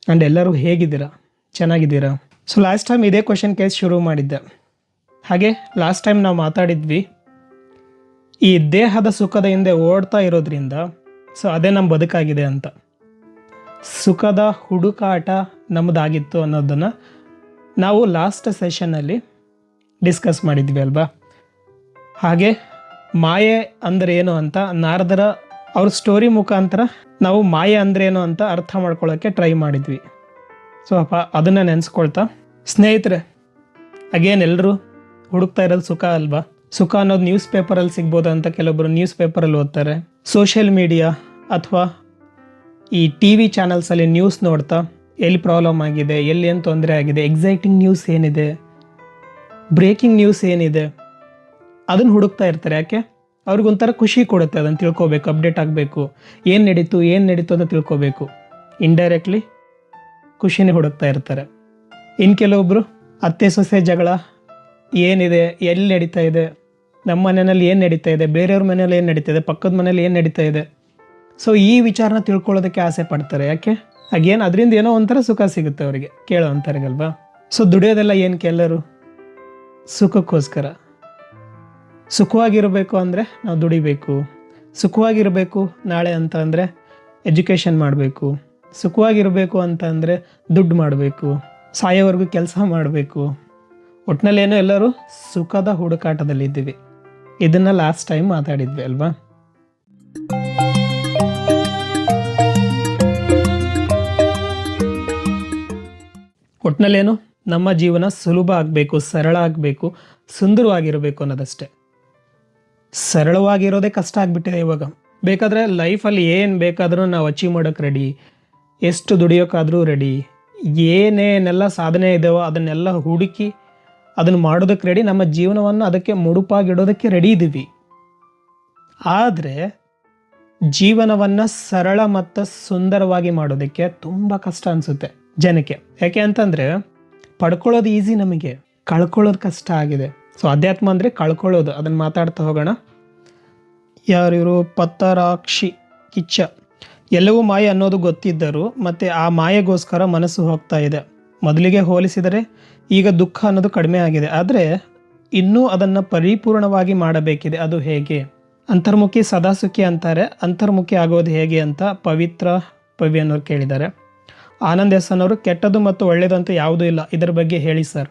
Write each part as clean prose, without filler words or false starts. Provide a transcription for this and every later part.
And ಎಲ್ಲರೂ ಹೇಗಿದ್ದೀರಾ? ಚೆನ್ನಾಗಿದ್ದೀರಾ? ಸೊ ಲಾಸ್ಟ್ ಟೈಮ್ ಇದೇ ಕ್ವೆಶನ್ ಕೇಸ್ ಶುರು ಮಾಡಿದ್ದೆ. ಹಾಗೆ ಲಾಸ್ಟ್ ಟೈಮ್ ನಾವು ಮಾತಾಡಿದ್ವಿ, ಈ ದೇಹದ ಸುಖದ ಹಿಂದೆ ಓಡ್ತಾ ಇರೋದ್ರಿಂದ ಸೊ ಅದೇ ನಮ್ಮ ಬದುಕಾಗಿದೆ ಅಂತ. ಸುಖದ ಹುಡುಕಾಟ ನಮ್ಮದಾಗಿತ್ತು ಅನ್ನೋದನ್ನು ನಾವು ಲಾಸ್ಟ್ ಸೆಷನ್ನಲ್ಲಿ ಡಿಸ್ಕಸ್ ಮಾಡಿದ್ವಿ ಅಲ್ವಾ? ಹಾಗೆ ಮಾಯೆ ಅಂದರೆ ಏನು ಅಂತ ನಾರದರ ಅವ್ರ ಸ್ಟೋರಿ ಮುಖಾಂತರ ನಾವು ಮಾಯೆ ಅಂದರೆ ಏನು ಅಂತ ಅರ್ಥ ಮಾಡ್ಕೊಳ್ಳೋಕ್ಕೆ ಟ್ರೈ ಮಾಡಿದ್ವಿ. ಸೊ ಅದನ್ನು ನೆನೆಸ್ಕೊಳ್ತಾ ಸ್ನೇಹಿತರೆ, ಅಗೇನ್ ಎಲ್ಲರೂ ಹುಡುಕ್ತಾ ಇರೋದು ಸುಖ ಅಲ್ವಾ? ಸುಖ ಅನ್ನೋದು ನ್ಯೂಸ್ ಪೇಪರಲ್ಲಿ ಸಿಗ್ಬೋದು ಅಂತ ಕೆಲವೊಬ್ಬರು ನ್ಯೂಸ್ ಪೇಪರಲ್ಲಿ ಓದ್ತಾರೆ. ಸೋಷಿಯಲ್ ಮೀಡಿಯಾ ಅಥವಾ ಈ ಟಿ ವಿ ಚಾನಲ್ಸಲ್ಲಿ ನ್ಯೂಸ್ ನೋಡ್ತಾ ಎಲ್ಲಿ ಪ್ರಾಬ್ಲಮ್ ಆಗಿದೆ, ಎಲ್ಲಿ ಏನು ತೊಂದರೆ ಆಗಿದೆ, ಎಕ್ಸೈಟಿಂಗ್ ನ್ಯೂಸ್ ಏನಿದೆ, ಬ್ರೇಕಿಂಗ್ ನ್ಯೂಸ್ ಏನಿದೆ ಅದನ್ನು ಹುಡುಕ್ತಾ ಇರ್ತಾರೆ. ಯಾಕೆ? ಅವ್ರಿಗೊಂಥರ ಖುಷಿ ಕೊಡುತ್ತೆ, ಅದನ್ನು ತಿಳ್ಕೊಬೇಕು, ಅಪ್ಡೇಟ್ ಆಗಬೇಕು, ಏನು ನಡೀತು ಅಂತ ತಿಳ್ಕೊಬೇಕು. ಇಂಡೈರೆಕ್ಟ್ಲಿ ಖುಷಿನೇ ಹುಡುಕ್ತಾ ಇರ್ತಾರೆ. ಇನ್ನು ಕೆಲವೊಬ್ಬರು ಅತ್ತೆ ಸೊಸೆ ಜಗಳ ಏನಿದೆ, ಎಲ್ಲಿ ನಡೀತಾ ಇದೆ, ನಮ್ಮ ಮನೆಯಲ್ಲಿ ಏನು ನಡೀತಾ ಇದೆ, ಬೇರೆಯವ್ರ ಮನೇಲಿ ಏನು ನಡೀತಾ ಇದೆ, ಪಕ್ಕದ ಮನೇಲಿ ಏನು ನಡೀತಾ ಇದೆ, ಸೊ ಈ ವಿಚಾರನ ತಿಳ್ಕೊಳ್ಳೋದಕ್ಕೆ ಆಸೆ ಪಡ್ತಾರೆ. ಯಾಕೆ? ಹಾಗೇನು ಅದರಿಂದ ಏನೋ ಒಂಥರ ಸುಖ ಸಿಗುತ್ತೆ ಅವರಿಗೆ, ಕೇಳೋ ಅಂತಾರಿಗಲ್ವಾ? ಸೊ ದುಡಿಯೋದೆಲ್ಲ ಏನಕ್ಕೆ? ಎಲ್ಲರೂ ಸುಖಕ್ಕೋಸ್ಕರ. ಸುಖವಾಗಿರಬೇಕು ಅಂದರೆ ನಾವು ದುಡಿಬೇಕು. ಸುಖವಾಗಿರಬೇಕು ನಾಳೆ ಅಂತ ಅಂದರೆ ಎಜುಕೇಷನ್ ಮಾಡಬೇಕು. ಸುಖವಾಗಿರಬೇಕು ಅಂತ ಅಂದರೆ ದುಡ್ಡು ಮಾಡಬೇಕು, ಸಾಯೋವರೆಗೂ ಕೆಲಸ ಮಾಡಬೇಕು. ಒಟ್ಟಿನಲ್ಲೇನೋ ಎಲ್ಲರೂ ಸುಖದ ಹುಡುಕಾಟದಲ್ಲಿದ್ದೀವಿ. ಇದನ್ನು ಲಾಸ್ಟ್ ಟೈಮ್ ಮಾತಾಡಿದ್ವಿ ಅಲ್ವಾ? ಒಟ್ಟಿನಲ್ಲೇನು ನಮ್ಮ ಜೀವನ ಸುಲಭ ಆಗಬೇಕು, ಸರಳ ಆಗಬೇಕು, ಸುಂದರವಾಗಿರಬೇಕು ಅನ್ನೋದಷ್ಟೇ. ಸರಳವಾಗಿರೋದೇ ಕಷ್ಟ ಆಗಿಬಿಟ್ಟಿದೆ ಇವಾಗ. ಬೇಕಾದರೆ ಲೈಫಲ್ಲಿ ಏನು ಬೇಕಾದರೂ ನಾವು ಅಚೀವ್ ಮಾಡೋಕ್ಕೆ ರೆಡಿ, ಎಷ್ಟು ದುಡಿಯೋಕ್ಕಾದರೂ ರೆಡಿ, ಏನೇನೆಲ್ಲ ಸಾಧನೆ ಇದೆಯೋ ಅದನ್ನೆಲ್ಲ ಹುಡುಕಿ ಅದನ್ನು ಮಾಡೋದಕ್ಕೆ ರೆಡಿ, ನಮ್ಮ ಜೀವನವನ್ನು ಅದಕ್ಕೆ ಮುಡುಪಾಗಿಡೋದಕ್ಕೆ ರೆಡಿ ಇದ್ದೀವಿ. ಆದರೆ ಜೀವನವನ್ನು ಸರಳ ಮತ್ತು ಸುಂದರವಾಗಿ ಮಾಡೋದಕ್ಕೆ ತುಂಬ ಕಷ್ಟ ಅನಿಸುತ್ತೆ ಜನಕ್ಕೆ. ಯಾಕೆ ಅಂತಂದರೆ ಪಡ್ಕೊಳ್ಳೋದು ಈಸಿ, ನಮಗೆ ಕಳ್ಕೊಳ್ಳೋದು ಕಷ್ಟ ಆಗಿದೆ. ಸೊ ಅಧ್ಯಾತ್ಮ ಅಂದರೆ ಕಳ್ಕೊಳ್ಳೋದು. ಅದನ್ನು ಮಾತಾಡ್ತಾ ಹೋಗೋಣ. ಯಾರಿವರು? ಪತ್ತರಾಕ್ಷಿ ಕಿಚ್ಚ. ಎಲ್ಲವೂ ಮಾಯೆ ಅನ್ನೋದು ಗೊತ್ತಿದ್ದರು ಮತ್ತು ಆ ಮಾಯೆಗೋಸ್ಕರ ಮನಸ್ಸು ಹೋಗ್ತಾ ಇದೆ. ಮೊದಲಿಗೆ ಹೋಲಿಸಿದರೆ ಈಗ ದುಃಖ ಅನ್ನೋದು ಕಡಿಮೆ ಆಗಿದೆ, ಆದರೆ ಇನ್ನೂ ಅದನ್ನು ಪರಿಪೂರ್ಣವಾಗಿ ಮಾಡಬೇಕಿದೆ. ಅದು ಹೇಗೆ? ಅಂತರ್ಮುಖಿ ಸದಾ ಸುಖಿ ಅಂತಾರೆ. ಅಂತರ್ಮುಖಿ ಆಗೋದು ಹೇಗೆ ಅಂತ ಪವಿ ಅನ್ನೋರು ಕೇಳಿದ್ದಾರೆ. ಆನಂದ್ ಎಸ್ ಅನ್ನೋರು, ಕೆಟ್ಟದ್ದು ಮತ್ತು ಒಳ್ಳೆಯದು ಅಂತ ಯಾವುದೂ ಇಲ್ಲ, ಇದರ ಬಗ್ಗೆ ಹೇಳಿ ಸರ್.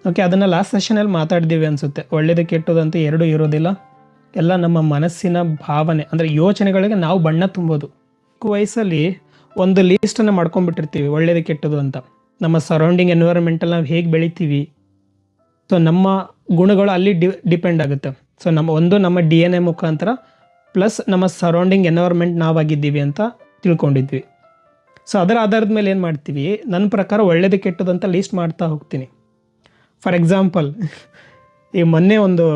ಓಕೆ, ಅದನ್ನು ಲಾಸ್ಟ್ ಸೆಷನಲ್ಲಿ ಮಾತಾಡಿದ್ದೀವಿ ಅನಿಸುತ್ತೆ. ಒಳ್ಳೆಯದು ಕೆಟ್ಟದ್ದು ಅಂತ ಎರಡೂ ಇರೋದಿಲ್ಲ, ಎಲ್ಲ ನಮ್ಮ ಮನಸ್ಸಿನ ಭಾವನೆ ಅಂದರೆ ಯೋಚನೆಗಳಿಗೆ ನಾವು ಬಣ್ಣ ತುಂಬೋದು. ವಯಸ್ಸಲ್ಲಿ ಒಂದು ಲೀಸ್ಟನ್ನು ಮಾಡ್ಕೊಂಡ್ಬಿಟ್ಟಿರ್ತೀವಿ ಒಳ್ಳೆಯದು ಕೆಟ್ಟದ್ದು ಅಂತ. ನಮ್ಮ ಸರೌಂಡಿಂಗ್ ಎನ್ವೈರನ್ಮೆಂಟಲ್ಲಿ ನಾವು ಹೇಗೆ ಬೆಳಿತೀವಿ, ಸೊ ನಮ್ಮ ಗುಣಗಳು ಅಲ್ಲಿ ಡಿಪೆಂಡ್ ಆಗುತ್ತೆ. ಸೊ ನಮ್ಮ DNA ಮುಖಾಂತರ ಪ್ಲಸ್ ನಮ್ಮ ಸರೌಂಡಿಂಗ್ ಎನ್ವೈರನ್ಮೆಂಟ್ ನಾವಾಗಿದ್ದೀವಿ ಅಂತ ತಿಳ್ಕೊಂಡಿದ್ವಿ. ಸೊ ಅದರ ಆಧಾರದ ಮೇಲೆ ಏನು ಮಾಡ್ತೀವಿ? ನನ್ನ ಪ್ರಕಾರ ಒಳ್ಳೆಯದು ಕೆಟ್ಟದ್ದು ಅಂತ ಲೀಸ್ಟ್ ಮಾಡ್ತಾ ಹೋಗ್ತೀನಿ. ಫಾರ್ ಎಕ್ಸಾಂಪಲ್, ಈ ಮೊನ್ನೆ ಒಂದು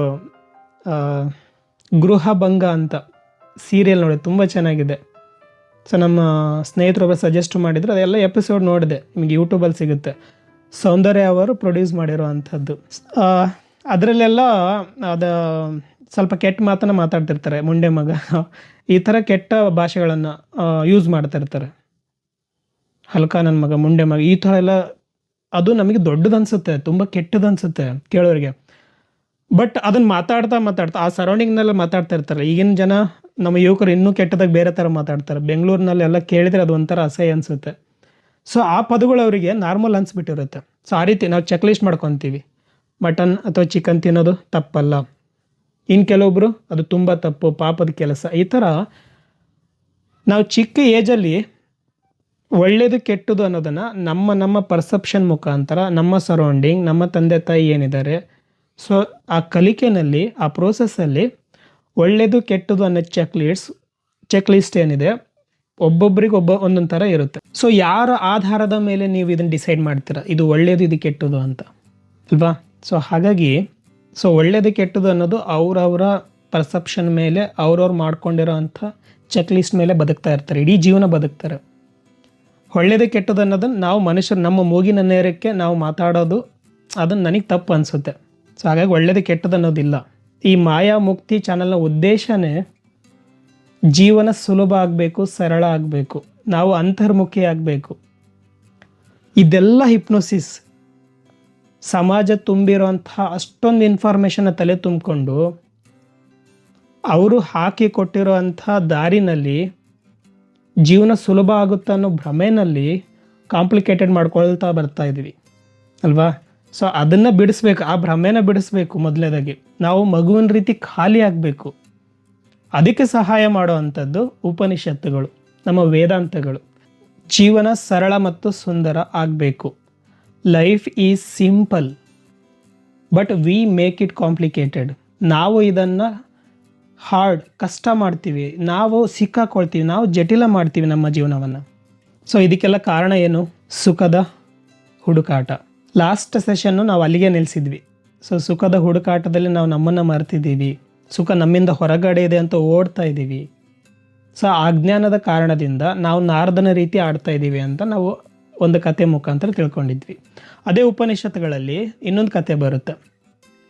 ಗೃಹಭಂಗ ಅಂತ ಸೀರಿಯಲ್ ನೋಡಿ, ತುಂಬ ಚೆನ್ನಾಗಿದೆ. ಸೊ ನಮ್ಮ ಸ್ನೇಹಿತರೊಬ್ಬರು ಸಜೆಸ್ಟ್ ಮಾಡಿದ್ರು, ಅದೆಲ್ಲ ಎಪಿಸೋಡ್ ನೋಡಿದೆ, ನಿಮಗೆ ಯೂಟ್ಯೂಬಲ್ಲಿ ಸಿಗುತ್ತೆ. ಸೌಂದರ್ಯ ಅವರು ಪ್ರೊಡ್ಯೂಸ್ ಮಾಡಿರೋ ಅಂಥದ್ದು. ಅದರಲ್ಲೆಲ್ಲ ಅದು ಸ್ವಲ್ಪ ಕೆಟ್ಟ ಮಾತನ್ನು ಮಾತಾಡ್ತಿರ್ತಾರೆ, ಮುಂಡೆ ಮಗ, ಈ ಥರ ಕೆಟ್ಟ ಭಾಷೆಗಳನ್ನು ಯೂಸ್ ಮಾಡ್ತಿರ್ತಾರೆ. ಹಲ್ಕ ನನ್ನ ಮಗ, ಮುಂಡೆ ಮಗ, ಈ ಥರ ಎಲ್ಲ ಅದು ನಮಗೆ ದೊಡ್ಡದು ಅನಿಸುತ್ತೆ, ತುಂಬ ಕೆಟ್ಟದ್ದು ಅನಿಸುತ್ತೆ ಕೇಳೋರಿಗೆ. ಬಟ್ ಅದನ್ನು ಮಾತಾಡ್ತಾ ಆ ಸರೌಂಡಿಂಗ್ನೆಲ್ಲ ಮಾತಾಡ್ತಾ ಇರ್ತಾರೆ. ಈಗಿನ ಜನ, ನಮ್ಮ ಯುವಕರು ಇನ್ನೂ ಕೆಟ್ಟದಾಗ ಬೇರೆ ಥರ ಮಾತಾಡ್ತಾರೆ. ಬೆಂಗಳೂರಿನಲ್ಲೆಲ್ಲ ಕೇಳಿದರೆ ಅದು ಒಂಥರ ಅಸಹ್ಯ ಅನಿಸುತ್ತೆ. ಸೊ ಆ ಪದಗಳು ಅವರಿಗೆ ನಾರ್ಮಲ್ ಅನಿಸ್ಬಿಟ್ಟಿರುತ್ತೆ. ಸೊ ಆ ರೀತಿ ನಾವು ಚೆಕ್ ಲಿಸ್ಟ್ ಮಾಡ್ಕೊತೀವಿ. ಮಟನ್ ಅಥವಾ ಚಿಕನ್ ತಿನ್ನೋದು ತಪ್ಪಲ್ಲ, ಇನ್ನು ಕೆಲವೊಬ್ಬರು ಅದು ತುಂಬ ತಪ್ಪು, ಪಾಪದ ಕೆಲಸ. ಈ ಥರ ನಾವು ಚಿಕ್ಕ ಏಜಲ್ಲಿ ಒಳ್ಳೆಯದು ಕೆಟ್ಟದು ಅನ್ನೋದನ್ನು ನಮ್ಮ ಪರ್ಸೆಪ್ಷನ್ ಮುಖಾಂತರ, ನಮ್ಮ ಸರೌಂಡಿಂಗ್, ನಮ್ಮ ತಂದೆ ತಾಯಿ ಏನಿದ್ದಾರೆ, ಸೊ ಆ ಕಲಿಕೆಯಲ್ಲಿ, ಆ ಪ್ರೋಸೆಸ್ಸಲ್ಲಿ ಒಳ್ಳೆಯದು ಕೆಟ್ಟದು ಅನ್ನೋ ಚೆಕ್ ಲಿಸ್ಟ್ ಏನಿದೆ, ಒಬ್ಬೊಬ್ಬರಿಗೆ ಒಂದೊಂದು ಥರ ಇರುತ್ತೆ. ಸೊ ಯಾರ ಆಧಾರದ ಮೇಲೆ ನೀವು ಇದನ್ನು ಡಿಸೈಡ್ ಮಾಡ್ತೀರಾ, ಇದು ಒಳ್ಳೆಯದು ಇದು ಕೆಟ್ಟದು ಅಂತ ಅಲ್ವಾ? ಸೊ ಹಾಗಾಗಿ ಒಳ್ಳೆಯದು ಕೆಟ್ಟದು ಅನ್ನೋದು ಅವರವರ ಪರ್ಸೆಪ್ಷನ್ ಮೇಲೆ, ಅವ್ರವ್ರು ಮಾಡ್ಕೊಂಡಿರೋ ಅಂಥ ಚೆಕ್ ಲಿಸ್ಟ್ ಮೇಲೆ ಬದುಕ್ತಾ ಇರ್ತಾರೆ, ಇಡೀ ಜೀವನ ಬದುಕ್ತಾರೆ. ಒಳ್ಳೆಯದು ಕೆಟ್ಟದು ಅನ್ನೋದನ್ನು ನಾವು ಮನುಷ್ಯರು ನಮ್ಮ ಮೂಗಿನ ನೇರಕ್ಕೆ ನಾವು ಮಾತಾಡೋದು, ಅದನ್ನು ನನಗೆ ತಪ್ಪು ಅನಿಸುತ್ತೆ. ಸೊ ಹಾಗಾಗಿ ಒಳ್ಳೆಯದು ಕೆಟ್ಟದು ಅನ್ನೋದಿಲ್ಲ. ಈ ಮಾಯಾ ಮುಕ್ತಿ ಚಾನಲ್ನ ಉದ್ದೇಶನೇ ಜೀವನ ಸುಲಭ ಆಗಬೇಕು, ಸರಳ ಆಗಬೇಕು, ನಾವು ಅಂತರ್ಮುಖಿ ಆಗಬೇಕು. ಇದೆಲ್ಲ ಹಿಪ್ನೋಸಿಸ್. ಸಮಾಜ ತುಂಬಿರುವಂತಹ ಅಷ್ಟೊಂದು ಇನ್ಫಾರ್ಮೇಷನ್ನ ತಲೆ ತುಂಬಿಕೊಂಡು ಅವರು ಹಾಕಿ ಕೊಟ್ಟಿರುವಂಥ ದಾರಿನಲ್ಲಿ ಜೀವನ ಸುಲಭ ಆಗುತ್ತೆ ಅನ್ನೋ ಭ್ರಮೆನಲ್ಲಿ ಕಾಂಪ್ಲಿಕೇಟೆಡ್ ಮಾಡ್ಕೊಳ್ತಾ ಬರ್ತಾ ಇದ್ವಿ ಅಲ್ವಾ. ಸೊ ಅದನ್ನು ಬಿಡಿಸ್ಬೇಕು, ಆ ಭ್ರಮೆನ ಬಿಡಿಸ್ಬೇಕು. ಮೊದಲನೇದಾಗಿ ನಾವು ಮಗುವಿನ ರೀತಿ ಖಾಲಿ ಆಗಬೇಕು. ಅದಕ್ಕೆ ಸಹಾಯ ಮಾಡುವಂಥದ್ದು ಉಪನಿಷತ್ತುಗಳು, ನಮ್ಮ ವೇದಾಂತಗಳು. ಜೀವನ ಸರಳ ಮತ್ತು ಸುಂದರ ಆಗಬೇಕು. Life is simple but we make it complicated. ನಾವು ಇದನ್ನು ಹಾರ್ಡ್, ಕಷ್ಟ ಮಾಡ್ತೀವಿ, ನಾವು ಸಿಕ್ಕಾಕೊಳ್ತೀವಿ, ನಾವು ಜಟಿಲ ಮಾಡ್ತೀವಿ ನಮ್ಮ ಜೀವನವನ್ನು. ಸೊ ಇದಕ್ಕೆಲ್ಲ ಕಾರಣ ಏನು? ಸುಖದ ಹುಡುಕಾಟ. ಲಾಸ್ಟ್ ಸೆಷನ್ನು ನಾವು ಅಲ್ಲಿಗೆ ನಿಲ್ಲಿಸಿದ್ವಿ. ಸೊ ಸುಖದ ಹುಡುಕಾಟದಲ್ಲಿ ನಾವು ನಮ್ಮನ್ನು ಮರ್ತಿದ್ದೀವಿ, ಸುಖ ನಮ್ಮಿಂದ ಹೊರಗಡೆ ಇದೆ ಅಂತ ಓಡ್ತಾ ಇದ್ದೀವಿ. ಸೊ ಆ ಅಜ್ಞಾನದ ಕಾರಣದಿಂದ ನಾವು ನಾರದನ ರೀತಿ ಆಡ್ತಾ ಇದ್ದೀವಿ ಅಂತ ನಾವು ಒಂದು ಕತೆ ಮುಖಾಂತರ ತಿಳ್ಕೊಂಡಿದ್ವಿ. ಅದೇ ಉಪನಿಷತ್ತುಗಳಲ್ಲಿ ಇನ್ನೊಂದು ಕತೆ ಬರುತ್ತೆ,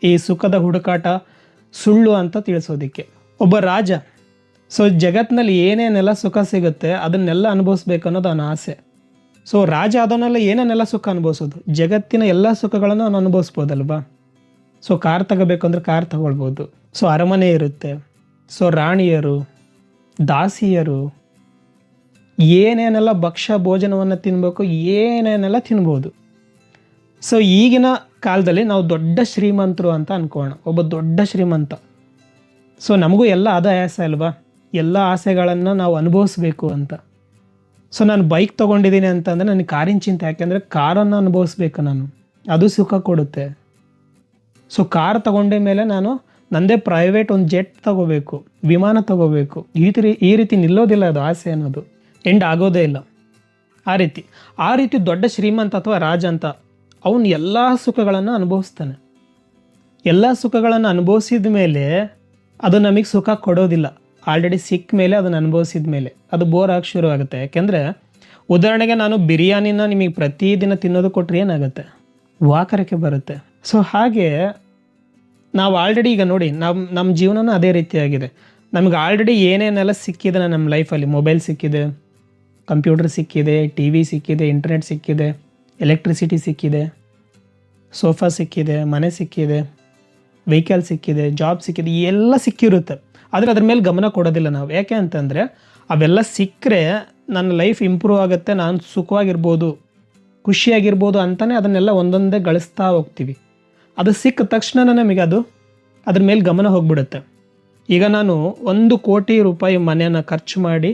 ಈ ಸುಖದ ಹುಡುಕಾಟ ಸುಳ್ಳು ಅಂತ ತಿಳಿಸೋದಕ್ಕೆ. ಒಬ್ಬ ರಾಜ, ಸೊ ಜಗತ್ತಿನಲ್ಲಿ ಏನೇನೆಲ್ಲ ಸುಖ ಸಿಗುತ್ತೆ ಅದನ್ನೆಲ್ಲ ಅನುಭವಿಸ್ಬೇಕು ಅನ್ನೋದು ಅವನ ಆಸೆ. ಸೊ ರಾಜ ಅದನ್ನೆಲ್ಲ ಏನೇನೆಲ್ಲ ಸುಖ ಅನುಭವಿಸೋದು, ಜಗತ್ತಿನ ಎಲ್ಲ ಸುಖಗಳನ್ನು ಅವನು ಅನುಭವಿಸ್ಬೋದಲ್ವಾ. ಸೊ ಕಾರ್ ತಗೋಬೇಕು ಅಂದರೆ ಕಾರ್ ತಗೊಳ್ಬೋದು. ಸೊ ಅರಮನೆ ಇರುತ್ತೆ, ಸೊ ರಾಣಿಯರು, ದಾಸಿಯರು, ಏನೇನೆಲ್ಲ ಭಕ್ಷ್ಯ ಭೋಜನವನ್ನು ತಿನ್ಬೇಕು, ಏನೇನೆಲ್ಲ ತಿನ್ಬೋದು. ಸೊ ಈಗಿನ ಕಾಲದಲ್ಲಿ ನಾವು ದೊಡ್ಡ ಶ್ರೀಮಂತರು ಅಂತ ಅನ್ಕೋಣ, ಒಬ್ಬ ದೊಡ್ಡ ಶ್ರೀಮಂತ. ಸೊ ನಮಗೂ ಎಲ್ಲ ಅದೇ ಆಸೆ ಅಲ್ವಾ, ಎಲ್ಲ ಆಸೆಗಳನ್ನು ನಾವು ಅನುಭವಿಸ್ಬೇಕು ಅಂತ. ಸೊ ನಾನು ಬೈಕ್ ತೊಗೊಂಡಿದ್ದೀನಿ ಅಂತಂದರೆ ನನಗೆ ಕಾರಿನ ಚಿಂತೆ, ಯಾಕೆಂದರೆ ಕಾರನ್ನು ಅನುಭವಿಸ್ಬೇಕು ನಾನು, ಅದು ಸುಖ ಕೊಡುತ್ತೆ. ಸೊ ಕಾರ್ ತಗೊಂಡ ಮೇಲೆ ನಾನು ನನ್ನದೇ ಪ್ರೈವೇಟ್ ಒಂದು ಜೆಟ್ ತಗೋಬೇಕು, ವಿಮಾನ ತಗೋಬೇಕು. ಈ ರೀತಿ ನಿಲ್ಲೋದಿಲ್ಲ ಅದು ಆಸೆ ಅನ್ನೋದು, ಎಂಡ್ ಆಗೋದೇ ಇಲ್ಲ. ಆ ರೀತಿ ದೊಡ್ಡ ಶ್ರೀಮಂತ ಅಥವಾ ರಾಜ ಅಂತ ಅವನು ಎಲ್ಲ ಸುಖಗಳನ್ನು ಅನುಭವಿಸ್ತಾನೆ. ಎಲ್ಲ ಸುಖಗಳನ್ನು ಅನುಭವಿಸಿದ ಮೇಲೆ ಅದು ನಮಗೆ ಸುಖ ಕೊಡೋದಿಲ್ಲ. ಆಲ್ರೆಡಿ ಸಿಕ್ಕ ಮೇಲೆ ಅದನ್ನು ಅನುಭವಿಸಿದ ಮೇಲೆ ಅದು ಬೋರ್ ಆಗಿ ಶುರು ಆಗುತ್ತೆ. ಯಾಕೆಂದರೆ ಉದಾಹರಣೆಗೆ ನಾನು ಬಿರಿಯಾನಿನ ನಿಮಗೆ ಪ್ರತಿದಿನ ತಿನ್ನೋದು ಕೊಟ್ಟರೆ ಏನಾಗುತ್ತೆ? ವಾಕರಕ್ಕೆ ಬರುತ್ತೆ. ಸೊ ಹಾಗೆ ನಾವು ಆಲ್ರೆಡಿ ಈಗ ನೋಡಿ ನಮ್ಮ ಜೀವನನೂ ಅದೇ ರೀತಿಯಾಗಿದೆ. ನಮಗೆ ಆಲ್ರೆಡಿ ಏನೇನೆಲ್ಲ ಸಿಕ್ಕಿದೆ ನಮ್ಮ ಲೈಫಲ್ಲಿ, ಮೊಬೈಲ್ ಸಿಕ್ಕಿದೆ, ಕಂಪ್ಯೂಟರ್ ಸಿಕ್ಕಿದೆ, ಟಿ ವಿ ಸಿಕ್ಕಿದೆ, ಇಂಟರ್ನೆಟ್ ಸಿಕ್ಕಿದೆ, ಎಲೆಕ್ಟ್ರಿಸಿಟಿ ಸಿಕ್ಕಿದೆ, ಸೋಫಾ ಸಿಕ್ಕಿದೆ, ಮನೆ ಸಿಕ್ಕಿದೆ, ವೆಹಿಕಲ್ ಸಿಕ್ಕಿದೆ, ಜಾಬ್ ಸಿಕ್ಕಿದೆ, ಎಲ್ಲ ಸಿಕ್ಕಿರುತ್ತೆ. ಆದರೆ ಅದ್ರ ಮೇಲೆ ಗಮನ ಕೊಡೋದಿಲ್ಲ ನಾವು. ಯಾಕೆ ಅಂತಂದರೆ ಅವೆಲ್ಲ ಸಿಕ್ಕರೆ ನನ್ನ ಲೈಫ್ ಇಂಪ್ರೂವ್ ಆಗುತ್ತೆ, ನಾನು ಸುಖವಾಗಿರ್ಬೋದು, ಖುಷಿಯಾಗಿರ್ಬೋದು ಅಂತಲೇ ಅದನ್ನೆಲ್ಲ ಒಂದೊಂದೇ ಗಳಿಸ್ತಾ ಹೋಗ್ತೀವಿ. ಅದು ಸಿಕ್ಕ ತಕ್ಷಣ ನಮಗೆ ಅದ್ರ ಮೇಲೆ ಗಮನ ಹೋಗ್ಬಿಡುತ್ತೆ. ಈಗ ನಾನು 1 ಕೋಟಿ ರೂಪಾಯಿ ಮನೆಯನ್ನು ಖರ್ಚು ಮಾಡಿ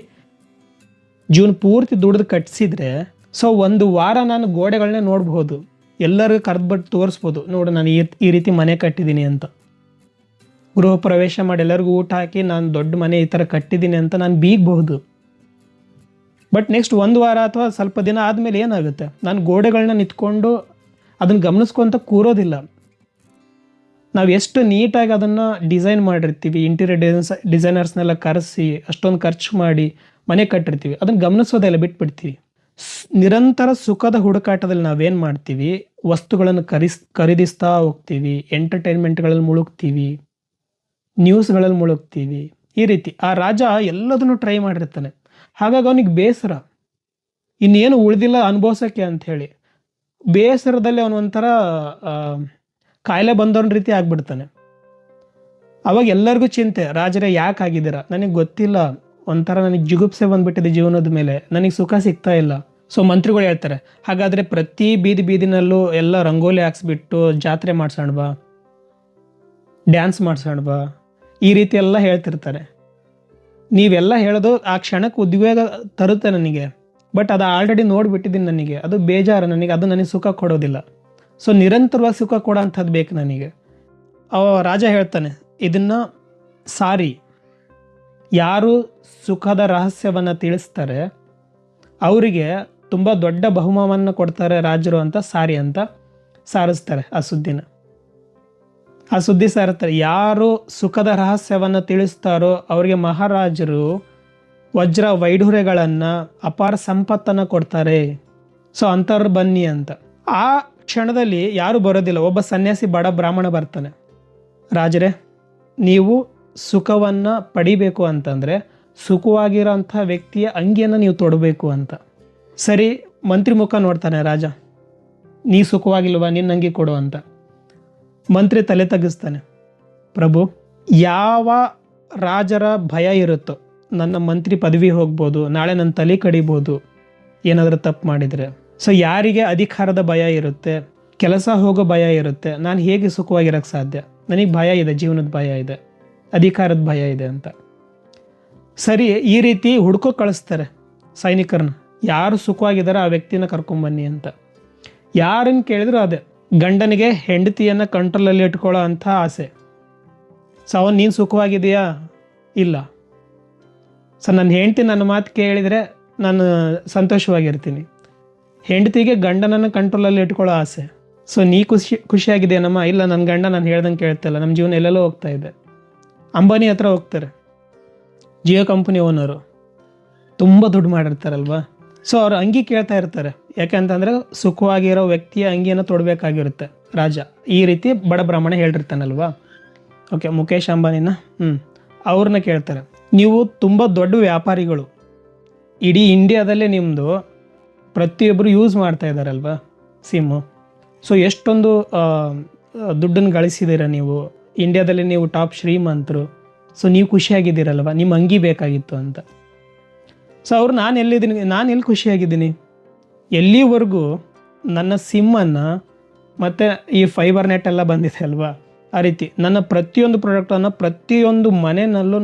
ಜೀವನ ಪೂರ್ತಿ ದುಡ್ದು ಕಟ್ಟಿಸಿದ್ರೆ, ಸೊ 1 ವಾರ ನಾನು ಗೋಡೆಗಳನ್ನೇ ನೋಡ್ಬೋದು, ಎಲ್ಲರಿಗೂ ಕರೆದ್ಬಿಟ್ಟು ತೋರಿಸ್ಬೋದು, ನೋಡು ನಾನು ಈ ರೀತಿ ಮನೆ ಕಟ್ಟಿದ್ದೀನಿ ಅಂತ. ಗೃಹ ಪ್ರವೇಶ ಮಾಡಿ ಎಲ್ಲರಿಗೂ ಊಟ ಹಾಕಿ ನಾನು ದೊಡ್ಡ ಮನೆ ಈ ಥರ ಕಟ್ಟಿದ್ದೀನಿ ಅಂತ ನಾನು ಬೀಗಬಹುದು. ಬಟ್ ನೆಕ್ಸ್ಟ್ 1 ವಾರ ಅಥವಾ ಸ್ವಲ್ಪ ದಿನ ಆದಮೇಲೆ ಏನಾಗುತ್ತೆ? ನಾನು ಗೋಡೆಗಳನ್ನ ನಿಂತ್ಕೊಂಡು ಅದನ್ನು ಗಮನಿಸ್ಕೊಂತ ಕೂರೋದಿಲ್ಲ. ನಾವು ಎಷ್ಟು ನೀಟಾಗಿ ಅದನ್ನು ಡಿಸೈನ್ ಮಾಡಿರ್ತೀವಿ, ಇಂಟೀರಿಯರ್ ಡಿಸೈನರ್ಸ್ನೆಲ್ಲ ಕರೆಸಿ ಅಷ್ಟೊಂದು ಖರ್ಚು ಮಾಡಿ ಮನೆ ಕಟ್ಟಿರ್ತೀವಿ, ಅದನ್ನು ಗಮನಿಸೋದೆಲ್ಲ ಬಿಟ್ಬಿಡ್ತೀವಿ. ನಿರಂತರ ಸುಖದ ಹುಡುಕಾಟದಲ್ಲಿ ನಾವೇನು ಮಾಡ್ತೀವಿ? ವಸ್ತುಗಳನ್ನು ಖರೀದಿಸ್ತಾ ಹೋಗ್ತೀವಿ, ಎಂಟರ್ಟೈನ್ಮೆಂಟ್ಗಳಲ್ಲಿ ಮುಳುಗ್ತೀವಿ, ನ್ಯೂಸ್ಗಳಲ್ಲಿ ಮುಳುಗ್ತೀವಿ. ಈ ರೀತಿ ಆ ರಾಜ ಎಲ್ಲದನ್ನು ಟ್ರೈ ಮಾಡಿರ್ತಾನೆ. ಹಾಗಾಗಿ ಅವನಿಗೆ ಬೇಸರ, ಇನ್ನೇನು ಉಳಿದಿಲ್ಲ ಅನುಭವಿಸೋಕ್ಕೆ ಅಂಥೇಳಿ ಬೇಸರದಲ್ಲಿ ಅವನೊಂಥರ ಕಾಯಿಲೆ ಬಂದವನ ರೀತಿ ಆಗ್ಬಿಡ್ತಾನೆ. ಅವಾಗ ಎಲ್ಲರಿಗೂ ಚಿಂತೆ, ರಾಜರೇ ಯಾಕೆ ಆಗಿದ್ದೀರಾ? ನನಗೆ ಗೊತ್ತಿಲ್ಲ, ಒಂಥರ ನನಗೆ ಜಿಗುಪ್ಸೆ ಬಂದ್ಬಿಟ್ಟಿದೆ ಜೀವನದ ಮೇಲೆ, ನನಗೆ ಸುಖ ಸಿಗ್ತಾ ಇಲ್ಲ. ಸೊ ಮಂತ್ರಿಗಳು ಹೇಳ್ತಾರೆ, ಹಾಗಾದರೆ ಪ್ರತಿ ಬೀದಿನಲ್ಲೂ ಎಲ್ಲ ರಂಗೋಲಿ ಹಾಕ್ಸ್ಬಿಟ್ಟು ಜಾತ್ರೆ ಮಾಡ್ಸೋಣವಾ, ಡ್ಯಾನ್ಸ್ ಮಾಡ್ಸೋಣವಾ, ಈ ರೀತಿ ಎಲ್ಲ ಹೇಳ್ತಿರ್ತಾರೆ. ನೀವೆಲ್ಲ ಹೇಳೋದು ಆ ಕ್ಷಣಕ್ಕೆ ಉದ್ವೇಗ ತರುತ್ತೆ ನನಗೆ, ಬಟ್ ಅದು ಆಲ್ರೆಡಿ ನೋಡಿಬಿಟ್ಟಿದ್ದೀನಿ, ನನಗೆ ಅದು ಬೇಜಾರು, ನನಗೆ ಸುಖ ಕೊಡೋದಿಲ್ಲ. ಸೊ ನಿರಂತರವಾಗಿ ಸುಖ ಕೊಡೋ ಅಂಥದ್ದು ಬೇಕು ನನಗೆ. ರಾಜ ಹೇಳ್ತಾನೆ, ಇದನ್ನು ಸಾರಿ, ಯಾರು ಸುಖದ ರಹಸ್ಯವನ್ನು ತಿಳಿಸ್ತಾರೆ ಅವರಿಗೆ ತುಂಬ ದೊಡ್ಡ ಬಹುಮಾನವನ್ನು ಕೊಡ್ತಾರೆ ರಾಜರು ಅಂತ ಸಾರಿ ಅಂತ ಸಾರಿಸ್ತಾರೆ ಆ ಸುದ್ದಿನ. ಆ ಸುದ್ದಿ ಸಾರುತ್ತಾರೆ, ಯಾರು ಸುಖದ ರಹಸ್ಯವನ್ನು ತಿಳಿಸ್ತಾರೋ ಅವರಿಗೆ ಮಹಾರಾಜರು ವಜ್ರ ವೈಢೂರ್ಯಗಳನ್ನು, ಅಪಾರ ಸಂಪತ್ತನ್ನು ಕೊಡ್ತಾರೆ. ಸೊ ಅಂಥವ್ರು ಬನ್ನಿ ಅಂತ. ಆ ಕ್ಷಣದಲ್ಲಿ ಯಾರು ಬರೋದಿಲ್ಲ. ಒಬ್ಬ ಸನ್ಯಾಸಿ ಬಡ ಬ್ರಾಹ್ಮಣ ಬರ್ತಾನೆ, ರಾಜರೇ ನೀವು ಸುಖವನ್ನು ಪಡಿಬೇಕು ಅಂತಂದರೆ ಸುಖವಾಗಿರೋಂಥ ವ್ಯಕ್ತಿಯ ಅಂಗಿಯನ್ನು ನೀವು ತೊಡಬೇಕು ಅಂತ. ಸರಿ, ಮಂತ್ರಿ ಮುಖ ನೋಡ್ತಾನೆ ರಾಜ, ನೀ ಸುಖವಾಗಿಲ್ವಾ, ನಿನ್ನ ಅಂಗಿ ಕೊಡು ಅಂತ. ಮಂತ್ರಿ ತಲೆ ತಗ್ಗಿಸ್ತಾನೆ, ಪ್ರಭು, ಯಾವ ರಾಜರ ಭಯ ಇರುತ್ತೋ ನನ್ನ ಮಂತ್ರಿ ಪದವಿ ಹೋಗ್ಬೋದು, ನಾಳೆ ನನ್ನ ತಲೆ ಕಡಿಬೋದು ಏನಾದರೂ ತಪ್ಪು ಮಾಡಿದರೆ. ಸೊ ಯಾರಿಗೆ ಅಧಿಕಾರದ ಭಯ ಇರುತ್ತೆ, ಕೆಲಸ ಹೋಗೋ ಭಯ ಇರುತ್ತೆ, ನಾನು ಹೇಗೆ ಸುಖವಾಗಿರೋಕ್ಕೆ ಸಾಧ್ಯ? ನನಗೆ ಭಯ ಇದೆ, ಜೀವನದ ಭಯ ಇದೆ, ಅಧಿಕಾರದ ಭಯ ಇದೆ ಅಂತ. ಸರಿ, ಈ ರೀತಿ ಹುಡ್ಕೋ ಕಳಿಸ್ತಾರೆ ಸೈನಿಕರನ್ನ. ಯಾರು ಸುಖವಾಗಿದ್ದಾರೋ ಆ ವ್ಯಕ್ತಿನ ಕರ್ಕೊಂಬನ್ನಿ ಅಂತ. ಯಾರನ್ನು ಕೇಳಿದ್ರು ಅದೇ, ಗಂಡನಿಗೆ ಹೆಂಡತಿಯನ್ನು ಕಂಟ್ರೋಲಲ್ಲಿ ಇಟ್ಕೊಳ್ಳೋ ಅಂಥ ಆಸೆ. ಸೊ ಅವನು, ನೀನು ಸುಖವಾಗಿದೆಯಾ? ಇಲ್ಲ. ಸೊ ನನ್ನ ಹೆಂಡತಿ ನನ್ನ ಮಾತು ಕೇಳಿದರೆ ನಾನು ಸಂತೋಷವಾಗಿರ್ತೀನಿ. ಹೆಂಡತಿಗೆ ಗಂಡನನ್ನು ಕಂಟ್ರೋಲಲ್ಲಿ ಇಟ್ಕೊಳ್ಳೋ ಆಸೆ. ಸೊ ನೀ ಖುಷಿಯಾಗಿದೆಯೇನಮ್ಮ? ಇಲ್ಲ, ನನ್ನ ಗಂಡ ನಾನು ಹೇಳ್ದಂಗೆ ಕೇಳ್ತಿಲ್ಲ, ನಮ್ಮ ಜೀವನ ಎಲ್ಲೆಲ್ಲೋ ಹೋಗ್ತಾ ಇದೆ. ಅಂಬಾನಿ ಹತ್ರ ಹೋಗ್ತಾರೆ, ಜಿಯೋ ಕಂಪ್ನಿ ಓನರು, ತುಂಬ ದುಡ್ಡು ಮಾಡಿರ್ತಾರಲ್ವ. ಸೊ ಅವ್ರು ಅಂಗಿ ಕೇಳ್ತಾ ಇರ್ತಾರೆ. ಯಾಕೆಂತಂದರೆ ಸುಖವಾಗಿರೋ ವ್ಯಕ್ತಿಯ ಅಂಗಿಯನ್ನು ತೊಡಬೇಕಾಗಿರುತ್ತೆ ರಾಜ. ಈ ರೀತಿ ಬಡ ಬ್ರಾಹ್ಮಣ ಹೇಳಿರ್ತಾನಲ್ವಾ. ಓಕೆ, ಮುಖೇಶ್ ಅಂಬಾನಿನ ಅವ್ರನ್ನ ಕೇಳ್ತಾರೆ, ನೀವು ತುಂಬ ದೊಡ್ಡ ವ್ಯಾಪಾರಿಗಳು, ಇಡೀ ಇಂಡಿಯಾದಲ್ಲೇ ನಿಮ್ಮದು ಪ್ರತಿಯೊಬ್ಬರು ಯೂಸ್ ಮಾಡ್ತಾ ಇದ್ದಾರಲ್ವ ಸಿಮ್ಮು. ಸೊ ಎಷ್ಟೊಂದು ದುಡ್ಡನ್ನು ಗಳಿಸಿದ್ದೀರ ನೀವು, ಇಂಡಿಯಾದಲ್ಲಿ ನೀವು ಟಾಪ್ ಶ್ರೀಮಂತರು. ಸೊ ನೀವು ಖುಷಿಯಾಗಿದ್ದೀರಲ್ವ, ನಿಮ್ಮ ಅಂಗಿ ಬೇಕಾಗಿತ್ತು ಅಂತ. ಸೊ ಅವ್ರು, ನಾನು ಎಲ್ಲಿ ಖುಷಿಯಾಗಿದ್ದೀನಿ? ಎಲ್ಲಿವರೆಗೂ ನನ್ನ ಸಿಮ್ಮನ್ನು ಮತ್ತು ಈ ಫೈಬರ್ ನೆಟ್ ಎಲ್ಲ ಬಂದಿದೆ ಅಲ್ವಾ, ಆ ರೀತಿ ನನ್ನ ಪ್ರತಿಯೊಂದು ಪ್ರಾಡಕ್ಟನ್ನು ಪ್ರತಿಯೊಂದು ಮನೆಯಲ್ಲೂ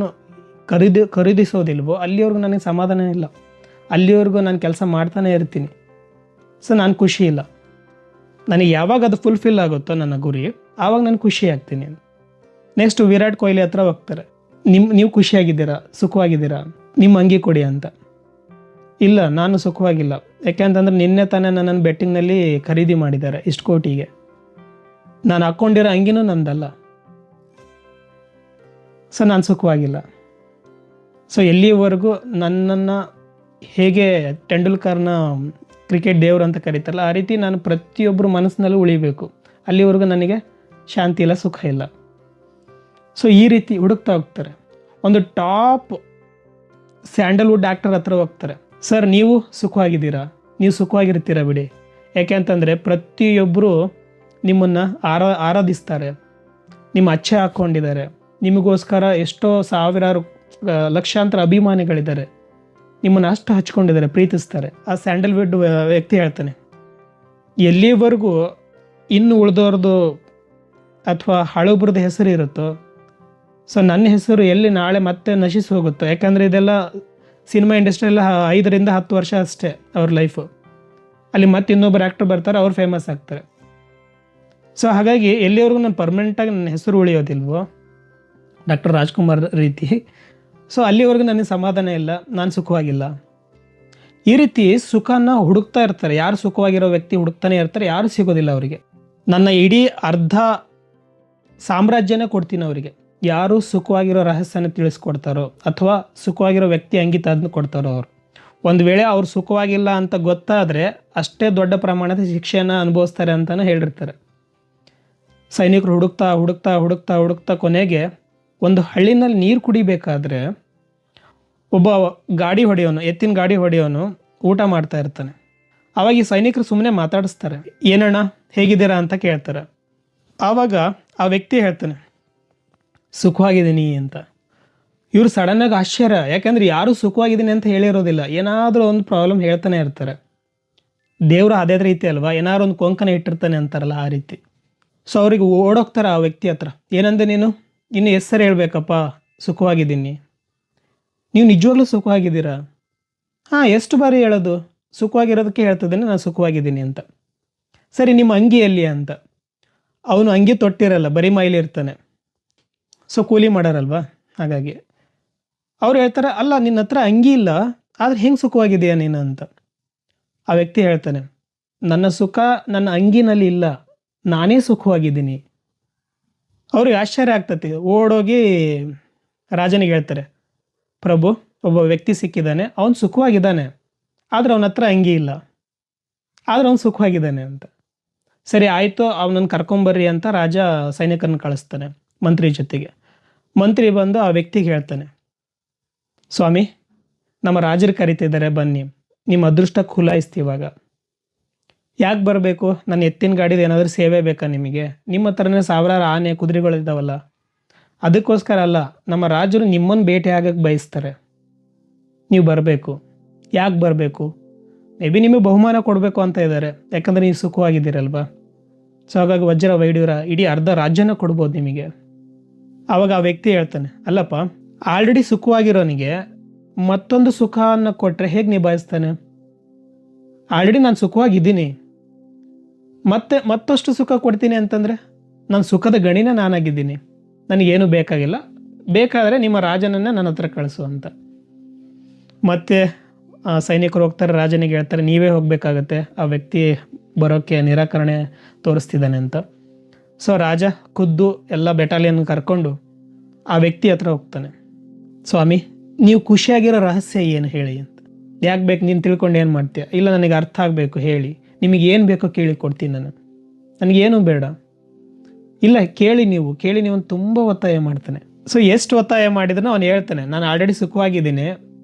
ಖರೀದಿಸೋದಿಲ್ವೋ ಅಲ್ಲಿವರೆಗೂ ನನಗೆ ಸಮಾಧಾನ ಇಲ್ಲ. ಅಲ್ಲಿವರೆಗೂ ನಾನು ಕೆಲಸ ಮಾಡ್ತಾನೆ ಇರ್ತೀನಿ. ಸೊ ನಾನು ಖುಷಿ ಇಲ್ಲ. ನನಗೆ ಯಾವಾಗ ಅದು ಫುಲ್ಫಿಲ್ ಆಗುತ್ತೋ ನನ್ನ ಗುರಿ, ಆವಾಗ ನಾನು ಖುಷಿ ಆಗ್ತೀನಿ. ನೆಕ್ಸ್ಟ್ ವಿರಾಟ್ ಕೊಹ್ಲಿ ಹತ್ರ ಹೋಗ್ತಾರೆ, ನೀವು ಖುಷಿಯಾಗಿದ್ದೀರಾ, ಸುಖವಾಗಿದ್ದೀರಾ, ನಿಮ್ಮ ಅಂಗಿ ಕೊಡಿ ಅಂತ. ಇಲ್ಲ, ನಾನು ಸುಖವಾಗಿಲ್ಲ. ಯಾಕೆಂತಂದ್ರೆ ನಿನ್ನೆ ತಾನೇ ನನ್ನನ್ನು ಬೆಟ್ಟಿಂಗ್ನಲ್ಲಿ ಖರೀದಿ ಮಾಡಿದ್ದಾರೆ ಇಷ್ಟು ಕೋಟಿಗೆ, ನಾನು ಹಾಕ್ಕೊಂಡಿರೋ ಅಂಗಿನೂ ನಂದಲ್ಲ. ಸೊ ನಾನು ಸುಖವಾಗಿಲ್ಲ. ಸೊ ಎಲ್ಲಿವರೆಗೂ ನನ್ನನ್ನು ಹೇಗೆ ತೆಂಡೂಲ್ಕರ್ನ ಕ್ರಿಕೆಟ್ ದೇವರು ಅಂತ ಕರೀತಾರಲ್ಲ, ಆ ರೀತಿ ನಾನು ಪ್ರತಿಯೊಬ್ಬರು ಮನಸ್ಸಿನಲ್ಲೂ ಉಳಿಬೇಕು. ಅಲ್ಲಿವರೆಗೂ ನನಗೆ ಶಾಂತಿ ಇಲ್ಲ, ಸುಖ ಇಲ್ಲ. ಸೊ ಈ ರೀತಿ ಹುಡುಕ್ತಾ ಹೋಗ್ತಾರೆ. ಒಂದು ಟಾಪ್ ಸ್ಯಾಂಡಲ್ವುಡ್ ಆ್ಯಕ್ಟರ್ ಹತ್ರ ಹೋಗ್ತಾರೆ, ಸರ್ ನೀವು ಸುಖವಾಗಿದ್ದೀರಾ? ನೀವು ಸುಖವಾಗಿರ್ತೀರಾ ಬಿಡಿ. ಯಾಕೆ ಅಂತಂದರೆ ಪ್ರತಿಯೊಬ್ಬರು ನಿಮ್ಮನ್ನು ಆರಾಧಿಸ್ತಾರೆ, ನಿಮ್ಮ ಅಚ್ಚೆ ಹಾಕ್ಕೊಂಡಿದ್ದಾರೆ, ನಿಮಗೋಸ್ಕರ ಎಷ್ಟೋ ಸಾವಿರಾರು ಲಕ್ಷಾಂತರ ಅಭಿಮಾನಿಗಳಿದ್ದಾರೆ, ನಿಮ್ಮನ್ನು ಅಷ್ಟು ಹಚ್ಕೊಂಡಿದ್ದಾರೆ, ಪ್ರೀತಿಸ್ತಾರೆ. ಆ ಸ್ಯಾಂಡಲ್ವುಡ್ ವ್ಯಕ್ತಿ ಹೇಳ್ತಾನೆ, ಎಲ್ಲಿವರೆಗೂ ಇನ್ನು ಉಳಿದವ್ರದ್ದು ಅಥವಾ ಹಳಬ್ರದ್ದು ಹೆಸರು ಇರುತ್ತೋ, ಸೊ ನನ್ನ ಹೆಸರು ಎಲ್ಲಿ ನಾಳೆ ಮತ್ತೆ ನಶಿಸಿ ಹೋಗುತ್ತೋ. ಯಾಕಂದರೆ ಇದೆಲ್ಲ ಸಿನಿಮಾ ಇಂಡಸ್ಟ್ರಿಯೆಲ್ಲ 5ರಿಂದ 10 ವರ್ಷ ಅಷ್ಟೇ ಅವ್ರ ಲೈಫು. ಅಲ್ಲಿ ಮತ್ತೆ ಇನ್ನೊಬ್ಬರು ಆ್ಯಕ್ಟರ್ ಬರ್ತಾರೆ, ಅವ್ರು ಫೇಮಸ್ ಆಗ್ತಾರೆ. ಸೊ ಹಾಗಾಗಿ ಎಲ್ಲಿವರೆಗೂ ನಾನು ಪರ್ಮನೆಂಟಾಗಿ ನನ್ನ ಹೆಸರು ಉಳಿಯೋದಿಲ್ವೋ, ಡಾಕ್ಟರ್ ರಾಜ್ಕುಮಾರ್ ರೀತಿ, ಸೊ ಅಲ್ಲಿವರೆಗೂ ನನಗೆ ಸಮಾಧಾನ ಇಲ್ಲ, ನಾನು ಸುಖವಾಗಿಲ್ಲ. ಈ ರೀತಿ ಸುಖನ ಹುಡುಕ್ತಾ ಇರ್ತಾರೆ. ಯಾರು ಸುಖವಾಗಿರೋ ವ್ಯಕ್ತಿ ಹುಡುಕ್ತಾನೆ ಇರ್ತಾರೆ, ಯಾರು ಸಿಗೋದಿಲ್ಲ ಅವರಿಗೆ. ನನ್ನ ಇಡೀ ಅರ್ಧ ಸಾಮ್ರಾಜ್ಯನೇ ಕೊಡ್ತೀನಿ ಅವರಿಗೆ. ಯಾರು ಸುಖವಾಗಿರೋ ರಹಸ್ಯನ ತಿಳಿಸ್ಕೊಡ್ತಾರೋ ಅಥವಾ ಸುಖವಾಗಿರೋ ವ್ಯಕ್ತಿ ಅಂಗಿತ ಅದನ್ನು ಕೊಡ್ತಾರೋ ಅವರು. ಒಂದು ವೇಳೆ ಅವ್ರು ಸುಖವಾಗಿಲ್ಲ ಅಂತ ಗೊತ್ತಾದರೆ ಅಷ್ಟೇ ದೊಡ್ಡ ಪ್ರಮಾಣದ ಶಿಕ್ಷೆಯನ್ನು ಅನುಭವಿಸ್ತಾರೆ ಅಂತಲೂ ಹೇಳಿರ್ತಾರೆ. ಸೈನಿಕರು ಹುಡುಕ್ತಾ ಹುಡುಕ್ತಾ ಹುಡುಕ್ತಾ ಹುಡುಕ್ತಾ ಕೊನೆಗೆ ಒಂದು ಹಳ್ಳಿನಲ್ಲಿ ನೀರು ಕುಡಿಬೇಕಾದ್ರೆ ಒಬ್ಬ ಗಾಡಿ ಹೊಡೆಯೋನು, ಎತ್ತಿನ ಗಾಡಿ ಹೊಡೆಯೋನು ಊಟ ಮಾಡ್ತಾ ಇರ್ತಾನೆ. ಆವಾಗ ಈ ಸೈನಿಕರು ಸುಮ್ಮನೆ ಮಾತಾಡಿಸ್ತಾರೆ, ಏನಣ್ಣ ಹೇಗಿದ್ದೀರಾ ಅಂತ ಕೇಳ್ತಾರೆ. ಆವಾಗ ಆ ವ್ಯಕ್ತಿ ಹೇಳ್ತಾನೆ, ಸುಖವಾಗಿದ್ದೀನಿ ಅಂತ. ಇವರು ಸಡನ್ನಾಗಿ ಆಶ್ಚರ್ಯ, ಯಾಕೆಂದರೆ ಯಾರೂ ಸುಖವಾಗಿದ್ದೀನಿ ಅಂತ ಹೇಳಿರೋದಿಲ್ಲ, ಏನಾದರೂ ಒಂದು ಪ್ರಾಬ್ಲಮ್ ಹೇಳ್ತಾನೆ ಇರ್ತಾರೆ. ದೇವರು ಅದೇ ರೀತಿ ಅಲ್ವಾ, ಏನಾದ್ರು ಒಂದು ಕೊಂಕಣ ಇಟ್ಟಿರ್ತಾನೆ ಅಂತಾರಲ್ಲ, ಆ ರೀತಿ. ಸೊ ಅವ್ರಿಗೆ ಓಡೋಗ್ತಾರೆ ಆ ವ್ಯಕ್ತಿ ಹತ್ರ. ಏನಂದೆ ನೀನು, ಇನ್ನು ಹೆಸರು ಹೇಳ್ಬೇಕಪ್ಪ, ಸುಖವಾಗಿದ್ದೀನಿ. ನೀವು ನಿಜವಾಗ್ಲೂ ಸುಖವಾಗಿದ್ದೀರಾ? ಹಾಂ, ಎಷ್ಟು ಬಾರಿ ಹೇಳೋದು, ಸುಖವಾಗಿರೋದಕ್ಕೆ ಹೇಳ್ತಿದ್ದೇನೆ ನಾನು ಸುಖವಾಗಿದ್ದೀನಿ ಅಂತ. ಸರಿ, ನಿಮ್ಮ ಅಂಗಿ ಎಲ್ಲಿ ಅಂತ. ಅವನು ಅಂಗಿ ತೊಟ್ಟಿರಲ್ಲ, ಬರೀ ಮೈಲಿ ಇರ್ತಾನೆ. ಸೊ ಕೂಲಿ ಮಾಡೋರಲ್ವ, ಹಾಗಾಗಿ ಅವ್ರು ಹೇಳ್ತಾರೆ, ಅಲ್ಲ ನಿನ್ನ ಹತ್ರ ಅಂಗಿ ಇಲ್ಲ, ಆದರೆ ಹೆಂಗೆ ಸುಖವಾಗಿದೆಯಾ ನೀನು ಅಂತ. ಆ ವ್ಯಕ್ತಿ ಹೇಳ್ತಾನೆ, ನನ್ನ ಸುಖ ನನ್ನ ಅಂಗಿನಲ್ಲಿ ಇಲ್ಲ, ನಾನೇ ಸುಖವಾಗಿದ್ದೀನಿ. ಅವ್ರಿಗೆ ಆಶ್ಚರ್ಯ ಆಗ್ತತಿ. ಓಡೋಗಿ ರಾಜನಿಗೆ ಹೇಳ್ತಾರೆ, ಪ್ರಭು, ಒಬ್ಬ ವ್ಯಕ್ತಿ ಸಿಕ್ಕಿದ್ದಾನೆ, ಅವನು ಸುಖವಾಗಿದ್ದಾನೆ, ಆದರೆ ಅವನ ಹತ್ರ ಅಂಗಿ ಇಲ್ಲ, ಆದರೆ ಅವನು ಸುಖವಾಗಿದ್ದಾನೆ ಅಂತ. ಸರಿ ಆಯಿತು, ಅವನನ್ನು ಕರ್ಕೊಂಬರ್ರಿ ಅಂತ ರಾಜ ಸೈನಿಕರನ್ನು ಕಳಿಸ್ತಾನೆ ಮಂತ್ರಿ ಜೊತೆಗೆ. ಮಂತ್ರಿ ಬಂದು ಆ ವ್ಯಕ್ತಿಗೆ ಹೇಳ್ತಾನೆ, ಸ್ವಾಮಿ, ನಮ್ಮ ರಾಜರು ಕರಿತಿದ್ದಾರೆ, ಬನ್ನಿ, ನಿಮ್ಮ ಅದೃಷ್ಟ ಖುಲಾಯಿಸ್ತೀವಾಗ. ಯಾಕೆ ಬರಬೇಕು? ನನ್ನ ಎತ್ತಿನ ಗಾಡಿದು ಏನಾದರೂ ಸೇವೆ ಬೇಕಾ ನಿಮಗೆ? ನಿಮ್ಮ ಹತ್ರನೇ ಸಾವಿರಾರು ಆನೆ ಕುದುರೆಗಳಿದ್ದಾವಲ್ಲ. ಅದಕ್ಕೋಸ್ಕರ ಅಲ್ಲ, ನಮ್ಮ ರಾಜರು ನಿಮ್ಮನ್ನು ಭೇಟಿ ಆಗಕ್ಕೆ ಬಯಸ್ತಾರೆ. ನೀವು ಬರಬೇಕು. ಯಾಕೆ ಬರಬೇಕು? ಮೇ ಬಿ ನಿಮಗೆ ಬಹುಮಾನ ಕೊಡಬೇಕು ಅಂತ ಇದ್ದಾರೆ, ಯಾಕಂದರೆ ನೀವು ಸುಖವಾಗಿದ್ದೀರಲ್ವಾ. ಸೊ ಹಾಗಾಗಿ ವಜ್ರ ವೈಡೂರ ಇಡೀ ಅರ್ಧ ರಾಜ್ಯನ ಕೊಡ್ಬೋದು ನಿಮಗೆ. ಆವಾಗ ಆ ವ್ಯಕ್ತಿ ಹೇಳ್ತಾನೆ, ಅಲ್ಲಪ್ಪ, ಆಲ್ರೆಡಿ ಸುಖವಾಗಿರೋನಿಗೆ ಮತ್ತೊಂದು ಸುಖವನ್ನು ಕೊಟ್ಟರೆ ಹೇಗೆ ನಿಭಾಯಿಸ್ತಾನೆ? ಆಲ್ರೆಡಿ ನಾನು ಸುಖವಾಗಿದ್ದೀನಿ, ಮತ್ತಷ್ಟು ಸುಖ ಕೊಡ್ತೀನಿ ಅಂತಂದರೆ ನಾನು ಸುಖದ ಗಣಿನ ನಾನಾಗಿದ್ದೀನಿ, ನನಗೇನು ಬೇಕಾಗಿಲ್ಲ, ಬೇಕಾದರೆ ನಿಮ್ಮ ರಾಜನನ್ನೇ ನನ್ನ ಹತ್ರ ಕಳಿಸು ಅಂತ. ಮತ್ತೆ ಸೈನಿಕರು ಹೋಗ್ತಾರೆ, ರಾಜನಿಗೆ ಹೇಳ್ತಾರೆ ನೀವೇ ಹೋಗಬೇಕಾಗತ್ತೆ, ಆ ವ್ಯಕ್ತಿ ಬರೋಕ್ಕೆ ನಿರಾಕರಣೆ ತೋರಿಸ್ತಿದ್ದಾನೆ ಅಂತ. ಸೊ ರಾಜ ಖುದ್ದು ಎಲ್ಲ ಬೆಟಾಲಿಯನ್ ಕರ್ಕೊಂಡು ಆ ವ್ಯಕ್ತಿ ಹತ್ರ ಹೋಗ್ತಾನೆ. ಸ್ವಾಮಿ, ನೀವು ಖುಷಿಯಾಗಿರೋ ರಹಸ್ಯ ಏನು ಹೇಳಿ ಅಂತ. ಯಾಕೆ ಬೇಕು? ನೀನು ತಿಳ್ಕೊಂಡು ಏನು ಮಾಡ್ತೀಯ? ಇಲ್ಲ, ನನಗೆ ಅರ್ಥ ಆಗಬೇಕು, ಹೇಳಿ, ನಿಮಗೆ ಏನು ಬೇಕೋ ಕೇಳಿ ಕೊಡ್ತೀನಿ ನಾನು, ನನಗೇನು ಬೇಡ. ಇಲ್ಲ, ಕೇಳಿ ನೀವು ತುಂಬ ಒತ್ತಾಯ ಮಾಡ್ತಾನೆ. ಸೊ ಎಷ್ಟು ಒತ್ತಾಯ ಮಾಡಿದ್ರು ಅವನು ಹೇಳ್ತಾನೆ, ನಾನು ಆಲ್ರೆಡಿ ಸುಖವಾಗಿದ್ದೀನಿ,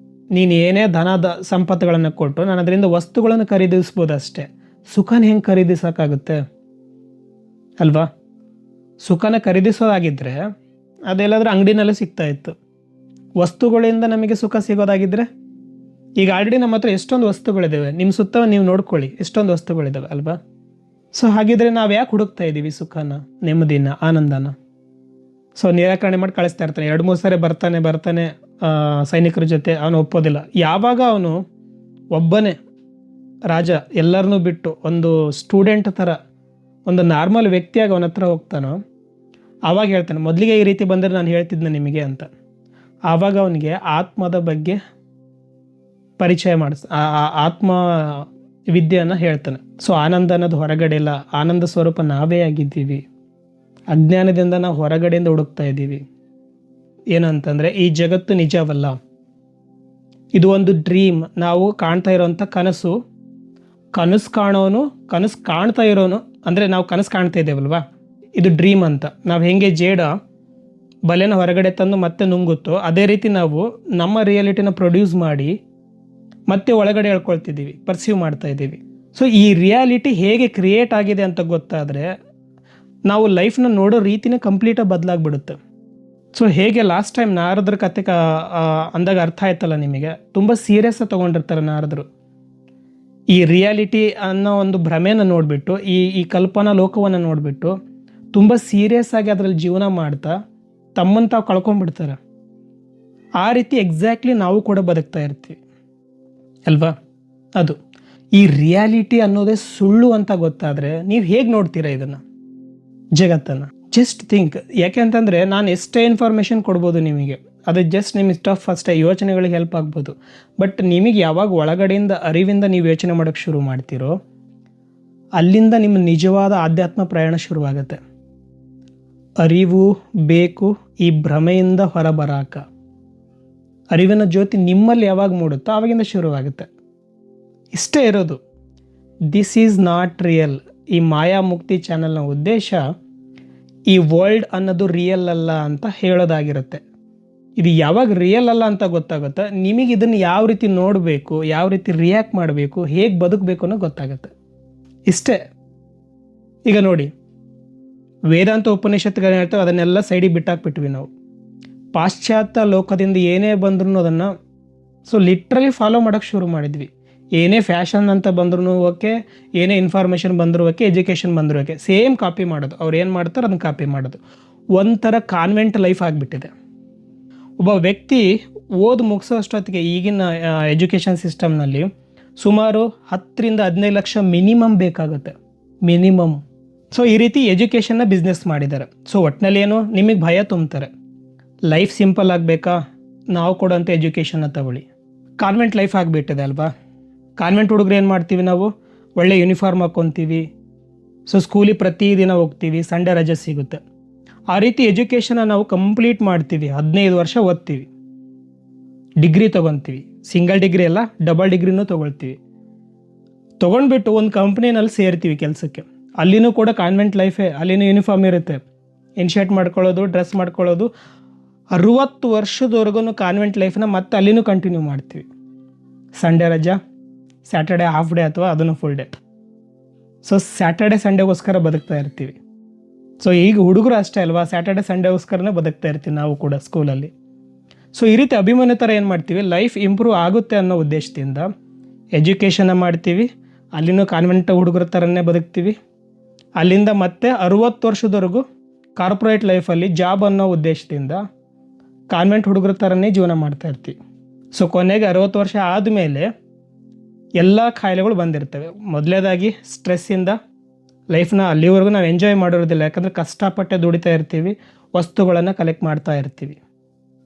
ನೀನು ಏನೇ ಸಂಪತ್ತುಗಳನ್ನು ಕೊಟ್ಟು ನಾನು ಅದರಿಂದ ವಸ್ತುಗಳನ್ನು ಖರೀದಿಸ್ಬೋದು ಅಷ್ಟೇ, ಸುಖನ ಹೆಂಗೆ ಖರೀದಿಸೋಕ್ಕಾಗುತ್ತೆ ಅಲ್ವಾ? ಸುಖನ ಖರೀದಿಸೋದಾಗಿದ್ದರೆ ಅದೆಲ್ಲಾದ್ರೂ ಅಂಗಡಿನಲ್ಲೂ ಸಿಗ್ತಾ ಇತ್ತು. ವಸ್ತುಗಳಿಂದ ನಮಗೆ ಸುಖ ಸಿಗೋದಾಗಿದ್ದರೆ, ಈಗ ಆಲ್ರೆಡಿ ನಮ್ಮ ಹತ್ರ ಎಷ್ಟೊಂದು ವಸ್ತುಗಳಿದ್ದಾವೆ, ನಿಮ್ಮ ಸುತ್ತ ನೀವು ನೋಡ್ಕೊಳ್ಳಿ, ಎಷ್ಟೊಂದು ವಸ್ತುಗಳಿದ್ದಾವೆ ಅಲ್ವಾ? ಸೊ ಹಾಗಿದ್ರೆ ನಾವು ಯಾಕೆ ಹುಡುಕ್ತಾ ಇದ್ದೀವಿ ಸುಖನ, ನೆಮ್ಮದಿನ, ಆನಂದನ? ಸೊ ನಿರಾಕರಣೆ ಮಾಡಿ ಕಳಿಸ್ತಾ ಇರ್ತಾನೆ. 2-3 ಸಾರಿ ಬರ್ತಾನೆ ಸೈನಿಕರ ಜೊತೆ. ಅವನು ಒಪ್ಪೋದಿಲ್ಲ. ಯಾವಾಗ ಅವನು ಒಬ್ಬನೇ ರಾಜ ಎಲ್ಲರನ್ನೂ ಬಿಟ್ಟು ಒಂದು ಸ್ಟೂಡೆಂಟ್ ಥರ, ಒಂದು ನಾರ್ಮಲ್ ವ್ಯಕ್ತಿಯಾಗಿ ಅವನ ಹತ್ರ ಹೋಗ್ತಾನೋ, ಆವಾಗ ಹೇಳ್ತಾನೆ, ಮೊದಲಿಗೆ ಈ ರೀತಿ ಬಂದರೆ ನಾನು ಹೇಳ್ತಿದ್ದೆ ನಿಮಗೆ ಅಂತ. ಆವಾಗ ಅವನಿಗೆ ಆತ್ಮದ ಬಗ್ಗೆ ಪರಿಚಯ ಆತ್ಮ ವಿದ್ಯೆಯನ್ನು ಹೇಳ್ತಾನೆ. ಸೊ ಆನಂದ ಅನ್ನೋದು ಹೊರಗಡೆ ಇಲ್ಲ, ಆನಂದ ಸ್ವರೂಪ ನಾವೇ ಆಗಿದ್ದೀವಿ. ಅಜ್ಞಾನದಿಂದ ನಾವು ಹೊರಗಡೆಯಿಂದ ಹುಡುಕ್ತಾ ಇದ್ದೀವಿ. ಏನಂತಂದರೆ ಈ ಜಗತ್ತು ನಿಜವಲ್ಲ, ಇದು ಒಂದು ಡ್ರೀಮ್. ನಾವು ಕಾಣ್ತಾ ಇರೋವಂಥ ಕನಸು ಕಾಣ್ತಾ ಇರೋನು ಅಂದರೆ ನಾವು ಕನಸು ಕಾಣ್ತಾ ಇದ್ದೇವಲ್ವಾ, ಇದು ಡ್ರೀಮ್ ಅಂತ. ನಾವು ಹೆಂಗೆ ಜೇಡ ಬಲೆನ ಹೊರಗಡೆ ತಂದು ಮತ್ತೆ ನುಂಗುತ್ತೋ, ಅದೇ ರೀತಿ ನಾವು ನಮ್ಮ ರಿಯಾಲಿಟಿನ ಪ್ರೊಡ್ಯೂಸ್ ಮಾಡಿ ಮತ್ತೆ ಒಳಗಡೆ ಹೇಳ್ಕೊಳ್ತಿದ್ದೀವಿ, ಪರ್ಸೀವ್ ಮಾಡ್ತಾ ಇದ್ದೀವಿ. ಸೊ ಈ ರಿಯಾಲಿಟಿ ಹೇಗೆ ಕ್ರಿಯೇಟ್ ಆಗಿದೆ ಅಂತ ಗೊತ್ತಾದರೆ ನಾವು ಲೈಫ್ನ ನೋಡೋ ರೀತಿನೇ ಕಂಪ್ಲೀಟಾಗಿ ಬದಲಾಗ್ಬಿಡುತ್ತೆ. ಸೊ ಹೇಗೆ ಲಾಸ್ಟ್ ಟೈಮ್ ನಾರದ್ರ ಕತೆ ಅಂದಾಗ ಅರ್ಥ ಆಯ್ತಲ್ಲ ನಿಮಗೆ, ತುಂಬ ಸೀರಿಯಸ್ ತೊಗೊಂಡಿರ್ತಾರೆ ನಾರದರು. ಈ ರಿಯಾಲಿಟಿ ಅನ್ನೋ ಒಂದು ಭ್ರಮೆನ ನೋಡಿಬಿಟ್ಟು, ಈ ಕಲ್ಪನಾ ಲೋಕವನ್ನು ನೋಡಿಬಿಟ್ಟು ತುಂಬ ಸೀರಿಯಸ್ ಆಗಿ ಅದರಲ್ಲಿ ಜೀವನ ಮಾಡ್ತಾ ತಮ್ಮನ್ನು ತಾವು ಕಳ್ಕೊಂಡ್ಬಿಡ್ತಾರೆ. ಆ ರೀತಿ ಎಕ್ಸಾಕ್ಟ್ಲಿ ನಾವು ಕೂಡ ಬದುಕ್ತಾ ಇರ್ತೀವಿ ಅಲ್ವಾ? ಅದು ಈ ರಿಯಾಲಿಟಿ ಅನ್ನೋದೇ ಸುಳ್ಳು ಅಂತ ಗೊತ್ತಾದರೆ ನೀವು ಹೇಗೆ ನೋಡ್ತೀರಾ ಇದನ್ನು, ಜಗತ್ತನ್ನು? Just think. ಯಾಕೆ ಅಂತಂದರೆ ನಾನು ಎಷ್ಟೇ ಇನ್ಫಾರ್ಮೇಷನ್ ಕೊಡ್ಬೋದು ನಿಮಗೆ, ಅದು ಜಸ್ಟ್ ನಿಮ್ಮ ಸ್ಟಫ್ ಅಷ್ಟೇ, ಯೋಚನೆಗಳಿಗೆ ಹೆಲ್ಪ್ ಆಗ್ಬೋದು. ಬಟ್ ನಿಮಗೆ ಯಾವಾಗ ಒಳಗಡೆಯಿಂದ ಅರಿವಿಂದ ನೀವು ಯೋಚನೆ ಮಾಡೋಕ್ಕೆ ಶುರು ಮಾಡ್ತೀರೋ, ಅಲ್ಲಿಂದ ನಿಮ್ಮ ನಿಜವಾದ ಆಧ್ಯಾತ್ಮ ಪ್ರಯಾಣ ಶುರುವಾಗುತ್ತೆ. ಅರಿವು ಬೇಕು ಈ ಭ್ರಮೆಯಿಂದ ಹೊರಬರಾಕ. ಅರಿವಿನ ಜ್ಯೋತಿ ನಿಮ್ಮಲ್ಲಿ ಯಾವಾಗ ಮೂಡುತ್ತೋ ಆವಾಗಿಂದ ಶುರುವಾಗುತ್ತೆ. ಇಷ್ಟೇ ಇರೋದು. This is not real. ಈ ಮಾಯಾ ಮುಕ್ತಿ ಚಾನಲ್ನ ಉದ್ದೇಶ ಈ ವರ್ಲ್ಡ್ ಅನ್ನೋದು ರಿಯಲ್ ಅಲ್ಲ ಅಂತ ಹೇಳೋದಾಗಿರುತ್ತೆ. ಇದು ಯಾವಾಗ ರಿಯಲ್ ಅಲ್ಲ ಅಂತ ಗೊತ್ತಾಗುತ್ತೆ, ನಿಮಗೆ ಇದನ್ನು ಯಾವ ರೀತಿ ನೋಡಬೇಕು, ಯಾವ ರೀತಿ ರಿಯಾಕ್ಟ್ ಮಾಡಬೇಕು, ಹೇಗೆ ಬದುಕಬೇಕು ಅನ್ನೋ ಗೊತ್ತಾಗುತ್ತೆ. ಇಷ್ಟೇ. ಈಗ ನೋಡಿ, ವೇದಾಂತ ಉಪನಿಷತ್ತುಗಳನ್ನ ಹೇಳ್ತೇವೆ, ಅದನ್ನೆಲ್ಲ ಸೈಡಿಗೆ ಬಿಟ್ಟಾಕ್ಬಿಟ್ವಿ ನಾವು. ಪಾಶ್ಚಾತ್ಯ ಲೋಕದಿಂದ ಏನೇ ಬಂದ್ರೂ ಅದನ್ನು ಲಿಟ್ರಲಿ ಫಾಲೋ ಮಾಡೋಕ್ಕೆ ಶುರು ಮಾಡಿದ್ವಿ. ಏನೇ ಫ್ಯಾಷನ್ ಅಂತ ಬಂದ್ರೂ ಓಕೆ, ಏನೇ ಇನ್ಫಾರ್ಮೇಷನ್ ಬಂದರೂ ಓಕೆ, ಎಜುಕೇಷನ್ ಬಂದರೂ ಓಕೆ, ಸೇಮ್ ಕಾಪಿ ಮಾಡೋದು. ಅವ್ರು ಏನು ಮಾಡ್ತಾರೆ ಅದನ್ನು ಕಾಪಿ ಮಾಡೋದು. ಒಂಥರ ಕಾನ್ವೆಂಟ್ ಲೈಫ್ ಆಗಿಬಿಟ್ಟಿದೆ. ಒಬ್ಬ ವ್ಯಕ್ತಿ ಮುಗಿಸೋ ಅಷ್ಟೊತ್ತಿಗೆ ಈಗಿನ ಎಜುಕೇಷನ್ ಸಿಸ್ಟಮ್ನಲ್ಲಿ ಸುಮಾರು 10-15 ಲಕ್ಷ ಮಿನಿಮಮ್ ಬೇಕಾಗುತ್ತೆ, ಮಿನಿಮಮ್. ಸೊ ಈ ರೀತಿ ಎಜುಕೇಷನ್ನ ಬಿಸ್ನೆಸ್ ಮಾಡಿದ್ದಾರೆ. ಸೊ ಒಟ್ಟಿನಲ್ಲಿ ಏನು, ನಿಮಗೆ ಭಯ ತುಂಬ್ತಾರೆ. ಲೈಫ್ ಸಿಂಪಲ್ ಆಗಬೇಕಾ, ನಾವು ಕೊಡೋಂಥ ಎಜುಕೇಷನ್ನ ತಗೊಳ್ಳಿ. ಕಾನ್ವೆಂಟ್ ಲೈಫ್ ಆಗಿಬಿಟ್ಟಿದೆ ಅಲ್ವಾ? ಕಾನ್ವೆಂಟ್ ಹುಡುಗರು ಏನು ಮಾಡ್ತೀವಿ ನಾವು, ಒಳ್ಳೆ ಯೂನಿಫಾರ್ಮ್ ಹಾಕ್ಕೊತೀವಿ. ಸೊ ಸ್ಕೂಲಿಗೆ ಪ್ರತಿದಿನ ಹೋಗ್ತೀವಿ, ಸಂಡೇ ರಜೆ ಸಿಗುತ್ತೆ. ಆ ರೀತಿ ಎಜುಕೇಷನ್ನ ನಾವು ಕಂಪ್ಲೀಟ್ ಮಾಡ್ತೀವಿ, 15 ವರ್ಷ ಓದ್ತೀವಿ, ಡಿಗ್ರಿ ತೊಗೊತೀವಿ. ಸಿಂಗಲ್ ಡಿಗ್ರಿ ಅಲ್ಲ, ಡಬಲ್ ಡಿಗ್ರಿನೂ ತೊಗೊಳ್ತೀವಿ. ತೊಗೊಂಡ್ಬಿಟ್ಟು ಒಂದು ಕಂಪ್ನಿನಲ್ಲಿ ಸೇರ್ತೀವಿ ಕೆಲಸಕ್ಕೆ. ಅಲ್ಲಿನೂ ಕೂಡ ಕಾನ್ವೆಂಟ್ ಲೈಫೇ, ಅಲ್ಲಿನೂ ಯೂನಿಫಾರ್ಮ್ ಇರುತ್ತೆ, ಇನ್ಶರ್ಟ್ ಮಾಡ್ಕೊಳ್ಳೋದು, ಡ್ರೆಸ್ ಮಾಡ್ಕೊಳ್ಳೋದು. 60 ವರ್ಷದವರೆಗೂ ಕಾನ್ವೆಂಟ್ ಲೈಫ್ನ ಮತ್ತೆ ಅಲ್ಲಿನೂ ಕಂಟಿನ್ಯೂ ಮಾಡ್ತೀವಿ. ಸಂಡೇ ರಜಾ, ಸ್ಯಾಟರ್ಡೆ ಹಾಫ್ ಡೇ ಅಥವಾ ಅದನ್ನು ಫುಲ್ ಡೇ. ಸೊ ಸ್ಯಾಟರ್ಡೆ ಸಂಡೇಗೋಸ್ಕರ ಬದುಕ್ತಾ ಇರ್ತೀವಿ. ಸೊ ಈಗ ಹುಡುಗರು ಅಷ್ಟೇ ಅಲ್ವಾ, ಸ್ಯಾಟರ್ಡೆ ಸಂಡೇಗೋಸ್ಕರನೇ ಬದುಕ್ತಾ ಇರ್ತೀವಿ ನಾವು ಕೂಡ ಸ್ಕೂಲಲ್ಲಿ. ಸೊ ಈ ರೀತಿ ಅಭಿಮಾನಿ ಥರ ಏನು ಮಾಡ್ತೀವಿ, ಲೈಫ್ ಇಂಪ್ರೂವ್ ಆಗುತ್ತೆ ಅನ್ನೋ ಉದ್ದೇಶದಿಂದ ಎಜುಕೇಷನ್ನ ಮಾಡ್ತೀವಿ, ಅಲ್ಲಿನೂ ಕಾನ್ವೆಂಟ್ ಹುಡುಗರ ಥರನೇ ಬದುಕ್ತೀವಿ. ಅಲ್ಲಿಂದ ಮತ್ತೆ 60 ವರ್ಷದವರೆಗೂ ಕಾರ್ಪೊರೇಟ್ ಲೈಫಲ್ಲಿ ಜಾಬ್ ಅನ್ನೋ ಉದ್ದೇಶದಿಂದ ಕಾನ್ವೆಂಟ್ ಹುಡುಗರ ಥರನೇ ಜೀವನ ಮಾಡ್ತಾ ಇರ್ತೀವಿ. ಸೊ ಕೊನೆಗೆ 60 ವರ್ಷ ಆದಮೇಲೆ ಎಲ್ಲ ಕಾಯಿಲೆಗಳು ಬಂದಿರ್ತವೆ. ಮೊದಲೇದಾಗಿ ಸ್ಟ್ರೆಸ್ಸಿಂದ ಲೈಫ್ನ ಅಲ್ಲಿವರೆಗೂ ನಾವು ಎಂಜಾಯ್ ಮಾಡಿರೋದಿಲ್ಲ, ಯಾಕಂದರೆ ಕಷ್ಟಪಟ್ಟೆ ದುಡಿತಾ ಇರ್ತೀವಿ, ವಸ್ತುಗಳನ್ನು ಕಲೆಕ್ಟ್ ಮಾಡ್ತಾ ಇರ್ತೀವಿ,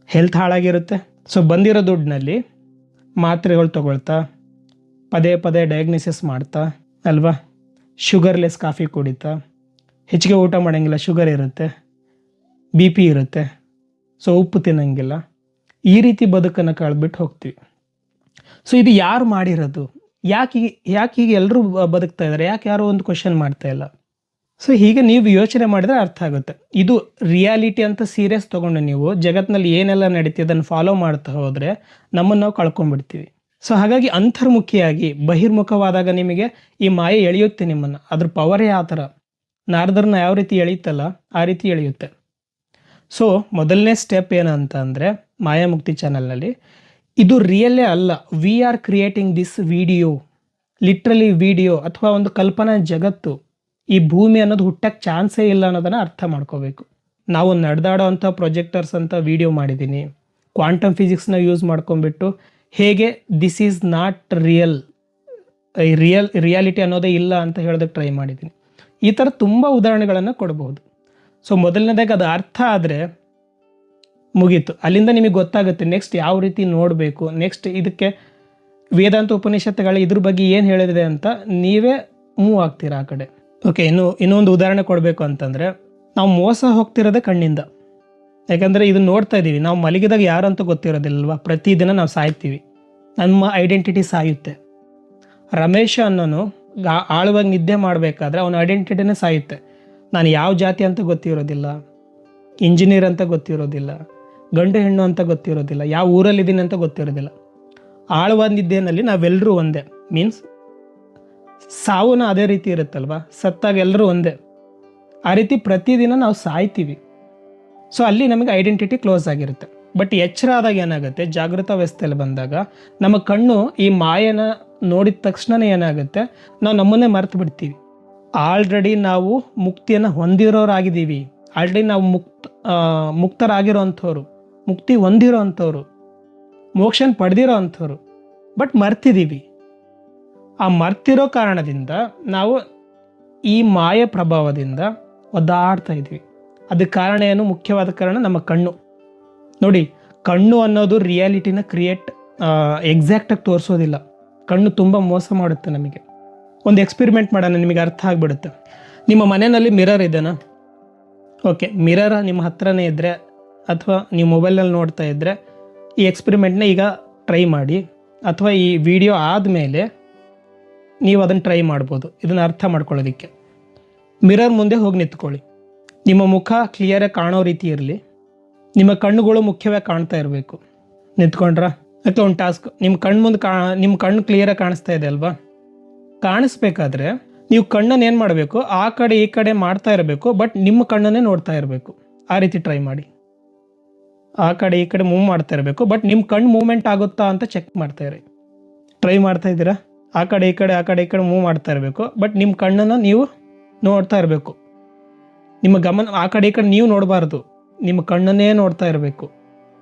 ಹೆಲ್ತ್ ಹಾಳಾಗಿರುತ್ತೆ. ಸೊ ಬಂದಿರೋ ದುಡ್ಡಿನಲ್ಲಿ ಮಾತ್ರೆಗಳು ತೊಗೊಳ್ತಾ, ಪದೇ ಪದೇ ಡಯಾಗ್ನಿಸಿಸ್ ಮಾಡ್ತಾ ಅಲ್ವಾ, ಶುಗರ್ಲೆಸ್ ಕಾಫಿ ಕುಡಿತಾ, ಹೆಚ್ಚಿಗೆ ಊಟ ಮಾಡೋಂಗಿಲ್ಲ, ಶುಗರ್ ಇರುತ್ತೆ, BP ಇರುತ್ತೆ, ಸೊ ಉಪ್ಪು ತಿನ್ನೋಂಗಿಲ್ಲ, ಈ ರೀತಿ ಬದುಕನ್ನು ಕಳೆದ್ಬಿಟ್ಟು ಹೋಗ್ತೀವಿ. ಸೊ ಇದು ಯಾರು ಮಾಡಿರೋದು, ಯಾಕೆ ಹೀಗೆ ಎಲ್ಲರೂ ಬದುಕ್ತಾ ಇದ್ದಾರೆ, ಯಾಕೆ ಯಾರೋ ಒಂದು ಕ್ವಶನ್ ಮಾಡ್ತಾ ಇಲ್ಲ? ಸೊ ಹೀಗೆ ನೀವು ಯೋಚನೆ ಮಾಡಿದ್ರೆ ಅರ್ಥ ಆಗುತ್ತೆ. ಇದು ರಿಯಾಲಿಟಿ ಅಂತ ಸೀರಿಯಸ್ ತೊಗೊಂಡು ನೀವು ಜಗತ್ತಿನಲ್ಲಿ ಏನೆಲ್ಲ ನಡೀತಿದೆ ಅದನ್ನು ಫಾಲೋ ಮಾಡ್ತಾ ಹೋದರೆ ನಮ್ಮನ್ನು ನಾವು ಕಳ್ಕೊಂಡ್ಬಿಡ್ತೀವಿ. ಸೊ ಹಾಗಾಗಿ ಅಂತರ್ಮುಖಿಯಾಗಿ ಬಹಿರ್ಮುಖವಾದಾಗ ನಿಮಗೆ ಈ ಮಾಯೆ ಎಳೆಯುತ್ತೆ ನಿಮ್ಮನ್ನು. ಅದ್ರ ಪವರೇ ಆ ಥರ, ನಾರದರನ್ನ ಯಾವ ರೀತಿ ಎಳೆಯುತ್ತಲ್ಲ ಆ ರೀತಿ ಎಳೆಯುತ್ತೆ. ಸೊ ಮೊದಲನೇ ಸ್ಟೆಪ್ ಏನಂತ ಅಂದರೆ ಮಾಯಾಮುಕ್ತಿ ಚಾನಲ್ನಲ್ಲಿ ಇದು ರಿಯಲ್ಲೇ ಅಲ್ಲ, we are creating this video, literally video ಅಥವಾ ಒಂದು ಕಲ್ಪನಾ ಜಗತ್ತು. ಈ ಭೂಮಿ ಅನ್ನೋದು ಹುಟ್ಟಕ್ಕೆ ಚಾನ್ಸೇ ಇಲ್ಲ ಅನ್ನೋದನ್ನು ಅರ್ಥ ಮಾಡ್ಕೋಬೇಕು. ನಾವು ನಡೆದಾಡೋ ಅಂಥ ಪ್ರೊಜೆಕ್ಟರ್ಸ್ ಅಂತ ವಿಡಿಯೋ ಮಾಡಿದ್ದೀನಿ, ಕ್ವಾಂಟಮ್ ಫಿಸಿಕ್ಸ್ನ ಯೂಸ್ ಮಾಡ್ಕೊಂಡ್ಬಿಟ್ಟು ಹೇಗೆ ದಿಸ್ ಈಸ್ ನಾಟ್ ರಿಯಾಲಿಟಿ ಅನ್ನೋದೇ ಇಲ್ಲ ಅಂತ ಹೇಳೋದಕ್ಕೆ ಟ್ರೈ ಮಾಡಿದ್ದೀನಿ. ಈ ಥರ ತುಂಬ ಉದಾಹರಣೆಗಳನ್ನು ಕೊಡ್ಬೋದು. ಸೊ ಮೊದಲನೇದಾಗಿ ಅದು ಅರ್ಥ ಆದರೆ ಮುಗೀತು, ಅಲ್ಲಿಂದ ನಿಮಗೆ ಗೊತ್ತಾಗುತ್ತೆ ನೆಕ್ಸ್ಟ್ ಯಾವ ರೀತಿ ನೋಡಬೇಕು, ನೆಕ್ಸ್ಟ್ ಇದಕ್ಕೆ ವೇದಾಂತ ಉಪನಿಷತ್ತುಗಳು ಇದ್ರ ಬಗ್ಗೆ ಏನು ಹೇಳಿದೆ ಅಂತ ನೀವೇ ಮೂವ್ ಆಗ್ತೀರಾ ಆ ಕಡೆ. ಓಕೆ, ಇನ್ನೊಂದು ಉದಾಹರಣೆ ಕೊಡಬೇಕು ಅಂತಂದರೆ, ನಾವು ಮೋಸ ಹೋಗ್ತಿರೋದೇ ಕಣ್ಣಿಂದ. ಯಾಕಂದರೆ ಇದನ್ನು ನೋಡ್ತಾ ಇದ್ದೀವಿ, ನಾವು ಮಲಗಿದಾಗ ಯಾರಂತ ಗೊತ್ತಿರೋದಿಲ್ಲಲ್ವ, ಪ್ರತಿದಿನ ನಾವು ಸಾಯ್ತೀವಿ, ನಮ್ಮ ಐಡೆಂಟಿಟಿ ಸಾಯುತ್ತೆ. ರಮೇಶ ಅನ್ನೋನು ಆಳವಾಗಿ ನಿದ್ದೆ ಮಾಡಬೇಕಾದ್ರೆ ಅವನ ಐಡೆಂಟಿಟಿನೇ ಸಾಯುತ್ತೆ. ನಾನು ಯಾವ ಜಾತಿ ಅಂತ ಗೊತ್ತಿರೋದಿಲ್ಲ, ಇಂಜಿನಿಯರ್ ಅಂತ ಗೊತ್ತಿರೋದಿಲ್ಲ, ಗಂಡು ಹೆಣ್ಣು ಅಂತ ಗೊತ್ತಿರೋದಿಲ್ಲ, ಯಾವ ಊರಲ್ಲಿದ್ದೀನಿ ಅಂತ ಗೊತ್ತಿರೋದಿಲ್ಲ. ಆಳವಾದ ನಿದ್ದೆನಲ್ಲಿ ನಾವೆಲ್ಲರೂ ಒಂದೇ, ಮೀನ್ಸ್ ಸಾವುನ ಅದೇ ರೀತಿ ಇರುತ್ತಲ್ವ, ಸತ್ತಾಗ ಎಲ್ಲರೂ ಒಂದೇ. ಆ ರೀತಿ ಪ್ರತಿದಿನ ನಾವು ಸಾಯ್ತೀವಿ. ಸೊ ಅಲ್ಲಿ ನಮಗೆ ಐಡೆಂಟಿಟಿ ಕ್ಲೋಸ್ ಆಗಿರುತ್ತೆ. ಬಟ್ ಎಚ್ಚರ ಆದಾಗ ಏನಾಗುತ್ತೆ, ಜಾಗೃತ ಅವಸ್ಥೆಯಲ್ಲಿ ಬಂದಾಗ ನಮ್ಮ ಕಣ್ಣು ಈ ಮಾಯನ ನೋಡಿದ ತಕ್ಷಣವೇ ಏನಾಗುತ್ತೆ, ನಾವು ನಮ್ಮನ್ನೇ ಮರೆತು ಬಿಡ್ತೀವಿ. ಆಲ್ರೆಡಿ ನಾವು ಮುಕ್ತಿಯನ್ನು ಹೊಂದಿರೋರಾಗಿದ್ದೀವಿ, ಆಲ್ರೆಡಿ ನಾವು ಮುಕ್ತರಾಗಿರೋ ಅಂಥವ್ರು, ಮುಕ್ತಿ ಹೊಂದಿರೋ ಅಂಥವ್ರು, ಮೋಕ್ಷನ ಪಡೆದಿರೋ ಅಂಥವ್ರು, ಬಟ್ ಮರ್ತಿದ್ದೀವಿ. ಆ ಮರ್ತಿರೋ ಕಾರಣದಿಂದ ನಾವು ಈ ಮಾಯ ಪ್ರಭಾವದಿಂದ ಒದ್ದಾಡ್ತಾ ಇದ್ವಿ. ಅದಕ್ಕೆ ಕಾರಣ ಏನು? ಮುಖ್ಯವಾದ ಕಾರಣ ನಮ್ಮ ಕಣ್ಣು. ನೋಡಿ, ಕಣ್ಣು ಅನ್ನೋದು ರಿಯಾಲಿಟಿನ ಎಕ್ಸಾಕ್ಟಾಗಿ ತೋರಿಸೋದಿಲ್ಲ. ಕಣ್ಣು ತುಂಬ ಮೋಸ ಮಾಡುತ್ತೆ ನಮಗೆ. ಒಂದು ಎಕ್ಸ್ಪೆರಿಮೆಂಟ್ ಮಾಡೋಣ, ನಿಮಗೆ ಅರ್ಥ ಆಗಿಬಿಡುತ್ತೆ. ನಿಮ್ಮ ಮನೆಯಲ್ಲಿ ಮಿರರ್ ಇದೆನಾ? ಓಕೆ, ಮಿರರ್ ನಿಮ್ಮ ಹತ್ರನೇ ಇದ್ದರೆ ಅಥವಾ ನೀವು ಮೊಬೈಲ್ನಲ್ಲಿ ನೋಡ್ತಾ ಇದ್ದರೆ ಈ ಎಕ್ಸ್ಪೆರಿಮೆಂಟ್ನ ಈಗ ಟ್ರೈ ಮಾಡಿ, ಅಥವಾ ಈ ವಿಡಿಯೋ ಆದಮೇಲೆ ನೀವು ಅದನ್ನು ಟ್ರೈ ಮಾಡ್ಬೋದು ಇದನ್ನು ಅರ್ಥ ಮಾಡ್ಕೊಳ್ಳೋದಕ್ಕೆ. ಮಿರರ್ ಮುಂದೆ ಹೋಗಿ ನಿಂತ್ಕೊಳ್ಳಿ, ನಿಮ್ಮ ಮುಖ ಕ್ಲಿಯರಾಗಿ ಕಾಣೋ ರೀತಿ ಇರಲಿ, ನಿಮ್ಮ ಕಣ್ಣುಗಳು ಮುಖ್ಯವಾಗಿ ಕಾಣ್ತಾ ಇರಬೇಕು. ನಿಂತ್ಕೊಂಡ್ರಾ? ಅಥವಾ ಒಂದು ಟಾಸ್ಕ್, ನಿಮ್ಮ ಕಣ್ಣು ಮುಂದೆ ನಿಮ್ಮ ಕಣ್ಣು ಕ್ಲಿಯರಾಗಿ ಕಾಣಿಸ್ತಾ ಇದೆ ಅಲ್ವಾ? ಕಾಣಿಸ್ಬೇಕಾದ್ರೆ ನೀವು ಕಣ್ಣನ್ನು ಏನು ಮಾಡಬೇಕು, ಆ ಕಡೆ ಈ ಕಡೆ ಮಾಡ್ತಾ ಇರಬೇಕು, ಬಟ್ ನಿಮ್ಮ ಕಣ್ಣನ್ನೇ ನೋಡ್ತಾ ಇರಬೇಕು. ಆ ರೀತಿ ಟ್ರೈ ಮಾಡಿ. ಆ ಕಡೆ ಈ ಕಡೆ ಮೂವ್ ಮಾಡ್ತಾ ಇರಬೇಕು, ಬಟ್ ನಿಮ್ಮ ಕಣ್ಣು ಮೂವ್ಮೆಂಟ್ ಆಗುತ್ತಾ ಅಂತ ಚೆಕ್ ಮಾಡ್ತಾ ಇರಿ. ಟ್ರೈ ಮಾಡ್ತಾ ಇದ್ದೀರಾ? ಆ ಕಡೆ ಈ ಕಡೆ ಮೂವ್ ಮಾಡ್ತಾ ಇರಬೇಕು, ಬಟ್ ನಿಮ್ಮ ಕಣ್ಣನ್ನು ನೀವು ನೋಡ್ತಾ ಇರಬೇಕು. ನಿಮ್ಮ ಗಮನ ಆ ಕಡೆ ಈ ಕಡೆ ನೀವು ನೋಡಬಾರ್ದು, ನಿಮ್ಮ ಕಣ್ಣನ್ನೇ ನೋಡ್ತಾ ಇರಬೇಕು.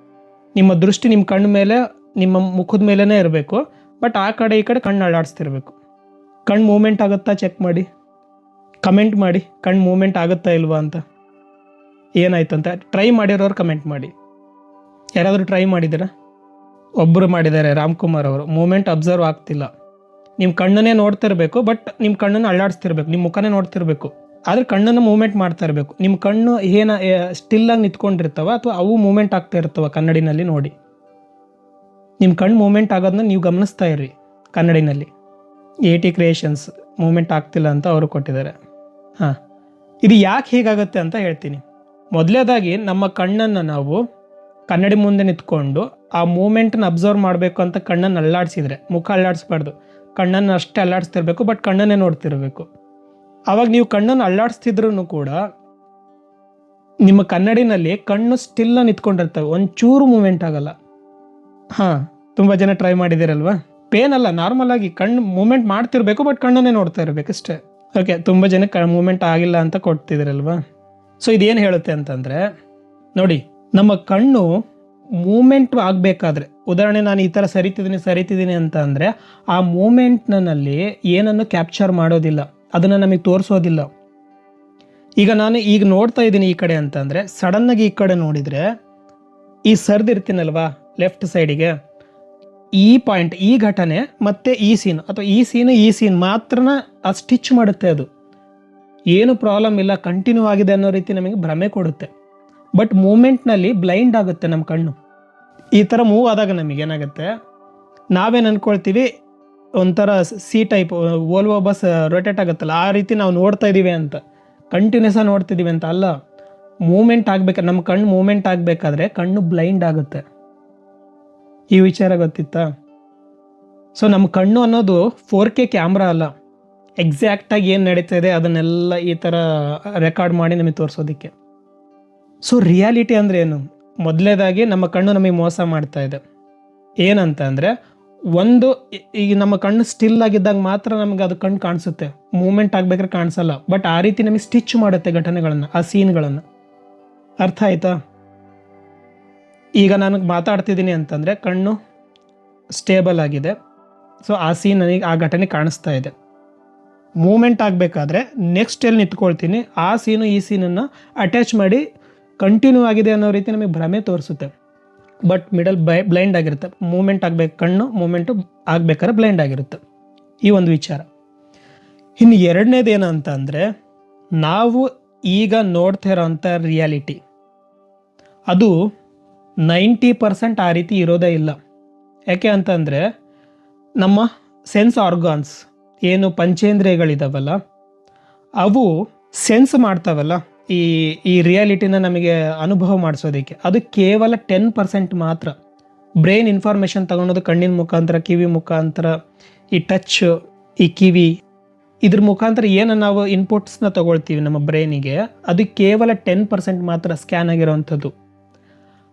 ನಿಮ್ಮ ದೃಷ್ಟಿ ನಿಮ್ಮ ಕಣ್ಣು ಮೇಲೆ, ನಿಮ್ಮ ಮುಖದ ಮೇಲೇ ಇರಬೇಕು, ಬಟ್ ಆ ಕಡೆ ಈ ಕಡೆ ಕಣ್ಣು ಅಳ್ಳಾಡಿಸ್ತಿರ್ಬೇಕು. ಕಣ್ಣು ಮೂವ್ಮೆಂಟ್ ಆಗುತ್ತಾ ಚೆಕ್ ಮಾಡಿ, ಕಮೆಂಟ್ ಮಾಡಿ ಕಣ್ಣು ಮೂವ್ಮೆಂಟ್ ಆಗುತ್ತಾ ಇಲ್ವಾ ಅಂತ, ಏನಾಯ್ತು ಅಂತ. ಟ್ರೈ ಮಾಡಿರೋರು ಕಮೆಂಟ್ ಮಾಡಿ. ಯಾರಾದರೂ ಟ್ರೈ ಮಾಡಿದ್ದೀರಾ? ಒಬ್ಬರು ಮಾಡಿದ್ದಾರೆ, ರಾಮ್ಕುಮಾರ್ ಅವರು. ಮೂವ್ಮೆಂಟ್ ಅಬ್ಸರ್ವ್ ಆಗ್ತಿಲ್ಲ. ನಿಮ್ಮ ಕಣ್ಣನ್ನೇ ನೋಡ್ತಿರ್ಬೇಕು, ಬಟ್ ನಿಮ್ಮ ಕಣ್ಣನ್ನು ಅಳ್ಳಾಡಿಸ್ತಿರ್ಬೇಕು, ನಿಮ್ಮ ಮುಖನೇ ನೋಡ್ತಿರ್ಬೇಕು, ಆದರೆ ಕಣ್ಣನ್ನು ಮೂವ್ಮೆಂಟ್ ಮಾಡ್ತಾ ಇರಬೇಕು. ನಿಮ್ಮ ಕಣ್ಣು ಸ್ಟಿಲ್ಲಾಗಿ ನಿಂತ್ಕೊಂಡಿರ್ತಾವ ಅಥವಾ ಅವು ಮೂವ್ಮೆಂಟ್ ಆಗ್ತಾ ಇರ್ತವೆ ಕನ್ನಡಿನಲ್ಲಿ ನೋಡಿ. ನಿಮ್ಮ ಕಣ್ಣು ಮೂವ್ಮೆಂಟ್ ಆಗೋದನ್ನ ನೀವು ಗಮನಿಸ್ತಾ ಇರ್ರಿ ಕನ್ನಡಿನಲ್ಲಿ. AT ಕ್ರಿಯೇಷನ್ಸ್ ಮೂವ್ಮೆಂಟ್ ಆಗ್ತಿಲ್ಲ ಅಂತ ಅವರು ಕೊಟ್ಟಿದ್ದಾರೆ. ಹಾಂ, ಇದು ಯಾಕೆ ಹೀಗಾಗುತ್ತೆ ಅಂತ ಹೇಳ್ತೀನಿ. ಮೊದಲೇದಾಗಿ ನಮ್ಮ ಕಣ್ಣನ್ನು ನಾವು ಕನ್ನಡಿ ಮುಂದೆ ನಿಂತ್ಕೊಂಡು ಆ ಮೂಮೆಂಟನ್ನು ಅಬ್ಸರ್ವ್ ಮಾಡಬೇಕು ಅಂತ ಕಣ್ಣನ್ನು ಅಲ್ಲಾಡಿಸಿದ್ರೆ, ಮುಖ ಅಲ್ಲಾಡಿಸ್ಬಾರ್ದು, ಕಣ್ಣನ್ನು ಅಷ್ಟೇ ಅಲ್ಲಾಡಿಸ್ತಿರ್ಬೇಕು, ಬಟ್ ಕಣ್ಣನ್ನೇ ನೋಡ್ತಿರ್ಬೇಕು. ಆವಾಗ ನೀವು ಕಣ್ಣನ್ನು ಅಳ್ಳಾಡಿಸ್ತಿದ್ರು ಕೂಡ ನಿಮ್ಮ ಕನ್ನಡಿನಲ್ಲಿ ಕಣ್ಣು ಸ್ಟಿಲ್ಲ ನಿಂತ್ಕೊಂಡಿರ್ತವೆ, ಒಂಚೂರು ಮೂಮೆಂಟ್ ಆಗಲ್ಲ. ಹಾಂ, ತುಂಬ ಜನ ಟ್ರೈ ಮಾಡಿದ್ದೀರಲ್ವಾ? ಪೇನ್ ಅಲ್ಲ, ನಾರ್ಮಲ್ ಆಗಿ ಕಣ್ಣು ಮೂಮೆಂಟ್ ಮಾಡ್ತಿರ್ಬೇಕು, ಬಟ್ ಕಣ್ಣನ್ನೇ ನೋಡ್ತಾ ಇರಬೇಕಷ್ಟೇ. ಓಕೆ, ತುಂಬ ಜನಕ್ಕೆ ಮೂಮೆಂಟ್ ಆಗಿಲ್ಲ ಅಂತ ಕೊಡ್ತಿದ್ದೀರಲ್ವಾ? ಸೊ ಇದೇನು ಹೇಳುತ್ತೆ ಅಂತಂದರೆ, ನೋಡಿ, ನಮ್ಮ ಕಣ್ಣು ಮೂಮೆಂಟ್ ಆಗಬೇಕಾದ್ರೆ, ಉದಾಹರಣೆ ನಾನು ಈ ಥರ ಸರಿತಿದ್ದೀನಿ ಅಂತ ಅಂದರೆ ಆ ಮೂಮೆಂಟ್ನಲ್ಲಿ ಏನನ್ನು ಕ್ಯಾಪ್ಚರ್ ಮಾಡೋದಿಲ್ಲ, ಅದನ್ನು ನಮಗೆ ತೋರಿಸೋದಿಲ್ಲ. ಈಗ ನಾನು ನೋಡ್ತಾ ಇದ್ದೀನಿ ಈ ಕಡೆ ಅಂತಂದರೆ, ಸಡನ್ನಾಗಿ ಈ ಕಡೆ ನೋಡಿದರೆ ಈ ಸರ್ದಿರ್ತೀನಲ್ವಾ ಲೆಫ್ಟ್ ಸೈಡಿಗೆ, ಈ ಪಾಯಿಂಟ್, ಈ ಘಟನೆ ಮತ್ತು ಈ ಸೀನ್ ಅಥವಾ ಈ ಸೀನ್ ಮಾತ್ರನ ಸ್ಟಿಚ್ ಮಾಡುತ್ತೆ. ಅದು ಏನು ಪ್ರಾಬ್ಲಮ್ ಇಲ್ಲ, ಕಂಟಿನ್ಯೂ ಆಗಿದೆ ಅನ್ನೋ ರೀತಿ ನಮಗೆ ಭ್ರಮೆ ಕೊಡುತ್ತೆ. ಬಟ್ ಮೂಮೆಂಟ್ನಲ್ಲಿ ಬ್ಲೈಂಡ್ ಆಗುತ್ತೆ ನಮ್ಮ ಕಣ್ಣು. ಈ ಥರ ಮೂವ್ ಆದಾಗ ನಮಗೇನಾಗುತ್ತೆ, ನಾವೇನು ಅಂದ್ಕೊಳ್ತೀವಿ, ಒಂಥರ C type Volvo bus rotate ಆಗುತ್ತಲ್ಲ, ಆ ರೀತಿ ನಾವು ನೋಡ್ತಾ ಇದ್ದೀವಿ ಅಂತ, ಕಂಟಿನ್ಯೂಸ್ ಆಗಿ ನೋಡ್ತಿದ್ದೀವಿ ಅಂತ ಅಲ್ಲ. ಮೂಮೆಂಟ್ ಆಗಬೇಕಾದ್ರೆ, ನಮ್ಮ ಕಣ್ಣು ಮೂಮೆಂಟ್ ಆಗಬೇಕಾದ್ರೆ ಕಣ್ಣು ಬ್ಲೈಂಡ್ ಆಗುತ್ತೆ. ಈ ವಿಚಾರ ಗೊತ್ತಿತ್ತಾ? ಸೊ ನಮ್ಮ ಕಣ್ಣು ಅನ್ನೋದು 4K ಕ್ಯಾಮ್ರಾ ಅಲ್ಲ, ಎಕ್ಸಾಕ್ಟಾಗಿ ಏನು ನಡೀತಾ ಇದೆ ಅದನ್ನೆಲ್ಲ ಈ ಥರ ರೆಕಾರ್ಡ್ ಮಾಡಿ ನಮಗೆ ತೋರಿಸೋದಕ್ಕೆ. ಸೊ ರಿಯಾಲಿಟಿ ಅಂದರೆ ಏನು? ಮೊದಲನೇದಾಗಿ ನಮ್ಮ ಕಣ್ಣು ನಮಗೆ ಮೋಸ ಮಾಡ್ತಾ ಇದೆ. ಏನಂತ ಅಂದರೆ, ಒಂದು, ಈಗ ನಮ್ಮ ಕಣ್ಣು ಸ್ಟಿಲ್ ಆಗಿದ್ದಾಗ ಮಾತ್ರ ನಮಗೆ ಅದು ಕಣ್ಣು ಕಾಣಿಸುತ್ತೆ, ಮೂಮೆಂಟ್ ಆಗಬೇಕಾದ್ರೆ ಕಾಣಿಸಲ್ಲ. ಬಟ್ ಆ ರೀತಿ ನಮಗೆ ಸ್ಟಿಚ್ ಮಾಡುತ್ತೆ ಘಟನೆಗಳನ್ನು, ಆ ಸೀನ್ಗಳನ್ನು. ಅರ್ಥ ಆಯ್ತಾ? ಈಗ ನನಗೆ ಮಾತಾಡ್ತಿದ್ದೀನಿ ಅಂತಂದರೆ ಕಣ್ಣು ಸ್ಟೇಬಲ್ ಆಗಿದೆ, ಸೊ ಆ ಸೀನ್ ನನಗೆ, ಆ ಘಟನೆ ಕಾಣಿಸ್ತಾ ಇದೆ. ಮೂಮೆಂಟ್ ಆಗಬೇಕಾದ್ರೆ ನೆಕ್ಸ್ಟ್ ಎಲ್ಲಿ ನಿಂತ್ಕೊಳ್ತೀನಿ, ಆ ಸೀನು ಈ ಸೀನನ್ನು ಅಟ್ಯಾಚ್ ಮಾಡಿ ಕಂಟಿನ್ಯೂ ಆಗಿದೆ ಅನ್ನೋ ರೀತಿ ನಮಗೆ ಭ್ರಮೆ ತೋರಿಸುತ್ತೆ. ಬಟ್ ಮಿಡಲ್ ಬ್ಲೈಂಡ್ ಆಗಿರುತ್ತೆ. ಮೂಮೆಂಟ್ ಆಗಬೇಕು, ಕಣ್ಣು ಮೂಮೆಂಟು ಆಗಬೇಕಾದ್ರೆ ಬ್ಲೈಂಡ್ ಆಗಿರುತ್ತೆ. ಈ ಒಂದು ವಿಚಾರ. ಇನ್ನು ಎರಡನೇದೇನು ಅಂತ ಅಂದರೆ, ನಾವು ಈಗ ನೋಡ್ತಾ ಇರೋವಂಥ ರಿಯಾಲಿಟಿ ಅದು 90% ಆ ರೀತಿ ಇರೋದೇ ಇಲ್ಲ. ಯಾಕೆ ಅಂತಂದರೆ, ನಮ್ಮ ಸೆನ್ಸ್ ಆರ್ಗಾನ್ಸ್ ಏನು ಪಂಚೇಂದ್ರಿಯಗಳಿದಾವಲ್ಲ, ಅವು ಸೆನ್ಸ್ ಮಾಡ್ತಾವಲ್ಲ ಈ ರಿಯಾಲಿಟಿನ ನಮಗೆ ಅನುಭವ ಮಾಡಿಸೋದಕ್ಕೆ, ಅದು ಕೇವಲ 10% ಮಾತ್ರ. ಬ್ರೈನ್ ಇನ್ಫಾರ್ಮೇಷನ್ ತಗೊಳೋದು ಕಣ್ಣಿನ ಮುಖಾಂತರ, ಕಿವಿ ಮುಖಾಂತರ, ಈ ಟಚ್, ಈ ಕಿವಿ, ಇದ್ರ ಮುಖಾಂತರ ಏನು ನಾವು ಇನ್ಪುಟ್ಸ್ನ ತಗೊಳ್ತೀವಿ ನಮ್ಮ ಬ್ರೈನಿಗೆ, ಅದು ಕೇವಲ 10% ಮಾತ್ರ ಸ್ಕ್ಯಾನ್ ಆಗಿರೋವಂಥದ್ದು.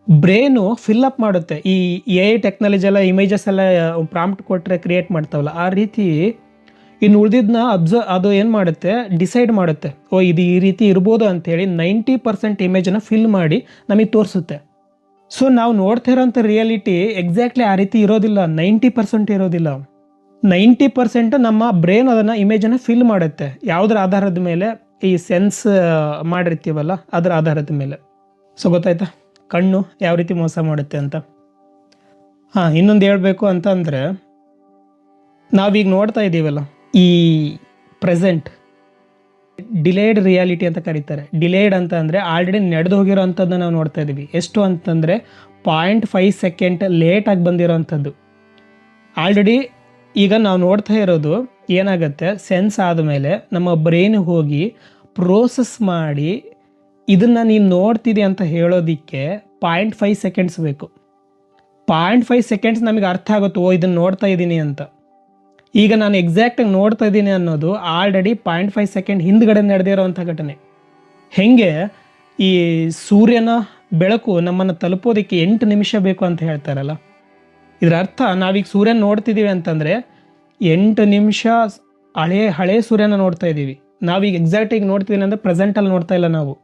ಬ್ರೈನು ಫಿಲ್ಲಪ್ ಮಾಡುತ್ತೆ. ಈ AI ಟೆಕ್ನಾಲಜಿ ಎಲ್ಲ, ಇಮೇಜಸ್ ಎಲ್ಲ ಪ್ರಾಂಪ್ಟ್ ಕೊಟ್ಟರೆ ಕ್ರಿಯೇಟ್ ಮಾಡ್ತಾವಲ್ಲ, ಆ ರೀತಿ ಇನ್ನು ಉಳಿದಿದ್ದನ್ನ ಅದು ಏನು ಮಾಡುತ್ತೆ, ಡಿಸೈಡ್ ಮಾಡುತ್ತೆ, ಇದು ಈ ರೀತಿ ಇರ್ಬೋದು ಅಂಥೇಳಿ 90% ಇಮೇಜನ್ನು ಫಿಲ್ ಮಾಡಿ ನಮಗೆ ತೋರಿಸುತ್ತೆ. ಸೊ ನಾವು ನೋಡ್ತಾ ಇರೋಂಥ ರಿಯಾಲಿಟಿ ಎಕ್ಸಾಕ್ಟ್ಲಿ ಆ ರೀತಿ ಇರೋದಿಲ್ಲ, 90% ಇರೋದಿಲ್ಲ. 90% ನಮ್ಮ ಬ್ರೈನ್ ಅದನ್ನು ಇಮೇಜನ್ನು ಫಿಲ್ ಮಾಡುತ್ತೆ. ಯಾವುದರ ಆಧಾರದ ಮೇಲೆ? ಈ ಸೆನ್ಸ್ ಮಾಡಿರ್ತೀವಲ್ಲ ಅದರ ಆಧಾರದ ಮೇಲೆ. ಸೊ ಗೊತ್ತಾಯ್ತಾ ಕಣ್ಣು ಯಾವ ರೀತಿ ಮೋಸ ಮಾಡುತ್ತೆ ಅಂತ? ಹಾಂ, ಇನ್ನೊಂದು ಹೇಳಬೇಕು ಅಂತಂದರೆ, ನಾವೀಗ ನೋಡ್ತಾ ಇದ್ದೀವಲ್ಲ ಈ ಪ್ರೆಸೆಂಟ್, ಡಿಲೇಡ್ ರಿಯಾಲಿಟಿ ಅಂತ ಕರೀತಾರೆ. ಡಿಲೇಡ್ ಅಂತ ಅಂದರೆ ಆಲ್ರೆಡಿ ನಡೆದು ಹೋಗಿರೋ ಅಂಥದ್ದನ್ನ ನಾವು ನೋಡ್ತಾ ಇದ್ದೀವಿ. ಎಷ್ಟು ಅಂತಂದರೆ 0.5 ಸೆಕೆಂಡ್ ಲೇಟಾಗಿ ಬಂದಿರೋವಂಥದ್ದು. ಆಲ್ರೆಡಿ ಈಗ ನಾವು ನೋಡ್ತಾ ಇರೋದು ಏನಾಗುತ್ತೆ, ಸೆನ್ಸ್ ಆದಮೇಲೆ ನಮ್ಮ ಬ್ರೈನ್ ಹೋಗಿ ಪ್ರೋಸೆಸ್ ಮಾಡಿ ಇದನ್ನು ನೀನು ನೋಡ್ತಿದ್ದೆ ಅಂತ ಹೇಳೋದಕ್ಕೆ 0.5 ಸೆಕೆಂಡ್ಸ್ ಬೇಕು. 0.5 ಸೆಕೆಂಡ್ಸ್ ನಮಗೆ ಅರ್ಥ ಆಗುತ್ತೆ, ಇದನ್ನು ನೋಡ್ತಾ ಇದ್ದೀನಿ ಅಂತ. ಈಗ ನಾನು ಎಕ್ಸಾಕ್ಟಾಗಿ ನೋಡ್ತಾ ಇದ್ದೀನಿ ಅನ್ನೋದು ಆಲ್ರೆಡಿ 0.5 ಸೆಕೆಂಡ್ ಹಿಂದ್ಗಡೆ ನಡೆದಿರೋವಂಥ ಘಟನೆ. ಹೇಗೆ ಈ ಸೂರ್ಯನ ಬೆಳಕು ನಮ್ಮನ್ನು ತಲುಪೋದಕ್ಕೆ 8 ನಿಮಿಷ ಬೇಕು ಅಂತ ಹೇಳ್ತಾರಲ್ಲ, ಇದರ ಅರ್ಥ ನಾವೀಗ ಸೂರ್ಯನ ನೋಡ್ತಿದ್ದೀವಿ ಅಂತಂದರೆ 8 ನಿಮಿಷ ಹಳೆ ಸೂರ್ಯನ ನೋಡ್ತಾ ಇದ್ದೀವಿ. ನಾವೀಗ ಎಕ್ಸಾಕ್ಟಾಗಿ ನೋಡ್ತಿದ್ದೀನಿ ಅಂದರೆ ಪ್ರೆಸೆಂಟಲ್ಲಿ ನೋಡ್ತಾ ಇಲ್ಲ, ನಾವು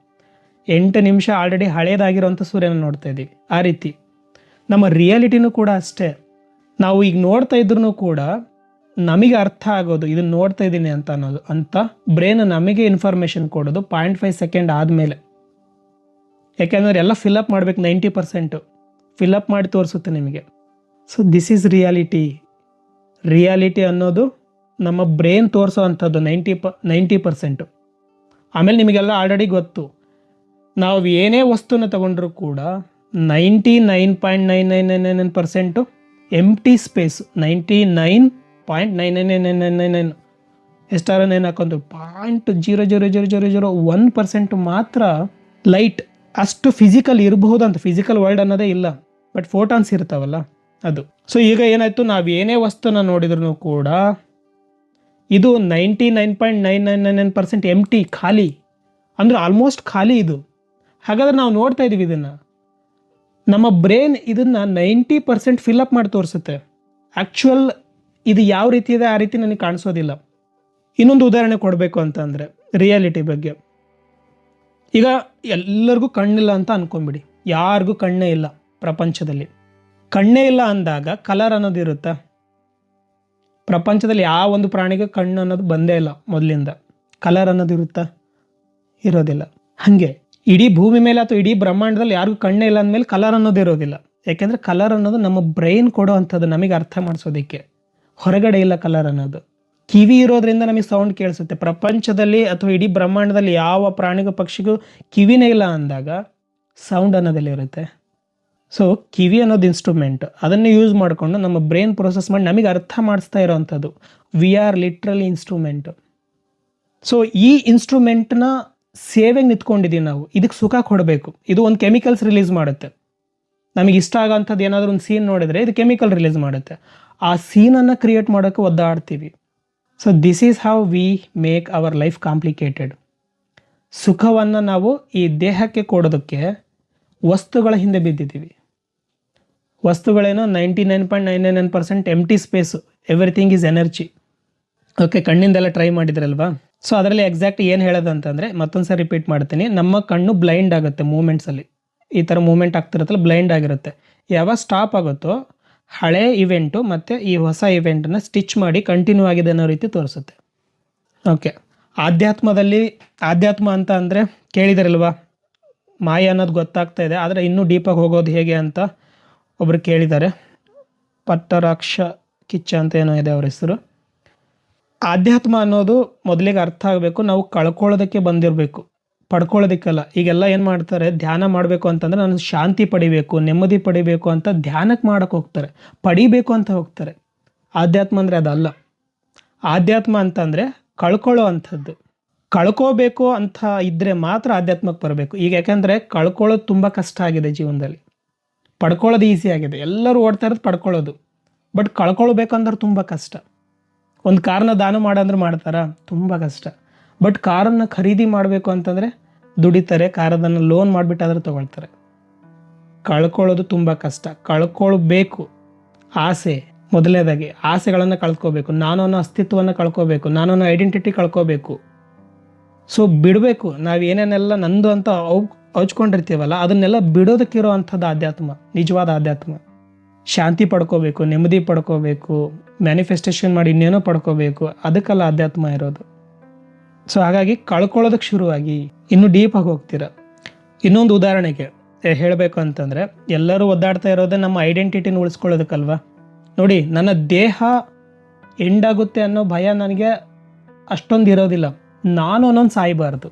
8 ನಿಮಿಷ ಆಲ್ರೆಡಿ ಹಳೇದಾಗಿರೋಂಥ ಸೂರ್ಯನ ನೋಡ್ತಾ ಇದ್ದೀವಿ. ಆ ರೀತಿ ನಮ್ಮ ರಿಯಾಲಿಟಿನೂ ಕೂಡ ಅಷ್ಟೇ. ನಾವು ಈಗ ನೋಡ್ತಾ ಇದ್ರೂ ಕೂಡ ನಮಗೆ ಅರ್ಥ ಆಗೋದು ಇದನ್ನು ನೋಡ್ತಾ ಇದ್ದೀನಿ ಅಂತ ಅನ್ನೋದು ಅಂತ ಬ್ರೈನ್ ನಮಗೆ ಇನ್ಫಾರ್ಮೇಷನ್ ಕೊಡೋದು 0.5 ಸೆಕೆಂಡ್ ಆದಮೇಲೆ. ಯಾಕೆಂದರೆ ಎಲ್ಲ ಫಿಲ್ಲಪ್ ಮಾಡಬೇಕು, 90% ಫಿಲ್ಲಪ್ ಮಾಡಿ ತೋರಿಸುತ್ತೆ ನಿಮಗೆ. ಸೊ ದಿಸ್ ಈಸ್ ರಿಯಾಲಿಟಿ ಅನ್ನೋದು ನಮ್ಮ ಬ್ರೈನ್ ತೋರಿಸೋ ಅಂಥದ್ದು 90%. ಆಮೇಲೆ ನಿಮಗೆಲ್ಲ ಆಲ್ರೆಡಿ ಗೊತ್ತು, ನಾವು ಏನೇ ವಸ್ತುನ ತಗೊಂಡ್ರೂ ಕೂಡ 99.9999% ಎಂಪ್ಟಿ ಸ್ಪೇಸ್, 99.99999 ಎಷ್ಟಾರ ನೇನು ಹಾಕೊಂಡು 0.00001% ಮಾತ್ರ ಲೈಟ್ ಅಷ್ಟು ಫಿಸಿಕಲ್ ಇರಬಹುದು ಅಂತ. ಫಿಸಿಕಲ್ ವರ್ಲ್ಡ್ ಅನ್ನೋದೇ ಇಲ್ಲ, ಬಟ್ ಫೋಟಾನ್ಸ್ ಇರ್ತಾವಲ್ಲ ಅದು. ಸೊ ಈಗ ಏನಾಯಿತು, ನಾವು ಏನೇ ವಸ್ತುನ ನೋಡಿದ್ರು ಕೂಡ ಇದು 99.999% ಎಂಟಿ, ಖಾಲಿ, ಅಂದರೆ ಆಲ್ಮೋಸ್ಟ್ ಖಾಲಿ ಇದು. ಹಾಗಾದ್ರೆ ನಾವು ನೋಡ್ತಾ ಇದ್ದೀವಿ ಇದನ್ನು, ನಮ್ಮ ಬ್ರೈನ್ ಇದನ್ನು 90% ಫಿಲ್ಅಪ್ ಮಾಡಿ ತೋರಿಸುತ್ತೆ. ಆ್ಯಕ್ಚುಯಲ್ ಇದು ಯಾವ ರೀತಿ ಇದೆ ಆ ರೀತಿ ನನಗೆ ಕಾಣಿಸೋದಿಲ್ಲ. ಇನ್ನೊಂದು ಉದಾಹರಣೆ ಕೊಡಬೇಕು ಅಂತಂದರೆ ರಿಯಾಲಿಟಿ ಬಗ್ಗೆ. ಈಗ ಎಲ್ಲರಿಗೂ ಕಣ್ಣಿಲ್ಲ ಅಂತ ಅಂದ್ಕೊಂಬಿಡಿ, ಯಾರಿಗೂ ಕಣ್ಣೇ ಇಲ್ಲ ಪ್ರಪಂಚದಲ್ಲಿ. ಕಣ್ಣೇ ಇಲ್ಲ ಅಂದಾಗ ಕಲರ್ ಅನ್ನೋದು ಇರುತ್ತಾ? ಪ್ರಪಂಚದಲ್ಲಿ ಯಾವ ಒಂದು ಪ್ರಾಣಿಗೆ ಕಣ್ಣು ಅನ್ನೋದು ಬಂದೇ ಇಲ್ಲ ಮೊದಲಿಂದ. ಕಲರ್ ಅನ್ನೋದು ಇರುತ್ತಾ? ಇರೋದಿಲ್ಲ. ಹಾಗೆ ಇಡೀ ಭೂಮಿ ಮೇಲೆ ಅಥವಾ ಇಡೀ ಬ್ರಹ್ಮಾಂಡದಲ್ಲಿ ಯಾರಿಗೂ ಕಣ್ಣೇ ಇಲ್ಲ ಅಂದಮೇಲೆ ಕಲರ್ ಅನ್ನೋದು ಇರೋದಿಲ್ಲ. ಯಾಕೆಂದರೆ ಕಲರ್ ಅನ್ನೋದು ನಮ್ಮ ಬ್ರೈನ್ ಕೊಡೋ ಅಂಥದ್ದು, ನಮಗೆ ಅರ್ಥ ಮಾಡಿಸೋದಕ್ಕೆ. ಹೊರಗಡೆ ಇಲ್ಲ ಕಲರ್ ಅನ್ನೋದು. ಕಿವಿ ಇರೋದ್ರಿಂದ ನಮಗೆ ಸೌಂಡ್ ಕೇಳಿಸುತ್ತೆ. ಪ್ರಪಂಚದಲ್ಲಿ ಅಥವಾ ಇಡೀ ಬ್ರಹ್ಮಾಂಡದಲ್ಲಿ ಯಾವ ಪ್ರಾಣಿಗೂ ಪಕ್ಷಿಗೂ ಕಿವಿನೇ ಇಲ್ಲ ಅಂದಾಗ ಸೌಂಡ್ ಅನ್ನೋದಲ್ಲಿ ಇರುತ್ತೆ. ಸೊ ಕಿವಿ ಅನ್ನೋದು ಇನ್ಸ್ಟ್ರೂಮೆಂಟ್, ಅದನ್ನು ಯೂಸ್ ಮಾಡಿಕೊಂಡು ನಮ್ಮ ಬ್ರೈನ್ ಪ್ರೊಸೆಸ್ ಮಾಡಿ ನಮಗೆ ಅರ್ಥ ಮಾಡಿಸ್ತಾ ಇರೋವಂಥದ್ದು. We are literally instrument. So ಈ ಇನ್ಸ್ಟ್ರೂಮೆಂಟ್ನ ಸೇವೆಗೆ ನಿಂತ್ಕೊಂಡಿದ್ದೀವಿ ನಾವು. ಇದಕ್ಕೆ ಸುಖ ಕೊಡಬೇಕು. ಇದು ಒಂದು ಕೆಮಿಕಲ್ಸ್ ರಿಲೀಸ್ ಮಾಡುತ್ತೆ. ನಮಗೆ ಇಷ್ಟ ಆಗೋಂಥದ್ದು ಏನಾದರೂ ಒಂದು ಸೀನ್ ನೋಡಿದರೆ ಇದು ಕೆಮಿಕಲ್ ರಿಲೀಸ್ ಮಾಡುತ್ತೆ. ಆ ಸೀನನ್ನು ಕ್ರಿಯೇಟ್ ಮಾಡೋಕ್ಕೆ ಒದ್ದಾಡ್ತೀವಿ. So this is how we make our life complicated. ಸುಖವನ್ನು ನಾವು ಈ ದೇಹಕ್ಕೆ ಕೊಡೋದಕ್ಕೆ ವಸ್ತುಗಳ ಹಿಂದೆ ಬಿದ್ದಿದ್ದೀವಿ. ವಸ್ತುಗಳೇನೋ 99.999% empty space, everything is energy. Okay, ಕಣ್ಣಿಂದೆಲ್ಲ ಟ್ರೈ ಮಾಡಿದ್ರಲ್ವಾ? ಸೊ ಅದರಲ್ಲಿ ಎಕ್ಸಾಕ್ಟ್ ಏನು ಹೇಳೋದು ಅಂತಂದರೆ, ಮತ್ತೊಂದು ಸರಿ ರಿಪೀಟ್ ಮಾಡ್ತೀನಿ, ನಮ್ಮ ಕಣ್ಣು ಬ್ಲೈಂಡ್ ಆಗುತ್ತೆ ಮೂಮೆಂಟ್ಸಲ್ಲಿ. ಈ ಥರ ಮೂಮೆಂಟ್ ಆಗ್ತಿರುತ್ತಲ್ಲ, ಬ್ಲೈಂಡ್ ಆಗಿರುತ್ತೆ. ಯಾವಾಗ ಸ್ಟಾಪ್ ಆಗುತ್ತೋ ಹಳೆ ಇವೆಂಟು ಮತ್ತು ಈ ಹೊಸ ಇವೆಂಟನ್ನು ಸ್ಟಿಚ್ ಮಾಡಿ ಕಂಟಿನ್ಯೂ ಆಗಿದೆ ಅನ್ನೋ ರೀತಿ ತೋರಿಸುತ್ತೆ. ಓಕೆ, ಆಧ್ಯಾತ್ಮ ಅಂತ ಅಂದರೆ ಕೇಳಿದಾರಲ್ವಾ? ಮಾಯ ಅನ್ನೋದು ಗೊತ್ತಾಗ್ತಾ ಇದೆ, ಆದರೆ ಇನ್ನೂ ಡೀಪಾಗಿ ಹೋಗೋದು ಹೇಗೆ ಅಂತ ಒಬ್ರು ಕೇಳಿದ್ದಾರೆ. ಪಟ್ಟರಾಕ್ಷ ಕಿಚ್ಚ ಅಂತ ಏನೋ ಇದೆ ಅವ್ರ ಹೆಸರು. ಆಧ್ಯಾತ್ಮ ಅನ್ನೋದು ಮೊದಲಿಗೆ ಅರ್ಥ ಆಗಬೇಕು, ನಾವು ಕಳ್ಕೊಳ್ಳೋದಕ್ಕೆ ಬಂದಿರಬೇಕು, ಪಡ್ಕೊಳ್ಳೋದಕ್ಕಲ್ಲ. ಈಗೆಲ್ಲ ಏನು ಮಾಡ್ತಾರೆ, ಧ್ಯಾನ ಮಾಡಬೇಕು ಅಂತಂದರೆ ನಾನು ಶಾಂತಿ ಪಡಿಬೇಕು, ನೆಮ್ಮದಿ ಪಡಿಬೇಕು ಅಂತ ಧ್ಯಾನಕ್ಕೆ ಮಾಡೋಕ್ಕೆ ಹೋಗ್ತಾರೆ, ಪಡಿಬೇಕು ಅಂತ ಹೋಗ್ತಾರೆ. ಆಧ್ಯಾತ್ಮ ಅಂದರೆ ಅದಲ್ಲ. ಆಧ್ಯಾತ್ಮ ಅಂತಂದರೆ ಕಳ್ಕೊಳ್ಳೋ ಅಂಥದ್ದು. ಕಳ್ಕೋಬೇಕು ಅಂತ ಇದ್ದರೆ ಮಾತ್ರ ಆಧ್ಯಾತ್ಮಕ್ಕೆ ಬರಬೇಕು. ಈಗ ಯಾಕೆಂದರೆ ಕಳ್ಕೊಳ್ಳೋದು ತುಂಬ ಕಷ್ಟ ಆಗಿದೆ ಜೀವನದಲ್ಲಿ, ಪಡ್ಕೊಳ್ಳೋದು ಈಸಿ ಆಗಿದೆ. ಎಲ್ಲರೂ ಓಡ್ತಾ ಇರೋದು ಪಡ್ಕೊಳ್ಳೋದು, ಬಟ್ ಕಳ್ಕೊಳ್ಬೇಕಂದ್ರೆ ತುಂಬ ಕಷ್ಟ. ಒಂದು ಕಾರನ್ನ ದಾನ ಮಾಡಂದ್ರೆ ಮಾಡ್ತಾರಾ? ತುಂಬ ಕಷ್ಟ. ಬಟ್ ಕಾರನ್ನು ಖರೀದಿ ಮಾಡಬೇಕು ಅಂತಂದರೆ ದುಡಿತಾರೆ, ಕಾರದನ್ನು ಲೋನ್ ಮಾಡಿಬಿಟ್ಟಾದ್ರೆ ತೊಗೊಳ್ತಾರೆ. ಕಳ್ಕೊಳ್ಳೋದು ತುಂಬ ಕಷ್ಟ. ಕಳ್ಕೊಳ್ಬೇಕು. ಆಸೆ, ಮೊದಲನೇದಾಗಿ ಆಸೆಗಳನ್ನು ಕಳ್ಕೋಬೇಕು. ನಾನು ಅನ್ನೋ ಅಸ್ತಿತ್ವವನ್ನು ಕಳ್ಕೋಬೇಕು, ನಾನು ಅನ್ನೋ ಐಡೆಂಟಿಟಿ ಕಳ್ಕೋಬೇಕು. ಸೊ ಬಿಡಬೇಕು. ನಾವು ಏನೇನೆಲ್ಲ ನಂದು ಅಂತ ಹಚ್ಕೊಂಡಿರ್ತೀವಲ್ಲ ಅದನ್ನೆಲ್ಲ ಬಿಡೋದಕ್ಕಿರೋ ಅಂಥದ್ದು ಆಧ್ಯಾತ್ಮ, ನಿಜವಾದ ಆಧ್ಯಾತ್ಮ. ಶಾಂತಿ ಪಡ್ಕೋಬೇಕು, ನೆಮ್ಮದಿ ಪಡ್ಕೋಬೇಕು, ಮ್ಯಾನಿಫೆಸ್ಟೇಷನ್ ಮಾಡಿ ಇನ್ನೇನೋ ಪಡ್ಕೋಬೇಕು, ಅದಕ್ಕೆಲ್ಲ ಆಧ್ಯಾತ್ಮ ಇರೋದು. ಸೊ ಹಾಗಾಗಿ ಕಳ್ಕೊಳ್ಳೋದಕ್ಕೆ ಶುರುವಾಗಿ ಇನ್ನೂ ಡೀಪಾಗಿ ಹೋಗ್ತೀರ. ಇನ್ನೊಂದು ಉದಾಹರಣೆಗೆ ಹೇಳಬೇಕು ಅಂತಂದರೆ, ಎಲ್ಲರೂ ಒದ್ದಾಡ್ತಾ ಇರೋದೇ ನಮ್ಮ ಐಡೆಂಟಿಟಿನ ಉಳಿಸ್ಕೊಳ್ಳೋದಕ್ಕಲ್ವ. ನೋಡಿ, ನನ್ನ ದೇಹ ಎಂಡಾಗುತ್ತೆ ಅನ್ನೋ ಭಯ ನನಗೆ ಅಷ್ಟೊಂದು ಇರೋದಿಲ್ಲ. ನಾನು ಅನ್ನೋದು ಸಾಯಬಾರ್ದು.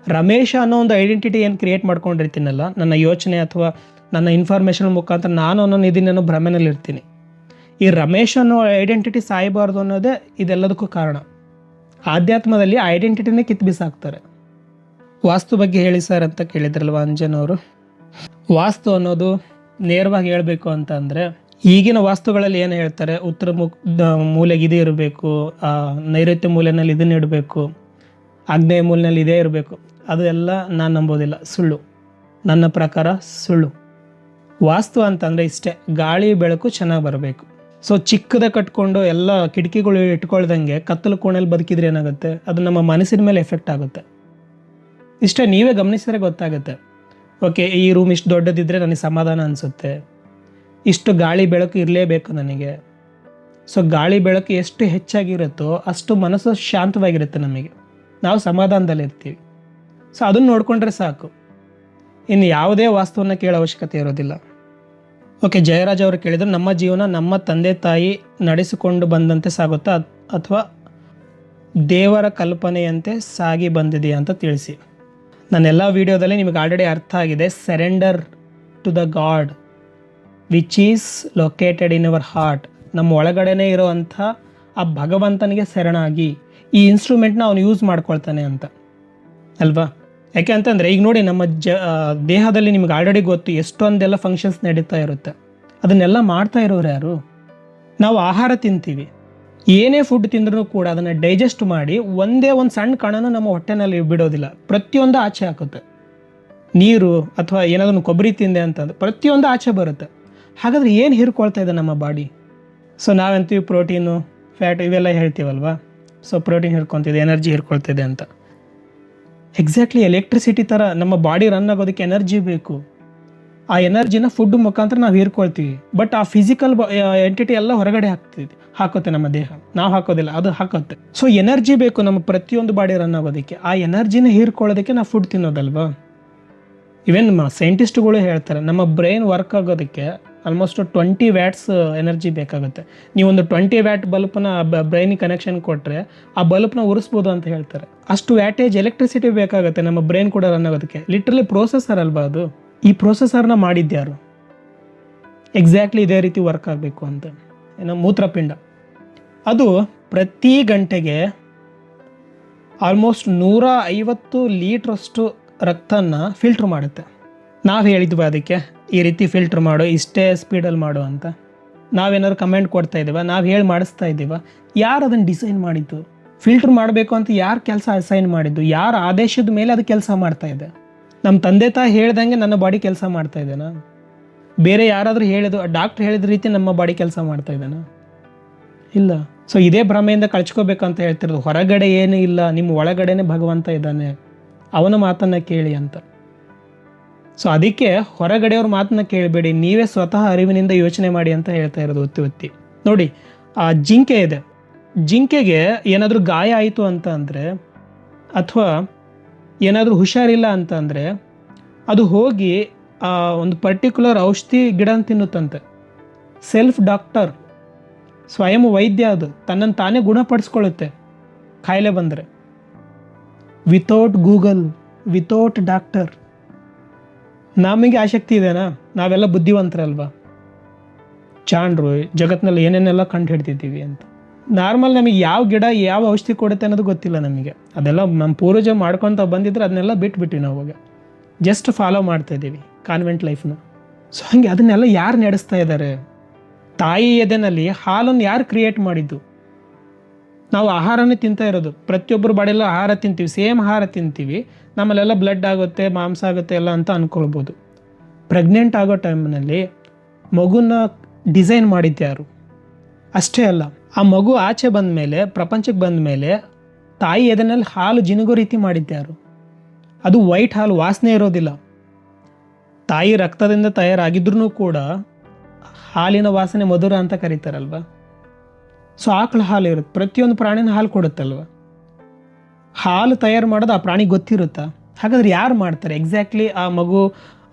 ರಮೇಶ ಅನ್ನೋ ಒಂದು ಐಡೆಂಟಿಟಿ ಏನು ಕ್ರಿಯೇಟ್ ಮಾಡ್ಕೊಂಡಿರ್ತೀನಲ್ಲ, ನನ್ನ ಯೋಚನೆ ಅಥವಾ ನನ್ನ ಇನ್ಫಾರ್ಮೇಷನ್ ಮುಖಾಂತರ ನಾನು ಅನ್ನೋ ಇದನ್ನೇನೋ ಭ್ರಮೆನಲ್ಲಿರ್ತೀನಿ. ಈ ರಮೇಶ್ ಅನ್ನೋ ಐಡೆಂಟಿಟಿ ಸಾಯಬಾರ್ದು ಅನ್ನೋದೇ ಇದೆಲ್ಲದಕ್ಕೂ ಕಾರಣ. ಆಧ್ಯಾತ್ಮದಲ್ಲಿ ಐಡೆಂಟಿಟಿನೇ ಕಿತ್ತು ಬಿಸಾಕ್ತಾರೆ. ವಾಸ್ತು ಬಗ್ಗೆ ಹೇಳಿ ಸರ್ ಅಂತ ಕೇಳಿದ್ರಲ್ವ ಅಂಜನ್ ಅವರು. ವಾಸ್ತು ಅನ್ನೋದು ನೇರವಾಗಿ ಹೇಳಬೇಕು ಅಂತ ಅಂದರೆ, ಈಗಿನ ವಾಸ್ತುಗಳಲ್ಲಿ ಏನು ಹೇಳ್ತಾರೆ, ಉತ್ತರ ಮೂಲೆಗೆ ಇದೇ ಇರಬೇಕು, ನೈಋತ್ಯ ಮೂಲೆಯಲ್ಲಿ ಇದನ್ನ ಇಡಬೇಕು, ಆಗ್ನೇಯ ಮೂಲೆಯಲ್ಲಿ ಇದೇ ಇರಬೇಕು. ಅದು ಎಲ್ಲ ನಾನು ನಂಬೋದಿಲ್ಲ, ಸುಳ್ಳು. ನನ್ನ ಪ್ರಕಾರ ಸುಳ್ಳು. ವಾಸ್ತು ಅಂತಂದರೆ ಇಷ್ಟೇ, ಗಾಳಿ ಬೆಳಕು ಚೆನ್ನಾಗಿ ಬರಬೇಕು. ಸೊ ಚಿಕ್ಕದ ಕಟ್ಕೊಂಡು ಎಲ್ಲ ಕಿಟಕಿಗಳು ಇಟ್ಕೊಳ್ದಂಗೆ ಕತ್ತಲು ಕೋಣೆಯಲ್ಲಿ ಬದುಕಿದ್ರೆ ಏನಾಗುತ್ತೆ, ಅದು ನಮ್ಮ ಮನಸ್ಸಿನ ಮೇಲೆ ಎಫೆಕ್ಟ್ ಆಗುತ್ತೆ. ಇಷ್ಟೇ, ನೀವೇ ಗಮನಿಸಿದ್ರೆ ಗೊತ್ತಾಗುತ್ತೆ. ಓಕೆ, ಈ ರೂಮ್ ಇಷ್ಟು ದೊಡ್ಡದಿದ್ದರೆ ನನಗೆ ಸಮಾಧಾನ ಅನಿಸುತ್ತೆ, ಇಷ್ಟು ಗಾಳಿ ಬೆಳಕು ಇರಲೇಬೇಕು ನನಗೆ. ಸೊ ಗಾಳಿ ಬೆಳಕು ಎಷ್ಟು ಹೆಚ್ಚಾಗಿರುತ್ತೋ ಅಷ್ಟು ಮನಸ್ಸು ಶಾಂತವಾಗಿರುತ್ತೆ ನಮಗೆ, ನಾವು ಸಮಾಧಾನದಲ್ಲಿರ್ತೀವಿ. ಸೊ ಅದನ್ನು ನೋಡಿಕೊಂಡ್ರೆ ಸಾಕು, ಇನ್ನು ಯಾವುದೇ ವಾಸ್ತುವನ್ನು ಕೇಳೋ ಅವಶ್ಯಕತೆ ಇರೋದಿಲ್ಲ. ಓಕೆ, ಜಯರಾಜ್ ಅವರು ಕೇಳಿದರು, ನಮ್ಮ ಜೀವನ ನಮ್ಮ ತಂದೆ ತಾಯಿ ನಡೆಸಿಕೊಂಡು ಬಂದಂತೆ ಸಾಗುತ್ತಾ ಅಥವಾ ದೇವರ ಕಲ್ಪನೆಯಂತೆ ಸಾಗಿ ಬಂದಿದೆಯಾ ಅಂತ ತಿಳಿಸಿ. ನನ್ನೆಲ್ಲ ವಿಡಿಯೋದಲ್ಲಿ ನಿಮಗೆ ಆಲ್ರೆಡಿ ಅರ್ಥ ಆಗಿದೆ. Surrender to the god which is located in our heart. ನಮ್ಮ ಒಳಗಡೆನೇ ಇರೋವಂಥ ಆ ಭಗವಂತನಿಗೆ ಶರಣಾಗಿ ಈ ಇನ್ಸ್ಟ್ರೂಮೆಂಟ್ನ ಅವನು ಯೂಸ್ ಮಾಡ್ಕೊಳ್ತಾನೆ ಅಂತ ಅಲ್ವಾ. ಯಾಕೆ ಅಂತಂದರೆ ಈಗ ನೋಡಿ, ನಮ್ಮ ದೇಹದಲ್ಲಿ ನಿಮ್ಗೆ ಆಲ್ರೆಡಿ ಗೊತ್ತು ಎಷ್ಟೊಂದೆಲ್ಲ ಫಂಕ್ಷನ್ಸ್ ನಡೀತಾ ಇರುತ್ತೆ. ಅದನ್ನೆಲ್ಲ ಮಾಡ್ತಾ ಇರೋರು ಯಾರು? ನಾವು ಆಹಾರ ತಿಂತೀವಿ. ಏನೇ ಫುಡ್ ತಿಂದ್ರೂ ಕೂಡ ಅದನ್ನು ಡೈಜೆಸ್ಟ್ ಮಾಡಿ ಒಂದೇ ಒಂದು ಸಣ್ಣ ಕಣನ ನಮ್ಮ ಹೊಟ್ಟೆನಲ್ಲಿ ಬಿಡೋದಿಲ್ಲ, ಪ್ರತಿಯೊಂದು ಆಚೆ ಹಾಕುತ್ತೆ. ನೀರು ಅಥವಾ ಏನಾದರೂ ಕೊಬ್ಬರಿ ತಿಂದೆ ಅಂತಂದ್ರೆ ಪ್ರತಿಯೊಂದು ಆಚೆ ಬರುತ್ತೆ. ಹಾಗಾದರೆ ಏನು ಹೀರ್ಕೊಳ್ತಾ ಇದೆ ನಮ್ಮ ಬಾಡಿ? ಸೊ ನಾವಂತೀವಿ ಪ್ರೋಟೀನು, ಫ್ಯಾಟ್ ಇವೆಲ್ಲ ಹೇಳ್ತೀವಲ್ವಾ. ಸೊ ಪ್ರೋಟೀನ್ ಹಿಡ್ಕೊತಿದೆ, ಎನರ್ಜಿ ಹಿಡ್ಕೊಳ್ತಿದೆ ಅಂತ. ಎಕ್ಸಾಕ್ಟ್ಲಿ ಎಲೆಕ್ಟ್ರಿಸಿಟಿ ಥರ ನಮ್ಮ ಬಾಡಿ ರನ್ ಆಗೋದಕ್ಕೆ ಎನರ್ಜಿ ಬೇಕು. ಆ ಎನರ್ಜಿನ ಫುಡ್ ಮುಖಾಂತರ ನಾವು ಹೀರ್ಕೊಳ್ತೀವಿ. ಬಟ್ ಆ ಫಿಸಿಕಲ್ ಎಂಟಿಟಿ ಎಲ್ಲ ಹೊರಗಡೆ ಹಾಕುತ್ತೆ ನಮ್ಮ ದೇಹ. ನಾವು ಹಾಕೋದಿಲ್ಲ, ಅದು ಹಾಕುತ್ತೆ. ಸೊ ಎನರ್ಜಿ ಬೇಕು ನಮ್ಮ ಪ್ರತಿಯೊಂದು ಬಾಡಿ ರನ್ ಆಗೋದಕ್ಕೆ. ಆ ಎನರ್ಜಿನ ಹೀರ್ಕೊಳ್ಳೋದಕ್ಕೆ ನಾವು ಫುಡ್ ತಿನ್ನೋದಲ್ವಾ. ಇವೆನ್ ನಮ್ಮ ಸೈಂಟಿಸ್ಟ್ಗಳು ಹೇಳ್ತಾರೆ, ನಮ್ಮ ಬ್ರೈನ್ ವರ್ಕ್ ಆಗೋದಕ್ಕೆ ಆಲ್ಮೋಸ್ಟ್ 20 ವ್ಯಾಟ್ಸ್ ಎನರ್ಜಿ ಬೇಕಾಗುತ್ತೆ. ನೀವೊಂದು 20 ವ್ಯಾಟ್ ಬಲ್ಬ್ನ ಬ್ರೈನಿಗೆ ಕನೆಕ್ಷನ್ ಕೊಟ್ಟರೆ ಆ ಬಲ್ಬ್ನ ಉರಿಸ್ಬೋದು ಅಂತ ಹೇಳ್ತಾರೆ. ಅಷ್ಟು ವ್ಯಾಟೇಜ್ ಎಲೆಕ್ಟ್ರಿಸಿಟಿ ಬೇಕಾಗುತ್ತೆ ನಮ್ಮ ಬ್ರೈನ್ ಕೂಡ ರನ್ ಆಗೋದಕ್ಕೆ. ಲಿಟ್ರಲಿ ಪ್ರೋಸೆಸರ್ ಅಲ್ವಾ ಅದು. ಈ ಪ್ರೋಸೆಸರ್ನ ಮಾಡಿದ್ಯಾರು? ಎಕ್ಸಾಕ್ಟ್ಲಿ ಇದೇ ರೀತಿ ವರ್ಕ್ ಆಗಬೇಕು ಅಂತ. ಏನೋ ಮೂತ್ರಪಿಂಡ ಅದು ಪ್ರತಿ ಗಂಟೆಗೆ ಆಲ್ಮೋಸ್ಟ್ 150 ಲೀಟ್ರಷ್ಟು ರಕ್ತನ ಫಿಲ್ಟ್ರ್ ಮಾಡುತ್ತೆ. ನಾವು ಹೇಳಿದ್ವಿ ಅದಕ್ಕೆ ಈ ರೀತಿ ಫಿಲ್ಟ್ರ್ ಮಾಡು, ಇಷ್ಟೇ ಸ್ಪೀಡಲ್ಲಿ ಮಾಡು ಅಂತ. ನಾವೇನಾದ್ರು ಕಮೆಂಟ್ ಕೊಡ್ತಾ ಇದ್ದೀವ? ನಾವು ಹೇಳಿ ಮಾಡಿಸ್ತಾ ಇದ್ದೀವ? ಯಾರು ಅದನ್ನು ಡಿಸೈನ್ ಮಾಡಿದ್ದು? ಫಿಲ್ಟ್ರ್ ಮಾಡಬೇಕು ಅಂತ ಯಾರು ಕೆಲಸ ಅಸೈನ್ ಮಾಡಿದ್ದು? ಯಾರ ಆದೇಶದ ಮೇಲೆ ಅದು ಕೆಲಸ ಮಾಡ್ತಾ ಇದೆ? ನಮ್ಮ ತಂದೆ ತಾಯಿ ಹೇಳ್ದಂಗೆ ನನ್ನ ಬಾಡಿ ಕೆಲಸ ಮಾಡ್ತಾ ಇದ್ದೇನಾ? ಬೇರೆ ಯಾರಾದರೂ ಹೇಳಿದ್ರು, ಡಾಕ್ಟ್ರ್ ಹೇಳಿದ ರೀತಿ ನಮ್ಮ ಬಾಡಿ ಕೆಲಸ ಮಾಡ್ತಾ ಇದ್ದೇನಾ? ಇಲ್ಲ. ಸೊ ಇದೇ ಭ್ರಮೆಯಿಂದ ಕಳ್ಚ್ಕೋಬೇಕಂತ ಹೇಳ್ತಿರೋದು. ಹೊರಗಡೆ ಏನೂ ಇಲ್ಲ, ನಿಮ್ಮ ಒಳಗಡೆನೇ ಭಗವಂತ ಇದ್ದಾನೆ, ಅವನ ಮಾತನ್ನು ಕೇಳಿ ಅಂತ. ಸೊ ಅದಕ್ಕೆ ಹೊರಗಡೆಯವ್ರ ಮಾತನ್ನ ಕೇಳಬೇಡಿ, ನೀವೇ ಸ್ವತಃ ಅರಿವಿನಿಂದ ಯೋಚನೆ ಮಾಡಿ ಅಂತ ಹೇಳ್ತಾ ಇರೋದು ಒತ್ತಿ. ನೋಡಿ, ಆ ಜಿಂಕೆ ಇದೆ, ಜಿಂಕೆಗೆ ಏನಾದರೂ ಗಾಯ ಆಯಿತು ಅಂತ ಅಂದರೆ ಅಥವಾ ಏನಾದರೂ ಹುಷಾರಿಲ್ಲ ಅಂತ ಅಂದರೆ ಅದು ಹೋಗಿ ಒಂದು ಪರ್ಟಿಕ್ಯುಲರ್ ಔಷಧಿ ಗಿಡ ತಿನ್ನುತ್ತಂತೆ. ಸೆಲ್ಫ್ ಡಾಕ್ಟರ್, ಸ್ವಯಂ ವೈದ್ಯ. ಅದು ತನ್ನನ್ನು ತಾನೇ ಗುಣಪಡಿಸ್ಕೊಳ್ಳುತ್ತೆ ಕಾಯಿಲೆ ಬಂದರೆ. Without Google, without doctor. ನಮಗೆ ಆಸಕ್ತಿ ಇದೆನಾ? ನಾವೆಲ್ಲ ಬುದ್ಧಿವಂತರಲ್ವಾ, ಚಾಂಡ್ರು, ಜಗತ್ತಿನಲ್ಲಿ ಏನೇನೆಲ್ಲ ಕಂಡು ಹಿಡ್ತಿದ್ದೀವಿ ಅಂತ. ನಾರ್ಮಲ್ ನಮಗೆ ಯಾವ ಗಿಡ ಯಾವ ಔಷಧಿ ಕೊಡುತ್ತೆ ಅನ್ನೋದು ಗೊತ್ತಿಲ್ಲ ನಮಗೆ. ಅದೆಲ್ಲ ನಮ್ಮ ಪೂರ್ವಜ ಮಾಡ್ಕೊತ ಬಂದಿದ್ರೆ ಅದನ್ನೆಲ್ಲ ಬಿಟ್ಬಿಟ್ವಿ ನಾವು. ಅವಾಗ ಜಸ್ಟ್ ಫಾಲೋ ಮಾಡ್ತಾ ಇದ್ದೀವಿ ಕಾನ್ವೆಂಟ್ ಲೈಫ್ನ. ಸೊ ಹಾಗೆ ಅದನ್ನೆಲ್ಲ ಯಾರು ನಡೆಸ್ತಾ ಇದ್ದಾರೆ? ತಾಯಿ ಎದೆನಲ್ಲಿ ಹಾಲನ್ನು ಯಾರು ಕ್ರಿಯೇಟ್ ಮಾಡಿದ್ದು? ನಾವು ಆಹಾರನೇ ತಿಂತಾ ಇರೋದು. ಪ್ರತಿಯೊಬ್ಬರು ಬಾಡಿಯೆಲ್ಲ ಆಹಾರ ತಿಂತೀವಿ, ಸೇಮ್ ಆಹಾರ ತಿಂತೀವಿ. ನಮ್ಮಲ್ಲೆಲ್ಲ ಬ್ಲಡ್ ಆಗುತ್ತೆ, ಮಾಂಸ ಆಗುತ್ತೆ ಎಲ್ಲ ಅಂತ ಅಂದ್ಕೊಳ್ಬೋದು. ಪ್ರೆಗ್ನೆಂಟ್ ಆಗೋ ಟೈಮ್ನಲ್ಲಿ ಮಗುನ ಡಿಸೈನ್ ಮಾಡಿದ್ಯಾರು? ಅಷ್ಟೇ ಅಲ್ಲ, ಆ ಮಗು ಆಚೆ ಬಂದ ಮೇಲೆ, ಪ್ರಪಂಚಕ್ಕೆ ಬಂದ ಮೇಲೆ ತಾಯಿ ಎದೆನಲ್ಲಿ ಹಾಲು ಜಿನುಗೋ ರೀತಿ ಮಾಡಿದ್ಯಾರು? ಅದು ವೈಟ್ ಹಾಲು, ವಾಸನೆ ಇರೋದಿಲ್ಲ. ತಾಯಿ ರಕ್ತದಿಂದ ತಯಾರಾಗಿದ್ರೂ ಕೂಡ ಹಾಲಿನ ವಾಸನೆ ಮಧುರ ಅಂತ ಕರೀತಾರಲ್ವ. ಸೊ ಆಕಳ ಹಾಲು ಇರುತ್ತೆ, ಪ್ರತಿಯೊಂದು ಪ್ರಾಣಿನ ಹಾಲು ಕೊಡುತ್ತಲ್ವ. ಹಾಲು ತಯಾರು ಮಾಡೋದು ಆ ಪ್ರಾಣಿಗೆ ಗೊತ್ತಿರುತ್ತಾ? ಹಾಗಾದ್ರೆ ಯಾರು ಮಾಡ್ತಾರೆ? ಎಕ್ಸಾಕ್ಟ್ಲಿ ಆ ಮಗು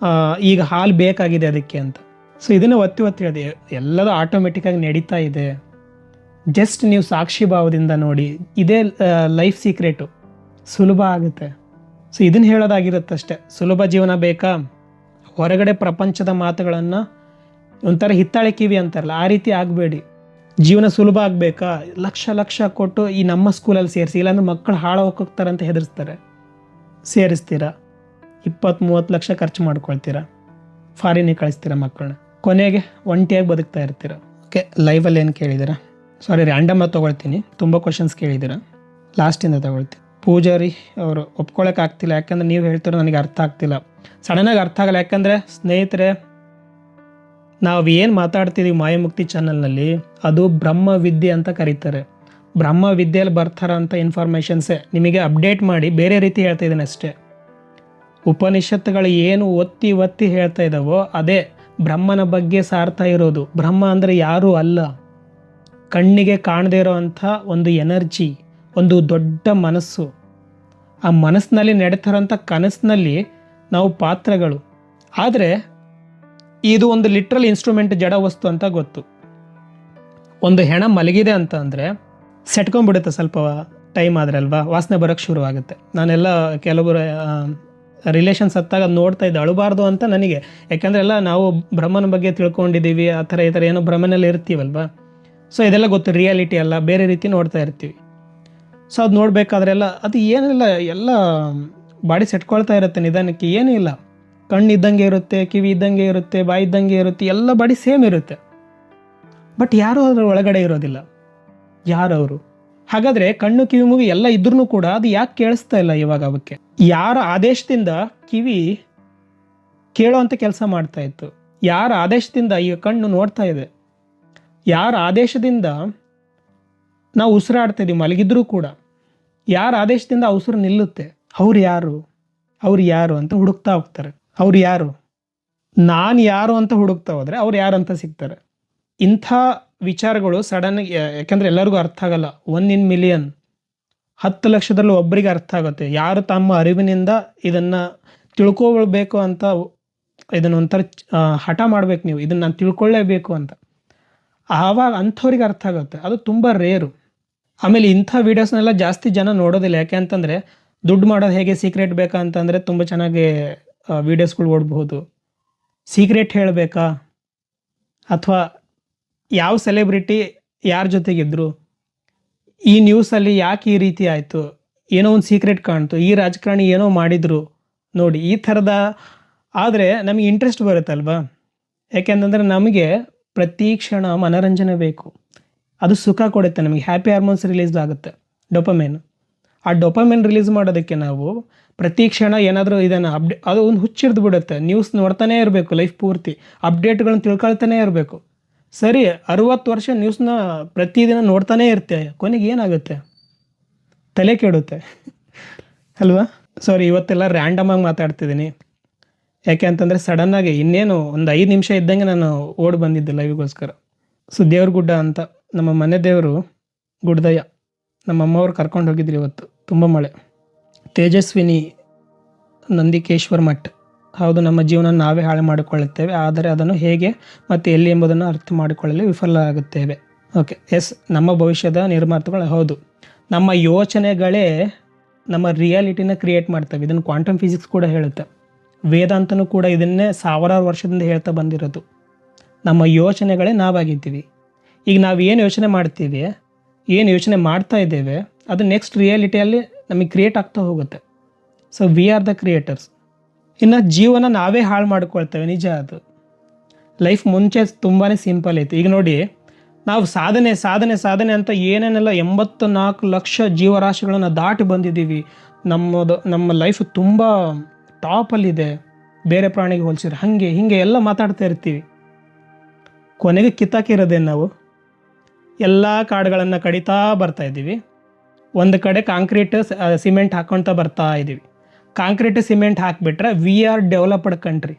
ಈಗ ಹಾಲು ಬೇಕಾಗಿದೆ ಅದಕ್ಕೆ ಅಂತ. ಸೊ ಇದನ್ನು ಒತ್ತಿ ಹೇಳಿದೆ, ಎಲ್ಲದೂ ಆಟೋಮೆಟಿಕ್ಕಾಗಿ ನಡೀತಾ ಇದೆ. ಜಸ್ಟ್ ನೀವು ಸಾಕ್ಷಿ ಭಾವದಿಂದ ನೋಡಿ. ಇದೇ ಲೈಫ್ ಸೀಕ್ರೆಟು. ಸುಲಭ ಆಗುತ್ತೆ. ಸೊ ಇದನ್ನು ಹೇಳೋದಾಗಿರುತ್ತಷ್ಟೆ. ಸುಲಭ ಜೀವನ ಬೇಕಾ? ಹೊರಗಡೆ ಪ್ರಪಂಚದ ಮಾತುಗಳನ್ನು ಒಂಥರ ಹಿತ್ತಾಳೆ ಕಿವಿ ಅಂತಾರಲ್ಲ, ಆ ರೀತಿ ಆಗಬೇಡಿ. ಜೀವನ ಸುಲಭ ಆಗಬೇಕಾ? ಲಕ್ಷ ಕೊಟ್ಟು ಈ ನಮ್ಮ ಸ್ಕೂಲಲ್ಲಿ ಸೇರಿಸಿ, ಇಲ್ಲಾಂದ್ರೆ ಮಕ್ಕಳು ಹಾಳಾಗೋಗ್ತಾರೆ ಅಂತ ಹೆದರಿಸ್ತಾರೆ. ಸೇರಿಸ್ತೀರಾ, 20-30 ಲಕ್ಷ ಖರ್ಚು ಮಾಡ್ಕೊಳ್ತೀರಾ, ಫಾರಿನಿಗೆ ಕಳಿಸ್ತೀರಾ ಮಕ್ಕಳನ್ನ, ಕೊನೆಗೆ ಒಂಟಿಯಾಗಿ ಬದುಕ್ತಾ ಇರ್ತೀರ. ಓಕೆ, ಲೈವಲ್ಲಿ ಏನು ಕೇಳಿದ್ದೀರಾ? ಸಾರಿ, ರ್ಯಾಂಡಮಾಗಿ ತೊಗೊಳ್ತೀನಿ. ತುಂಬ ಕ್ವಶನ್ಸ್ ಕೇಳಿದ್ದೀರಾ, ಲಾಸ್ಟಿಂದ ತೊಗೊಳ್ತೀನಿ. ಪೂಜಾರಿ ಅವರು ಒಪ್ಕೊಳ್ಳೋಕೆ ಆಗ್ತಿಲ್ಲ, ಯಾಕಂದರೆ ನೀವು ಹೇಳ್ತೀರೋ ನನಗೆ ಅರ್ಥ ಆಗ್ತಿಲ್ಲ. ಸಡನ್ನಾಗಿ ಅರ್ಥ ಆಗಲ್ಲ. ಯಾಕಂದರೆ ಸ್ನೇಹಿತರೆ, ನಾವು ಏನು ಮಾತಾಡ್ತಿದ್ದೀವಿ ಮಾಯಮುಕ್ತಿ ಚಾನಲ್ನಲ್ಲಿ, ಅದು ಬ್ರಹ್ಮವಿದ್ಯೆ ಅಂತ ಕರೀತಾರೆ. ಬ್ರಹ್ಮವಿದ್ಯೆಯಲ್ಲಿ ಬರ್ತಾರಂಥ ಇನ್ಫಾರ್ಮೇಷನ್ಸೇ ನಿಮಗೆ ಅಪ್ಡೇಟ್ ಮಾಡಿ ಬೇರೆ ರೀತಿ ಹೇಳ್ತಾ ಇದ್ದೀನಿ ಅಷ್ಟೇ. ಉಪನಿಷತ್ತುಗಳು ಏನು ಒತ್ತಿ ಹೇಳ್ತಾ ಇದ್ದಾವೋ ಅದೇ ಬ್ರಹ್ಮನ ಬಗ್ಗೆ ಸಾರ್ತಾ ಇರೋದು. ಬ್ರಹ್ಮ ಅಂದರೆ ಯಾರೂ ಅಲ್ಲ, ಕಣ್ಣಿಗೆ ಕಾಣದೇ ಇರೋವಂಥ ಒಂದು ಎನರ್ಜಿ, ಒಂದು ದೊಡ್ಡ ಮನಸ್ಸು. ಆ ಮನಸ್ಸಿನಲ್ಲಿ ನಡೀತಾರಂಥ ಕನಸಿನಲ್ಲಿ ನಾವು ಪಾತ್ರಗಳು. ಆದರೆ ಇದು ಒಂದು ಲಿಟ್ರಲ್ ಇನ್ಸ್ಟ್ರೂಮೆಂಟ್, ಜಡ ವಸ್ತು ಅಂತ ಗೊತ್ತು. ಒಂದು ಹೆಣ ಮಲಗಿದೆ ಅಂತ ಅಂದರೆ ಸೆಟ್ಕೊಂಡ್ಬಿಡುತ್ತೆ, ಸ್ವಲ್ಪ ಟೈಮ್ ಆದರೆ ಅಲ್ವಾ, ವಾಸನೆ ಬರೋಕ್ಕೆ ಶುರು ಆಗುತ್ತೆ. ನಾನೆಲ್ಲ ಕೆಲವರು ರಿಲೇಷನ್ಸ್ ಹತ್ತಾಗ ನೋಡ್ತಾ ಇದ್ದೆ, ಅಳಬಾರ್ದು ಅಂತ ನನಗೆ. ಯಾಕೆಂದರೆ ಎಲ್ಲ ನಾವು ಬ್ರಹ್ಮನ ಬಗ್ಗೆ ತಿಳ್ಕೊಂಡಿದ್ದೀವಿ, ಆ ಥರ ಈ ಥರ ಏನೋ ಭ್ರಮನಲ್ಲಿ ಇರ್ತೀವಲ್ವ. ಸೊ ಇದೆಲ್ಲ ಗೊತ್ತು, ರಿಯಾಲಿಟಿ ಅಲ್ಲ, ಬೇರೆ ರೀತಿ ನೋಡ್ತಾ ಇರ್ತೀವಿ. ಸೊ ಅದು ನೋಡಬೇಕಾದ್ರೆಲ್ಲ ಅದು ಏನಿಲ್ಲ, ಎಲ್ಲ ಬಾಡಿ ಸೆಟ್ಕೊಳ್ತಾ ಇರುತ್ತೆ ನಿಧಾನಕ್ಕೆ. ಏನೂ ಇಲ್ಲ, ಕಣ್ಣು ಇದ್ದಂಗೆ ಇರುತ್ತೆ, ಕಿವಿ ಇದ್ದಂಗೆ ಇರುತ್ತೆ, ಬಾಯಿ ಇದ್ದಂಗೆ ಇರುತ್ತೆ, ಎಲ್ಲ ಬಾಡಿ ಸೇಮ್ ಇರುತ್ತೆ. ಬಟ್ ಯಾರೂ ಅದರ ಒಳಗಡೆ ಇರೋದಿಲ್ಲ. ಯಾರವರು? ಹಾಗಾದರೆ ಕಣ್ಣು ಕಿವಿ ಮೂಗು ಎಲ್ಲ ಇದ್ರೂ ಕೂಡ ಅದು ಯಾಕೆ ಕೇಳಿಸ್ತಾ ಇಲ್ಲ ಇವಾಗ ಅವಕ್ಕೆ? ಯಾರ ಆದೇಶದಿಂದ ಕಿವಿ ಕೇಳೋವಂಥ ಕೆಲಸ ಮಾಡ್ತಾ ಇತ್ತು? ಯಾರ ಆದೇಶದಿಂದ ಈಗ ಕಣ್ಣು ನೋಡ್ತಾ ಇದೆ? ಯಾರ ಆದೇಶದಿಂದ ನಾವು ಉಸಿರಾಡ್ತಾ ಇದೀವಿ ಮಲಗಿದ್ರೂ ಕೂಡ? ಯಾರ ಆದೇಶದಿಂದ ಆ ಉಸಿರು ನಿಲ್ಲುತ್ತೆ? ಅವ್ರು ಯಾರು? ಅವ್ರು ಯಾರು ಅಂತ ಹುಡುಕ್ತಾ ಹೋಗ್ತಾರೆ. ಅವ್ರು ಯಾರು? ನಾನು ಯಾರು ಅಂತ ಹುಡುಕ್ತಾ ಹೋದರೆ ಅವ್ರು ಯಾರು ಅಂತ ಸಿಗ್ತಾರೆ. ಇಂಥ ವಿಚಾರಗಳು ಸಡನ್, ಯಾಕೆಂದರೆ ಎಲ್ಲರಿಗೂ ಅರ್ಥ ಆಗಲ್ಲ. 1 in million, 10 ಲಕ್ಷದಲ್ಲಿ ಒಬ್ಬರಿಗೆ ಅರ್ಥ ಆಗುತ್ತೆ. ಯಾರು ತಮ್ಮ ಅರಿವಿನಿಂದ ಇದನ್ನು ತಿಳ್ಕೊಳ್ಬೇಕು ಅಂತ ಇದನ್ನು ಒಂಥರ ಹಠ ಮಾಡ್ಬೇಕು, ನೀವು ಇದನ್ನು ನಾನು ತಿಳ್ಕೊಳ್ಳೇಬೇಕು ಅಂತ, ಆವಾಗ ಅಂಥವ್ರಿಗೆ ಅರ್ಥ ಆಗುತ್ತೆ. ಅದು ತುಂಬ ರೇರು. ಆಮೇಲೆ ಇಂಥ ವೀಡಿಯೋಸ್ನೆಲ್ಲ ಜಾಸ್ತಿ ಜನ ನೋಡೋದಿಲ್ಲ. ಯಾಕೆ ಅಂತಂದರೆ ದುಡ್ಡು ಮಾಡೋದು ಹೇಗೆ, ಸೀಕ್ರೆಟ್ ಬೇಕಾ ಅಂತಂದರೆ ತುಂಬ ಚೆನ್ನಾಗಿ ವೀಡಿಯೋಸ್ಗಳು ಓಡಬಹುದು. ಸೀಕ್ರೆಟ್ ಹೇಳಬೇಕಾ, ಅಥವಾ ಯಾವ ಸೆಲೆಬ್ರಿಟಿ ಯಾರ ಜೊತೆಗಿದ್ರು, ಈ ನ್ಯೂಸಲ್ಲಿ ಯಾಕೆ ಈ ರೀತಿ ಆಯಿತು, ಏನೋ ಒಂದು ಸೀಕ್ರೆಟ್ ಕಾಣ್ತು, ಈ ರಾಜಕಾರಣಿ ಏನೋ ಮಾಡಿದರು ನೋಡಿ, ಈ ಥರದ ಆದರೆ ನಮಗೆ ಇಂಟ್ರೆಸ್ಟ್ ಬರುತ್ತಲ್ವಾ? ಯಾಕೆಂತಂದರೆ ನಮಗೆ ಪ್ರತಿ ಕ್ಷಣ ಮನೋರಂಜನೆ ಬೇಕು. ಅದು ಸುಖ ಕೊಡುತ್ತೆ ನಮಗೆ. ಹ್ಯಾಪಿ ಹಾರ್ಮೋನ್ಸ್ ರಿಲೀಸ್ ಆಗುತ್ತೆ, ಡೊಪಮೈನ್. ಆ ಡೊಪಮೈನ್ ರಿಲೀಸ್ ಮಾಡೋದಕ್ಕೆ ನಾವು ಪ್ರತಿ ಕ್ಷಣ ಏನಾದರೂ ಇದನ್ನು ಅದು ಒಂದು ಹುಚ್ಚಿಡ್ದು ಬಿಡುತ್ತೆ. ನ್ಯೂಸ್ ನೋಡ್ತಾನೇ ಇರಬೇಕು ಲೈಫ್ ಪೂರ್ತಿ, ಅಪ್ಡೇಟ್ಗಳನ್ನ ತಿಳ್ಕೊಳ್ತಾನೇ ಇರಬೇಕು. ಸರಿ, 60 ವರ್ಷ ನ್ಯೂಸ್ನ ಪ್ರತಿದಿನ ನೋಡ್ತಾನೇ ಇರ್ತೇವೆ, ಕೊನೆಗೆ ಏನಾಗುತ್ತೆ? ತಲೆ ಕೆಡುತ್ತೆ ಅಲ್ವಾ? ಸಾರಿ, ಇವತ್ತೆಲ್ಲ ರ್ಯಾಂಡಮಾಗಿ ಮಾತಾಡ್ತಿದ್ದೀನಿ. ಯಾಕೆ ಅಂತಂದರೆ ಸಡನ್ನಾಗಿ ಇನ್ನೇನು ಒಂದು 5 ನಿಮಿಷ ಇದ್ದಂಗೆ ನಾನು ಓಡಿ ಬಂದಿದ್ದೆ ಲೈವ್ಗೋಸ್ಕರ. ಸೊ ದೇವ್ರ ಗುಡ್ಡ ಅಂತ ನಮ್ಮ ಮನೆ ದೇವರು ಗುಡ್ದಯ್ಯ, ನಮ್ಮ ಅಮ್ಮವ್ರು ಕರ್ಕೊಂಡು ಹೋಗಿದ್ರು ಇವತ್ತು. ತುಂಬ ಮಳೆ. ತೇಜಸ್ವಿನಿ ನಂದಿಕೇಶ್ವರ ಮಠ. ಹೌದು, ನಮ್ಮ ಜೀವನ ನಾವೇ ಹಾಳು ಮಾಡಿಕೊಳ್ಳುತ್ತೇವೆ, ಆದರೆ ಅದನ್ನು ಹೇಗೆ ಮತ್ತು ಎಲ್ಲಿ ಎಂಬುದನ್ನು ಅರ್ಥ ಮಾಡಿಕೊಳ್ಳಲು ವಿಫಲರಾಗುತ್ತೇವೆ. ಓಕೆ, ಎಸ್, ನಮ್ಮ ಭವಿಷ್ಯದ ನಿರ್ಮಾತೃಗಳು. ಹೌದು, ನಮ್ಮ ಯೋಚನೆಗಳೇ ನಮ್ಮ ರಿಯಾಲಿಟಿನ ಕ್ರಿಯೇಟ್ ಮಾಡ್ತವೆ. ಇದನ್ನು ಕ್ವಾಂಟಮ್ ಫಿಸಿಕ್ಸ್ ಕೂಡ ಹೇಳುತ್ತೆ. ವೇದಾಂತನೂ ಕೂಡ ಇದನ್ನೇ ಸಾವಿರಾರು ವರ್ಷದಿಂದ ಹೇಳ್ತಾ ಬಂದಿರೋದು. ನಮ್ಮ ಯೋಚನೆಗಳೇ ನಾವಾಗಿದ್ದೀವಿ. ಈಗ ನಾವು ಏನು ಯೋಚನೆ ಮಾಡ್ತೀವಿ, ಏನು ಯೋಚನೆ ಮಾಡ್ತಾ ಇದ್ದೇವೆ, ಅದು ನೆಕ್ಸ್ಟ್ ರಿಯಾಲಿಟಿಯಲ್ಲಿ ನಮಗೆ ಕ್ರಿಯೇಟ್ ಆಗ್ತಾ ಹೋಗುತ್ತೆ. So we are the creators. ಇನ್ನು ಜೀವನ ನಾವೇ ಹಾಳು ಮಾಡ್ಕೊಳ್ತೇವೆ, ನಿಜ. ಅದು ಲೈಫ್ ಮುಂಚೆ ತುಂಬಾ ಸಿಂಪಲ್ ಇತ್ತು. ಈಗ ನೋಡಿ, ನಾವು ಸಾಧನೆ ಸಾಧನೆ ಸಾಧನೆ ಅಂತ ಏನೇನೆಲ್ಲ 84 ಲಕ್ಷ ಜೀವರಾಶಿಗಳನ್ನು ದಾಟಿ ಬಂದಿದ್ದೀವಿ. ನಮ್ಮ ಲೈಫ್ ತುಂಬ ಟಾಪಲ್ಲಿದೆ ಬೇರೆ ಪ್ರಾಣಿಗೆ ಹೋಲಿಸಿದ್ರೆ, ಹಾಗೆ ಹೀಗೆ ಎಲ್ಲ ಮಾತಾಡ್ತಾ ಇರ್ತೀವಿ. ಕೊನೆಗೆ ಕಿತ್ತಾಕಿರೋದೇನು? ನಾವು ಎಲ್ಲ ಕಾಡುಗಳನ್ನು ಕಡಿತಾ ಬರ್ತಾ ಇದ್ದೀವಿ. ಒಂದು ಕಡೆ ಕಾಂಕ್ರೀಟ್ ಸಿಮೆಂಟ್ ಹಾಕ್ಕೊಳ್ತಾ ಬರ್ತಾ ಇದ್ದೀವಿ. ಕಾಂಕ್ರೀಟ್ ಸಿಮೆಂಟ್ ಹಾಕಿಬಿಟ್ರೆ ವಿ ಆರ್ ಡೆವಲಪ್ಡ್ ಕಂಟ್ರಿ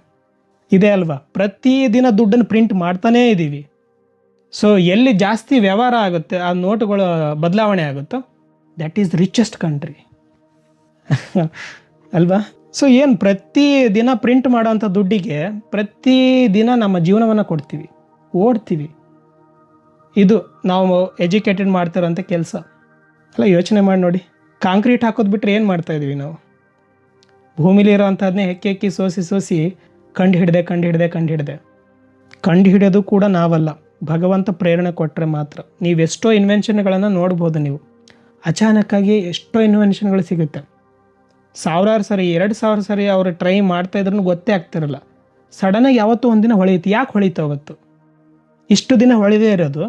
ಇದೆ ಅಲ್ವಾ? ಪ್ರತಿದಿನ ದುಡ್ಡನ್ನು ಪ್ರಿಂಟ್ ಮಾಡ್ತಾನೇ ಇದ್ದೀವಿ. ಸೊ ಎಲ್ಲಿ ಜಾಸ್ತಿ ವ್ಯವಹಾರ ಆಗುತ್ತೆ, ಆ ನೋಟುಗಳು ಬದಲಾವಣೆ ಆಗುತ್ತೋ, ದ್ಯಾಟ್ ಈಸ್ ರಿಚೆಸ್ಟ್ ಕಂಟ್ರಿ ಅಲ್ವಾ? ಸೊ ಏನು ಪ್ರತಿದಿನ ಪ್ರಿಂಟ್ ಮಾಡೋವಂಥ ದುಡ್ಡಿಗೆ ಪ್ರತಿದಿನ ನಮ್ಮ ಜೀವನವನ್ನು ಕೊಡ್ತೀವಿ, ಓಡ್ತೀವಿ. ಇದು ನಾವು ಎಜುಕೇಟೆಡ್ ಮಾಡ್ತಿರೋಂಥ ಕೆಲಸ ಅಲ್ಲ. ಯೋಚನೆ ಮಾಡಿ ನೋಡಿ, ಕಾಂಕ್ರೀಟ್ ಹಾಕೋದು ಬಿಟ್ಟರೆ ಏನು ಮಾಡ್ತಾಯಿದ್ದೀವಿ ನಾವು? ಭೂಮಿಲಿರೋವಂಥದ್ದನ್ನೇ ಹೆಕ್ಕಿ ಸೋಸಿ ಕಂಡು ಹಿಡಿಯೋದು ಕೂಡ ನಾವಲ್ಲ, ಭಗವಂತ ಪ್ರೇರಣೆ ಕೊಟ್ಟರೆ ಮಾತ್ರ. ನೀವೆಷ್ಟೋ ಇನ್ವೆನ್ಷನ್ಗಳನ್ನು ನೋಡ್ಬೋದು. ನೀವು ಅಚಾನಕ್ಕಾಗಿ ಎಷ್ಟೋ ಇನ್ವೆನ್ಷನ್ಗಳು ಸಿಗುತ್ತೆ. 1000 ಸರಿ 2000 ಸರಿ ಅವರು ಟ್ರೈ ಮಾಡ್ತಾಯಿದ್ರೂ ಗೊತ್ತೇ ಆಗ್ತಿರಲ್ಲ. ಸಡನ್ನಾಗಿ ಯಾವತ್ತೂ ಒಂದಿನ ಹೊಳೆಯುತ್ತೆ. ಯಾಕೆ ಹೊಳಿತು ಅವತ್ತು? ಇಷ್ಟು ದಿನ ಹೊಳೆದೇ ಇರೋದು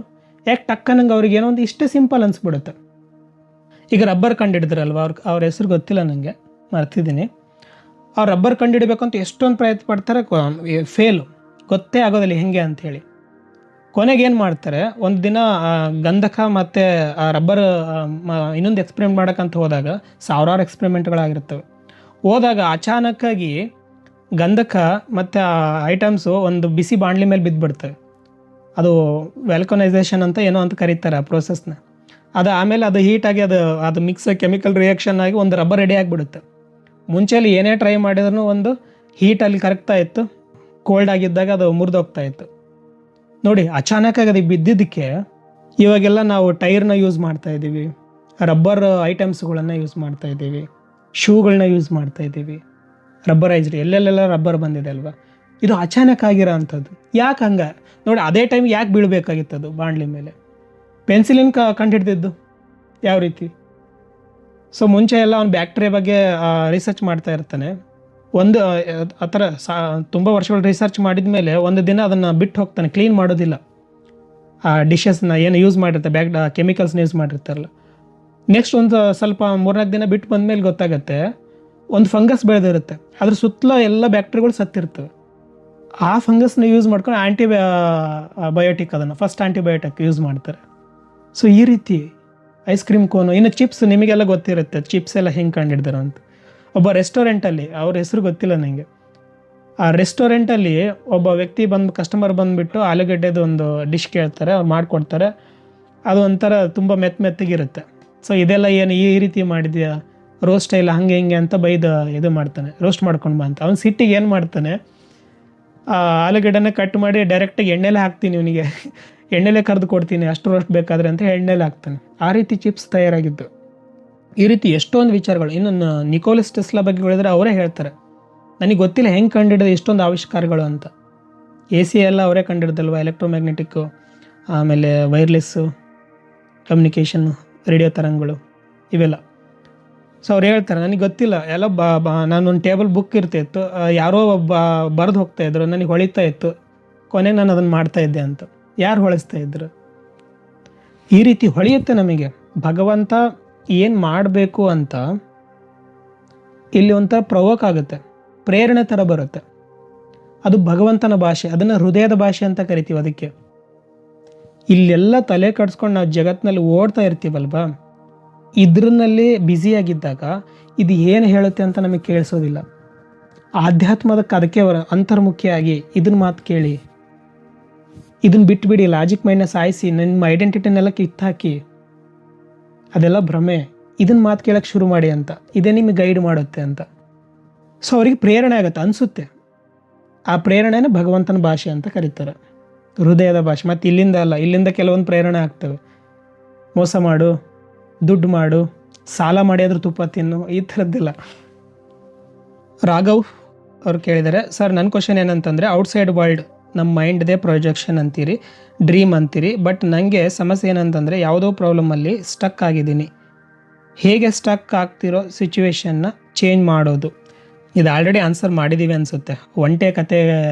ಯಾಕೆ ಟಕ್ಕನಂಗೆ ಅವ್ರಿಗೆ ಏನೋ ಒಂದು ಇಷ್ಟೇ ಸಿಂಪಲ್ ಅನಿಸ್ಬಿಡುತ್ತೆ. ಈಗ ರಬ್ಬರ್ ಕಂಡಿಡಿದ್ರಲ್ವ, ಅವ್ರ ಹೆಸರು ಗೊತ್ತಿಲ್ಲ ನನಗೆ, ಮರ್ತಿದ್ದೀನಿ. ಅವ್ರು ರಬ್ಬರ್ ಕಂಡಿಡಬೇಕು ಅಂತ ಎಷ್ಟೊಂದು ಪ್ರಯತ್ನ ಪಡ್ತಾರೆ, ಫೇಲು, ಗೊತ್ತೇ ಆಗೋದಿಲ್ಲ ಹೆಂಗೆ ಅಂಥೇಳಿ. ಕೊನೆಗೇನು ಮಾಡ್ತಾರೆ, ಒಂದು ದಿನ ಗಂಧಕ ಮತ್ತು ಆ ರಬ್ಬರ್ ಇನ್ನೊಂದು ಎಕ್ಸ್ಪೆರಿಮೆಂಟ್ ಮಾಡೋಕ್ಕಂತ ಹೋದಾಗ ಸಾವಿರಾರು ಎಕ್ಸ್ಪೆರಿಮೆಂಟ್ಗಳಾಗಿರ್ತವೆ. ಹೋದಾಗ ಅಚಾನಕ್ಕಾಗಿ ಗಂಧಕ ಮತ್ತು ಆ ಐಟಮ್ಸು ಒಂದು ಬಿಸಿ ಬಾಣಲಿ ಮೇಲೆ ಬಿದ್ದುಬಿಡ್ತವೆ. ಅದು ವ್ಯಾಲ್ಕನೈಸೇಷನ್ ಅಂತ ಏನೋ ಅಂತ ಕರೀತಾರೆ ಆ ಪ್ರೋಸೆಸ್ನ. ಅದು ಆಮೇಲೆ ಅದು ಹೀಟಾಗಿ ಅದು ಮಿಕ್ಸ್ ಕೆಮಿಕಲ್ ರಿಯಾಕ್ಷನ್ ಆಗಿ ಒಂದು ರಬ್ಬರ್ ರೆಡಿ ಆಗಿಬಿಡುತ್ತೆ. ಮುಂಚೆಯಲ್ಲಿ ಏನೇ ಟ್ರೈ ಮಾಡಿದ್ರೂ ಒಂದು ಹೀಟಲ್ಲಿ ಕರಗ್ತಾ ಇತ್ತು, ಕೋಲ್ಡ್ ಆಗಿದ್ದಾಗ ಅದು ಮುರಿದೋಗ್ತಾ ಇತ್ತು. ನೋಡಿ, ಅಚಾನಕ್ಕಾಗಿ ಅದು ಬಿದ್ದಿದ್ದಕ್ಕೆ ಇವಾಗೆಲ್ಲ ನಾವು ಟೈರ್ನ ಯೂಸ್ ಮಾಡ್ತಾಯಿದ್ದೀವಿ, ರಬ್ಬರ್ ಐಟಮ್ಸ್ಗಳನ್ನು ಯೂಸ್ ಮಾಡ್ತಾಯಿದ್ದೀವಿ, ಶೂಗಳನ್ನ ಯೂಸ್ ಮಾಡ್ತಾಯಿದ್ದೀವಿ, ರಬ್ಬರೈಸ್ಡ್ ಎಲ್ಲೆಲ್ಲೆಲ್ಲ ರಬ್ಬರ್ ಬಂದಿದೆ ಅಲ್ವಾ? ಇದು ಅಚಾನಕ್ ಆಗಿರೋ ಅಂಥದ್ದು. ಯಾಕೆ ಹಂಗೆ ನೋಡಿ? ಅದೇ ಟೈಮ್ ಯಾಕೆ ಬೀಳಬೇಕಾಗಿತ್ತು ಅದು ಬಾಣಲಿ ಮೇಲೆ? ಪೆನ್ಸಿಲಿನ್ ಕಂಡು ಹಿಡ್ದಿದ್ದು ಯಾವ ರೀತಿ? ಸೊ ಮುಂಚೆ ಎಲ್ಲ ಅವ್ನು ಬ್ಯಾಕ್ಟೀರಿಯಾ ಬಗ್ಗೆ ರಿಸರ್ಚ್ ಮಾಡ್ತಾ ಇರ್ತಾನೆ. ಒಂದು ಆ ಥರ ತುಂಬ ವರ್ಷಗಳು ರಿಸರ್ಚ್ ಮಾಡಿದ ಮೇಲೆ ಒಂದು ದಿನ ಅದನ್ನು ಬಿಟ್ಟು ಹೋಗ್ತಾನೆ, ಕ್ಲೀನ್ ಮಾಡೋದಿಲ್ಲ. ಆ ಡಿಶಸ್ನ ಏನು ಯೂಸ್ ಮಾಡಿರ್ತಾರೆ ಕೆಮಿಕಲ್ಸ್ನ ಯೂಸ್ ಮಾಡಿರ್ತಾರಲ್ಲ. ನೆಕ್ಸ್ಟ್ ಒಂದು ಸ್ವಲ್ಪ 3-4 ದಿನ ಬಿಟ್ಟು ಬಂದಮೇಲೆ ಗೊತ್ತಾಗುತ್ತೆ ಒಂದು ಫಂಗಸ್ ಬೆಳೆದಿರುತ್ತೆ, ಅದ್ರ ಸುತ್ತಲ ಎಲ್ಲ ಬ್ಯಾಕ್ಟೀರಿಯಾಗಳು ಸತ್ತಿರ್ತವೆ. ಆ ಫಂಗಸ್ನ ಯೂಸ್ ಮಾಡ್ಕೊಂಡು ಬಯೋಟಿಕ್ ಅದನ್ನು ಫಸ್ಟ್ ಆಂಟಿಬಯೋಟಿಕ್ ಯೂಸ್ ಮಾಡ್ತಾರೆ. ಸೊ ಈ ರೀತಿ ಐಸ್ ಕ್ರೀಮ್ ಕೋನು, ಇನ್ನು ಚಿಪ್ಸ್ ನಿಮಗೆಲ್ಲ ಗೊತ್ತಿರುತ್ತೆ ಚಿಪ್ಸ್ ಎಲ್ಲ ಹೆಂಗೆ ಕಂಡಿಡ್ದಾರೆ ಅಂತ. ಒಬ್ಬ ರೆಸ್ಟೋರೆಂಟಲ್ಲಿ, ಅವ್ರ ಹೆಸರು ಗೊತ್ತಿಲ್ಲ ನನಗೆ, ಆ ರೆಸ್ಟೋರೆಂಟಲ್ಲಿ ಒಬ್ಬ ವ್ಯಕ್ತಿ ಕಸ್ಟಮರ್ ಬಂದುಬಿಟ್ಟು ಆಲೂಗಡ್ಡೆದು ಒಂದು ಡಿಶ್ ಕೇಳ್ತಾರೆ, ಅವ್ರು ಮಾಡಿಕೊಡ್ತಾರೆ. ಅದು ಒಂಥರ ತುಂಬ ಮೆತ್ತಗಿರುತ್ತೆ. ಸೊ ಇದೆಲ್ಲ ಏನು ಈ ರೀತಿ ಮಾಡಿದ್ಯಾ, ರೋಸ್ಟ್ ಇಲ್ಲ ಹಂಗೆ ಹಿಂಗೆ ಅಂತ ಇದು ಮಾಡ್ತಾನೆ, ರೋಸ್ಟ್ ಮಾಡ್ಕೊಂಡು ಬಾ ಅಂತ. ಅವ್ನು ಸಿಟ್ಟಿಗೆ ಏನು ಮಾಡ್ತಾನೆ, ಆಲೂಗಡ್ಡೆನ ಕಟ್ ಮಾಡಿ ಡೈರೆಕ್ಟಾಗಿ ಎಣ್ಣೆಲೆ ಹಾಕ್ತೀನಿ, ಇವನಿಗೆ ಎಣ್ಣೆಲೆ ಕರೆದು ಕೊಡ್ತೀನಿ ಅಷ್ಟು ರೋಸ್ಟ್ ಬೇಕಾದರೆ ಅಂತ ಎಣ್ಣೆಲೆ ಹಾಕ್ತಾನೆ. ಆ ರೀತಿ ಚಿಪ್ಸ್ ತಯಾರಾಗಿದ್ದು. ಈ ರೀತಿ ಎಷ್ಟೊಂದು ವಿಚಾರಗಳು. ಇನ್ನು ನಿಕೋಲಸ್ ಟೆಸ್ಲಾ ಬಗ್ಗೆ ಹೇಳಿದ್ರೆ ಅವರೇ ಹೇಳ್ತಾರೆ, ನನಗೆ ಗೊತ್ತಿಲ್ಲ ಹೆಂಗೆ ಕಂಡಿಡಿದ ಇಷ್ಟೊಂದು ಆವಿಷ್ಕಾರಗಳು ಅಂತ. AC ಎಲ್ಲ ಅವರೇ ಕಂಡಿಡ್ದಲ್ವ, ಎಲೆಕ್ಟ್ರೋಮ್ಯಾಗ್ನೆಟಿಕ್ಕು, ಆಮೇಲೆ ವೈರ್ಲೆಸ್ಸು ಕಮ್ಯುನಿಕೇಷನ್ನು, ರೇಡಿಯೋ ತರಂಗಗಳು ಇವೆಲ್ಲ. ಸೊ ಅವ್ರು ಹೇಳ್ತಾರೆ ನನಗೆ ಗೊತ್ತಿಲ್ಲ ಎಲ್ಲ ನಾನೊಂದು ಟೇಬಲ್ ಬುಕ್ ಇರ್ತಾಯಿತ್ತು, ಯಾರೋ ಬರೆದು ಹೋಗ್ತಾಯಿದ್ರು, ನನಗೆ ಹೊಳಿತಾ ಇತ್ತು, ಕೊನೆಗೆ ನಾನು ಅದನ್ನು ಮಾಡ್ತಾಯಿದ್ದೆ ಅಂತ. ಯಾರು ಹೊಳಿಸ್ತಾ ಇದ್ರು? ಈ ರೀತಿ ಹೊಳೆಯುತ್ತೆ ನಮಗೆ. ಭಗವಂತ ಏನು ಮಾಡಬೇಕು ಅಂತ ಇಲ್ಲಿ ಒಂಥರ ಪ್ರವೋಕ್ ಆಗುತ್ತೆ, ಪ್ರೇರಣೆ ಥರ ಬರುತ್ತೆ. ಅದು ಭಗವಂತನ ಭಾಷೆ, ಅದನ್ನು ಹೃದಯದ ಭಾಷೆ ಅಂತ ಕರಿತೀವಿ. ಅದಕ್ಕೆ ಇಲ್ಲೆಲ್ಲ ತಲೆ ಕಟ್ಸ್ಕೊಂಡು ನಾವು ಜಗತ್ತಿನಲ್ಲಿ ಓಡ್ತಾ ಇರ್ತೀವಲ್ವಾ, ಇದ್ರಲ್ಲಿ ಬ್ಯುಸಿಯಾಗಿದ್ದಾಗ ಇದು ಏನು ಹೇಳುತ್ತೆ ಅಂತ ನಮಗೆ ಕೇಳಿಸೋದಿಲ್ಲ. ಆಧ್ಯಾತ್ಮದಕ್ಕೆ ಅದಕ್ಕೆ ಅಂತರ್ಮುಖಿಯಾಗಿ ಇದನ್ನ ಮಾತು ಕೇಳಿ, ಇದನ್ನು ಬಿಟ್ಟುಬಿಡಿ, ಲಾಜಿಕ್ ಮೈಂಡ್ನ ಸಾಯಿಸಿ ನಿಮ್ಮ ಐಡೆಂಟಿಟಿನೆಲ್ಲ ಕಿತ್ತಾಕಿ, ಅದೆಲ್ಲ ಭ್ರಮೆ, ಇದನ್ನ ಮಾತು ಕೇಳೋಕ್ಕೆ ಶುರು ಮಾಡಿ ಅಂತ. ಇದೇ ನಿಮಗೆ ಗೈಡ್ ಮಾಡುತ್ತೆ ಅಂತ. ಸೊ ಅವ್ರಿಗೆ ಪ್ರೇರಣೆ ಆಗುತ್ತೆ ಅನಿಸುತ್ತೆ. ಆ ಪ್ರೇರಣೆನೇ ಭಗವಂತನ ಭಾಷೆ ಅಂತ ಕರೀತಾರೆ, ಹೃದಯದ ಭಾಷೆ. ಮತ್ತು ಇಲ್ಲಿಂದ ಕೆಲವೊಂದು ಪ್ರೇರಣೆ ಆಗ್ತವೆ. ಮೋಸ ಮಾಡು, ದುಡ್ಡು ಮಾಡು, ಸಾಲ ಮಾಡಿ ಆದರೂ ತುಪ್ಪ ತಿನ್ನು, ಈ ಥರದ್ದೆಲ್ಲ. ರಾಘವ್ ಅವ್ರು ಕೇಳಿದ್ದಾರೆ, ಸರ್ ನನ್ನ ಕ್ವಶನ್ ಏನಂತಂದರೆ, ಔಟ್ಸೈಡ್ ವರ್ಲ್ಡ್ ನಮ್ಮ ಮೈಂಡ್ದೇ ಪ್ರೊಜೆಕ್ಷನ್ ಅಂತೀರಿ, ಡ್ರೀಮ್ ಅಂತೀರಿ, ಬಟ್ ನನಗೆ ಸಮಸ್ಯೆ ಏನಂತಂದರೆ ಯಾವುದೋ ಪ್ರಾಬ್ಲಮಲ್ಲಿ ಸ್ಟಕ್ ಆಗಿದ್ದೀನಿ. ಹೇಗೆ ಸ್ಟಕ್ ಆಗ್ತಿರೋ ಸಿಚುವೇಶನ್ನ ಚೇಂಜ್ ಮಾಡೋದು? ಇದು ಆಲ್ರೆಡಿ ಆನ್ಸರ್ ಮಾಡಿದ್ದೀವಿ ಅನಿಸುತ್ತೆ, ಒಂಟೆ ಕತೆ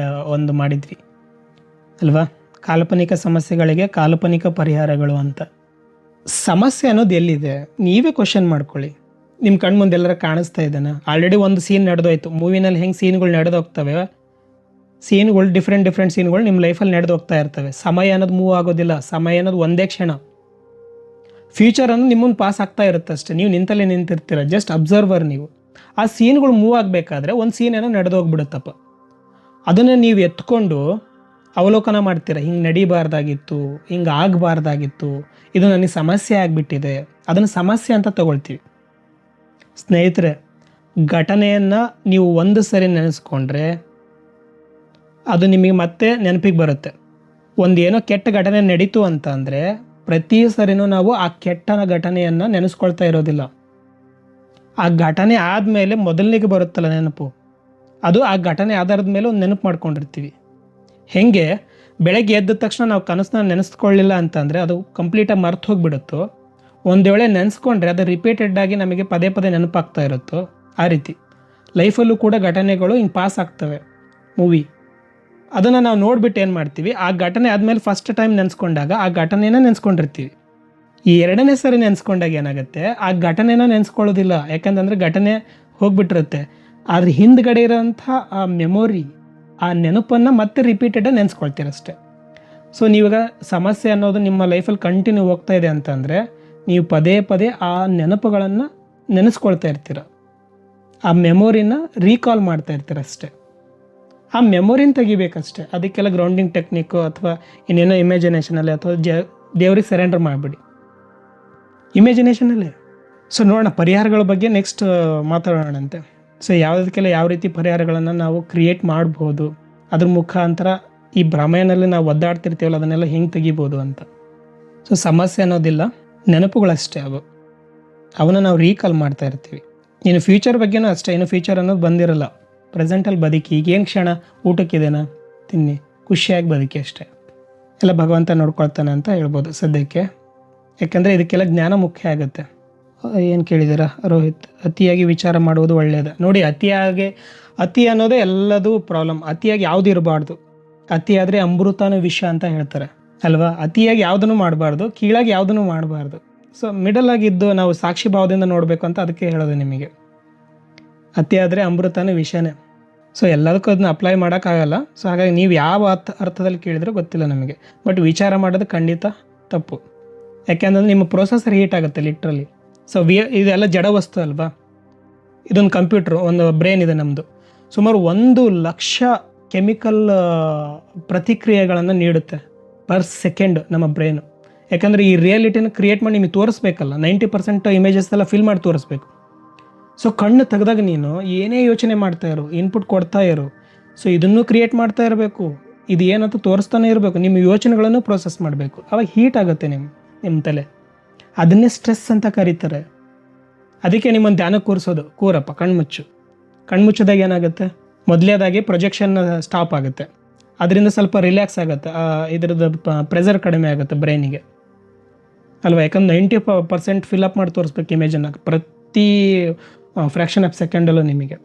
ಒಂದು ಮಾಡಿದ್ವಿ ಅಲ್ವಾ, ಕಾಲ್ಪನಿಕ ಸಮಸ್ಯೆಗಳಿಗೆ ಕಾಲ್ಪನಿಕ ಪರಿಹಾರಗಳು ಅಂತ. ಸಮಸ್ಯೆ ಅನ್ನೋದು ಎಲ್ಲಿದೆ ನೀವೇ ಕ್ವಶನ್ ಮಾಡ್ಕೊಳ್ಳಿ. ನಿಮ್ಮ ಕಣ್ಣು ಮುಂದೆ ಎಲ್ಲರ ಕಾಣಿಸ್ತಾ ಇದ್ದಾನೆ, ಆಲ್ರೆಡಿ ಒಂದು ಸೀನ್ ನಡೆದೋಯ್ತು. ಮೂವಿನಲ್ಲಿ ಹೆಂಗೆ ಸೀನ್ಗಳು ನಡೆದೋಗ್ತವೆ, ಸೀನ್ಗಳು ಡಿಫ್ರೆಂಟ್ ಸೀನ್ಗಳು ನಿಮ್ಮ ಲೈಫಲ್ಲಿ ನಡೆದು ಹೋಗ್ತಾ ಇರ್ತವೆ. ಸಮಯ ಅನ್ನೋದು ಮೂವ್ ಆಗೋದಿಲ್ಲ, ಸಮಯ ಅನ್ನೋದು ಒಂದೇ ಕ್ಷಣ. ಫ್ಯೂಚರ್ ಅನ್ನೋದು ನಿಮ್ಮನ್ನು ಪಾಸ್ ಆಗ್ತಾ ಇರುತ್ತೆ ಅಷ್ಟೇ, ನೀವು ನಿಂತಲ್ಲೇ ನಿಂತಿರ್ತೀರ, ಜಸ್ಟ್ ಅಬ್ಸರ್ವರ್ ನೀವು. ಆ ಸೀನ್ಗಳು ಮೂವ್ ಆಗಬೇಕಾದ್ರೆ ಒಂದು ಸೀನ್ ಏನೋ ನಡೆದೋಗ್ಬಿಡುತ್ತಪ್ಪ, ಅದನ್ನು ನೀವು ಎತ್ಕೊಂಡು ಅವಲೋಕನ ಮಾಡ್ತೀರ, ಹಿಂಗೆ ನಡಿಬಾರ್ದಾಗಿತ್ತು, ಹಿಂಗೆ ಆಗಬಾರ್ದಾಗಿತ್ತು, ಇದು ನನಗೆ ಸಮಸ್ಯೆ ಆಗಿಬಿಟ್ಟಿದೆ, ಅದನ್ನು ಸಮಸ್ಯೆ ಅಂತ ತಗೊಳ್ತೀವಿ. ಸ್ನೇಹಿತರೆ, ಘಟನೆಯನ್ನು ನೀವು ಒಂದು ಸರಿ ನೆನೆಸ್ಕೊಂಡ್ರೆ ಅದು ನಿಮಗೆ ಮತ್ತೆ ನೆನಪಿಗೆ ಬರುತ್ತೆ. ಒಂದೇನೋ ಕೆಟ್ಟ ಘಟನೆ ನಡೀತು ಅಂತ ಅಂದರೆ ಪ್ರತಿ ಸರಿನೂ ನಾವು ಆ ಕೆಟ್ಟ ಘಟನೆಯನ್ನು ನೆನೆಸ್ಕೊಳ್ತಾ ಇರೋದಿಲ್ಲ. ಆ ಘಟನೆ ಆದಮೇಲೆ ಮೊದಲನಿಗೆ ಬರುತ್ತಲ್ಲ ನೆನಪು, ಅದು ಆ ಘಟನೆ ಆಧಾರದ ಮೇಲೆ ಒಂದು ನೆನಪು ಮಾಡ್ಕೊಂಡಿರ್ತೀವಿ. ಹೇಗೆ ಬೆಳಗ್ಗೆ ಎದ್ದ ತಕ್ಷಣ ನಾವು ಕನಸನ್ನ ನೆನೆಸ್ಕೊಳ್ಳಿಲ್ಲ ಅಂತಂದರೆ ಅದು ಕಂಪ್ಲೀಟಾಗಿ ಮರ್ತು ಹೋಗಿಬಿಡುತ್ತೋ, ಒಂದು ವೇಳೆ ನೆನೆಸ್ಕೊಂಡ್ರೆ ಅದು ರಿಪೀಟೆಡ್ಡಾಗಿ ನಮಗೆ ಪದೇ ನೆನಪಾಗ್ತಾ ಇರುತ್ತೋ, ಆ ರೀತಿ ಲೈಫಲ್ಲೂ ಕೂಡ ಘಟನೆಗಳು ಹಿಂಗೆ ಪಾಸ್ ಆಗ್ತವೆ. ಮೂವಿ ಅದನ್ನು ನಾವು ನೋಡಿಬಿಟ್ಟು ಏನು ಮಾಡ್ತೀವಿ, ಆ ಘಟನೆ ಆದಮೇಲೆ ಫಸ್ಟ್ ಟೈಮ್ ನೆನೆಸ್ಕೊಂಡಾಗ ಆ ಘಟನೆನ ನೆನೆಸ್ಕೊಂಡಿರ್ತೀವಿ. ಈ ಎರಡನೇ ಸರಿ ನೆನೆಸ್ಕೊಂಡಾಗ ಏನಾಗುತ್ತೆ, ಆ ಘಟನೆನ ನೆನೆಸ್ಕೊಳ್ಳೋದಿಲ್ಲ, ಯಾಕಂತಂದರೆ ಘಟನೆ ಹೋಗ್ಬಿಟ್ಟಿರುತ್ತೆ. ಆದರೆ ಹಿಂದ್ಗಡೆ ಇರೋಂಥ ಆ ಮೆಮೊರಿ, ಆ ನೆನಪನ್ನು ಮತ್ತೆ ರಿಪೀಟೆಡಾಗಿ ನೆನೆಸ್ಕೊಳ್ತೀರಷ್ಟೆ. ಸೊ ನೀವಾಗ ಸಮಸ್ಯೆ ಅನ್ನೋದು ನಿಮ್ಮ ಲೈಫಲ್ಲಿ ಕಂಟಿನ್ಯೂ ಹೋಗ್ತಾ ಇದೆ ಅಂತಂದರೆ ನೀವು ಪದೇ ಆ ನೆನಪುಗಳನ್ನು ನೆನೆಸ್ಕೊಳ್ತಾ ಇರ್ತೀರ, ಆ ಮೆಮೊರಿನ ರೀಕಾಲ್ ಮಾಡ್ತಾ ಇರ್ತೀರ ಅಷ್ಟೆ. ಆ ಮೆಮೊರಿನ ತೆಗಿಬೇಕಷ್ಟೆ. ಅದಕ್ಕೆಲ್ಲ ಗ್ರೌಂಡಿಂಗ್ ಟೆಕ್ನಿಕ್ಕು ಅಥವಾ ಇನ್ನೇನೋ ಇಮ್ಯಾಜಿನೇಷನಲ್ಲಿ ಅಥವಾ ದೇವ್ರಿಗೆ ಸರೆಂಡರ್ ಮಾಡಿಬಿಡಿ ಇಮ್ಯಾಜಿನೇಷನಲ್ಲೇ. ಸೊ ನೋಡೋಣ ಪರಿಹಾರಗಳ ಬಗ್ಗೆ ನೆಕ್ಸ್ಟ್ ಮಾತಾಡೋಣಂತೆ. ಸೊ ಯಾವುದಕ್ಕೆಲ್ಲ ಯಾವ ರೀತಿ ಪರಿಹಾರಗಳನ್ನು ನಾವು ಕ್ರಿಯೇಟ್ ಮಾಡ್ಬೋದು, ಅದ್ರ ಮುಖಾಂತರ ಈ ಭ್ರಮೆಯಲ್ಲಿ ನಾವು ಒದ್ದಾಡ್ತಿರ್ತೀವಲ್ಲ ಅದನ್ನೆಲ್ಲ ಹೆಂಗೆ ತೆಗಿಬೋದು ಅಂತ. ಸೊ ಸಮಸ್ಯೆ ಅನ್ನೋದಿಲ್ಲ, ನೆನಪುಗಳಷ್ಟೇ ಅವನ್ನ ನಾವು ರೀಕಾಲ್ ಮಾಡ್ತಾ ಇರ್ತೀವಿ. ಇನ್ನು ಫ್ಯೂಚರ್ ಬಗ್ಗೆನೂ ಅಷ್ಟೇ, ಇನ್ನು ಫ್ಯೂಚರ್ ಅನ್ನೋದು ಬಂದಿರಲ್ಲ. ಪ್ರೆಸೆಂಟಲ್ಲಿ ಬದುಕಿ, ಈಗೇನು ಕ್ಷಣ, ಊಟಕ್ಕಿದೇನಾ ತಿನ್ನಿ, ಖುಷಿಯಾಗಿ ಬದುಕಿ ಅಷ್ಟೇ, ಎಲ್ಲ ಭಗವಂತ ನೋಡ್ಕೊಳ್ತಾನೆ ಅಂತ ಹೇಳ್ಬೋದು ಸದ್ಯಕ್ಕೆ. ಯಾಕಂದರೆ ಇದಕ್ಕೆಲ್ಲ ಜ್ಞಾನ ಮುಖ್ಯ ಆಗುತ್ತೆ. ಏನು ಕೇಳಿದ್ದೀರಾ ರೋಹಿತ್? ಅತಿಯಾಗಿ ವಿಚಾರ ಮಾಡುವುದು ಒಳ್ಳೆಯದು. ನೋಡಿ, ಅತಿ ಅನ್ನೋದೇ ಎಲ್ಲದೂ ಪ್ರಾಬ್ಲಮ್. ಅತಿಯಾಗಿ ಯಾವುದು ಇರಬಾರ್ದು. ಅತಿಯಾದರೆ ಅಮೃತನೂ ವಿಷ ಅಂತ ಹೇಳ್ತಾರೆ. ಅಲ್ವಾ? ಅತಿಯಾಗಿ ಯಾವುದನ್ನು ಮಾಡಬಾರ್ದು, ಕೀಳಾಗಿ ಯಾವುದನ್ನು ಮಾಡಬಾರ್ದು. ಸೊ ಮಿಡಲ್ ಆಗಿದ್ದು ನಾವು ಸಾಕ್ಷಿ ಭಾವದಿಂದ ನೋಡಬೇಕು ಅಂತ ಅದಕ್ಕೆ ಹೇಳೋದು ನಿಮಗೆ. ಅತಿ ಆದರೆ ಅಮೃತನೇ ವಿಷನೇ. ಸೊ ಎಲ್ಲದಕ್ಕೂ ಅದನ್ನ ಅಪ್ಲೈ ಮಾಡೋಕ್ಕಾಗಲ್ಲ. ಸೊ ಹಾಗಾಗಿ ನೀವು ಯಾವ ಅರ್ಥದಲ್ಲಿ ಕೇಳಿದ್ರೆ ಗೊತ್ತಿಲ್ಲ ನಮಗೆ. ಬಟ್ ವಿಚಾರ ಮಾಡೋದು ಖಂಡಿತ ತಪ್ಪು. ಯಾಕೆಂದರೆ ನಿಮ್ಮ ಪ್ರೊಸೆಸರ್ ಹೀಟ್ ಆಗುತ್ತೆ ಲಿಟ್ರಲಿ. ಸೊ ಇದೆಲ್ಲ ಜಡ ವಸ್ತು ಅಲ್ವಾ? ಇದೊಂದು ಕಂಪ್ಯೂಟ್ರು, ಒಂದು ಬ್ರೈನ್ ಇದೆ ನಮ್ಮದು. ಸುಮಾರು 1,00,000 ಕೆಮಿಕಲ್ ಪ್ರತಿಕ್ರಿಯೆಗಳನ್ನು ನೀಡುತ್ತೆ ಪರ್ ಸೆಕೆಂಡ್ ನಮ್ಮ ಬ್ರೈನು. ಯಾಕಂದರೆ ಈ ರಿಯಾಲಿಟಿನ ಕ್ರಿಯೇಟ್ ಮಾಡಿ ನಿಮಗೆ ತೋರಿಸ್ಬೇಕಲ್ಲ. 90% ಇಮೇಜಸ್ ಎಲ್ಲ ಫಿಲ್ ಮಾಡಿ ತೋರಿಸ್ಬೇಕು. ಸೊ ಕಣ್ಣು ತೆಗೆದಾಗ ನೀನು ಏನೇ ಯೋಚನೆ ಮಾಡ್ತಾ ಇರು, ಇನ್ಪುಟ್ ಕೊಡ್ತಾ ಇರು. ಸೊ ಇದನ್ನು ಕ್ರಿಯೇಟ್ ಮಾಡ್ತಾ ಇರಬೇಕು, ಇದು ಏನಂತ ತೋರಿಸ್ತಾನೆ ಇರಬೇಕು. ನಿಮ್ಮ ಯೋಚನೆಗಳನ್ನು ಪ್ರೋಸೆಸ್ ಮಾಡಬೇಕು. ಅವಾಗ ಹೀಟ್ ಆಗುತ್ತೆ ನಿಮ್ಮ ತಲೆ. ಅದನ್ನೇ ಸ್ಟ್ರೆಸ್ ಅಂತ ಕರೀತಾರೆ. ಅದಕ್ಕೆ ನಿಮ್ಮನ್ನು ಧ್ಯಾನಕ್ಕೆ ಕೂರಿಸೋದು. ಕೂರಪ್ಪ, ಕಣ್ಮುಚ್ಚಿದಾಗ ಏನಾಗುತ್ತೆ, ಮೊದಲೇದಾಗಿ ಪ್ರೊಜೆಕ್ಷನ್ ಸ್ಟಾಪ್ ಆಗುತ್ತೆ. ಅದರಿಂದ ಸ್ವಲ್ಪ ರಿಲ್ಯಾಕ್ಸ್ ಆಗುತ್ತೆ. ಇದ್ರದ್ದು ಪ್ರೆಷರ್ ಕಡಿಮೆ ಆಗುತ್ತೆ ಬ್ರೈನಿಗೆ ಅಲ್ವಾ? ಯಾಕಂದ್ರೆ 90% ಫಿಲ್ಅಪ್ ಮಾಡಿ ತೋರಿಸ್ಬೇಕು ಇಮೇಜನ್ನು ಪ್ರತಿ ಫ್ರ್ಯಾಕ್ಷನ್ ಆಫ್ ಸೆಕೆಂಡಲ್ಲೂ ನಿಮಗೆ.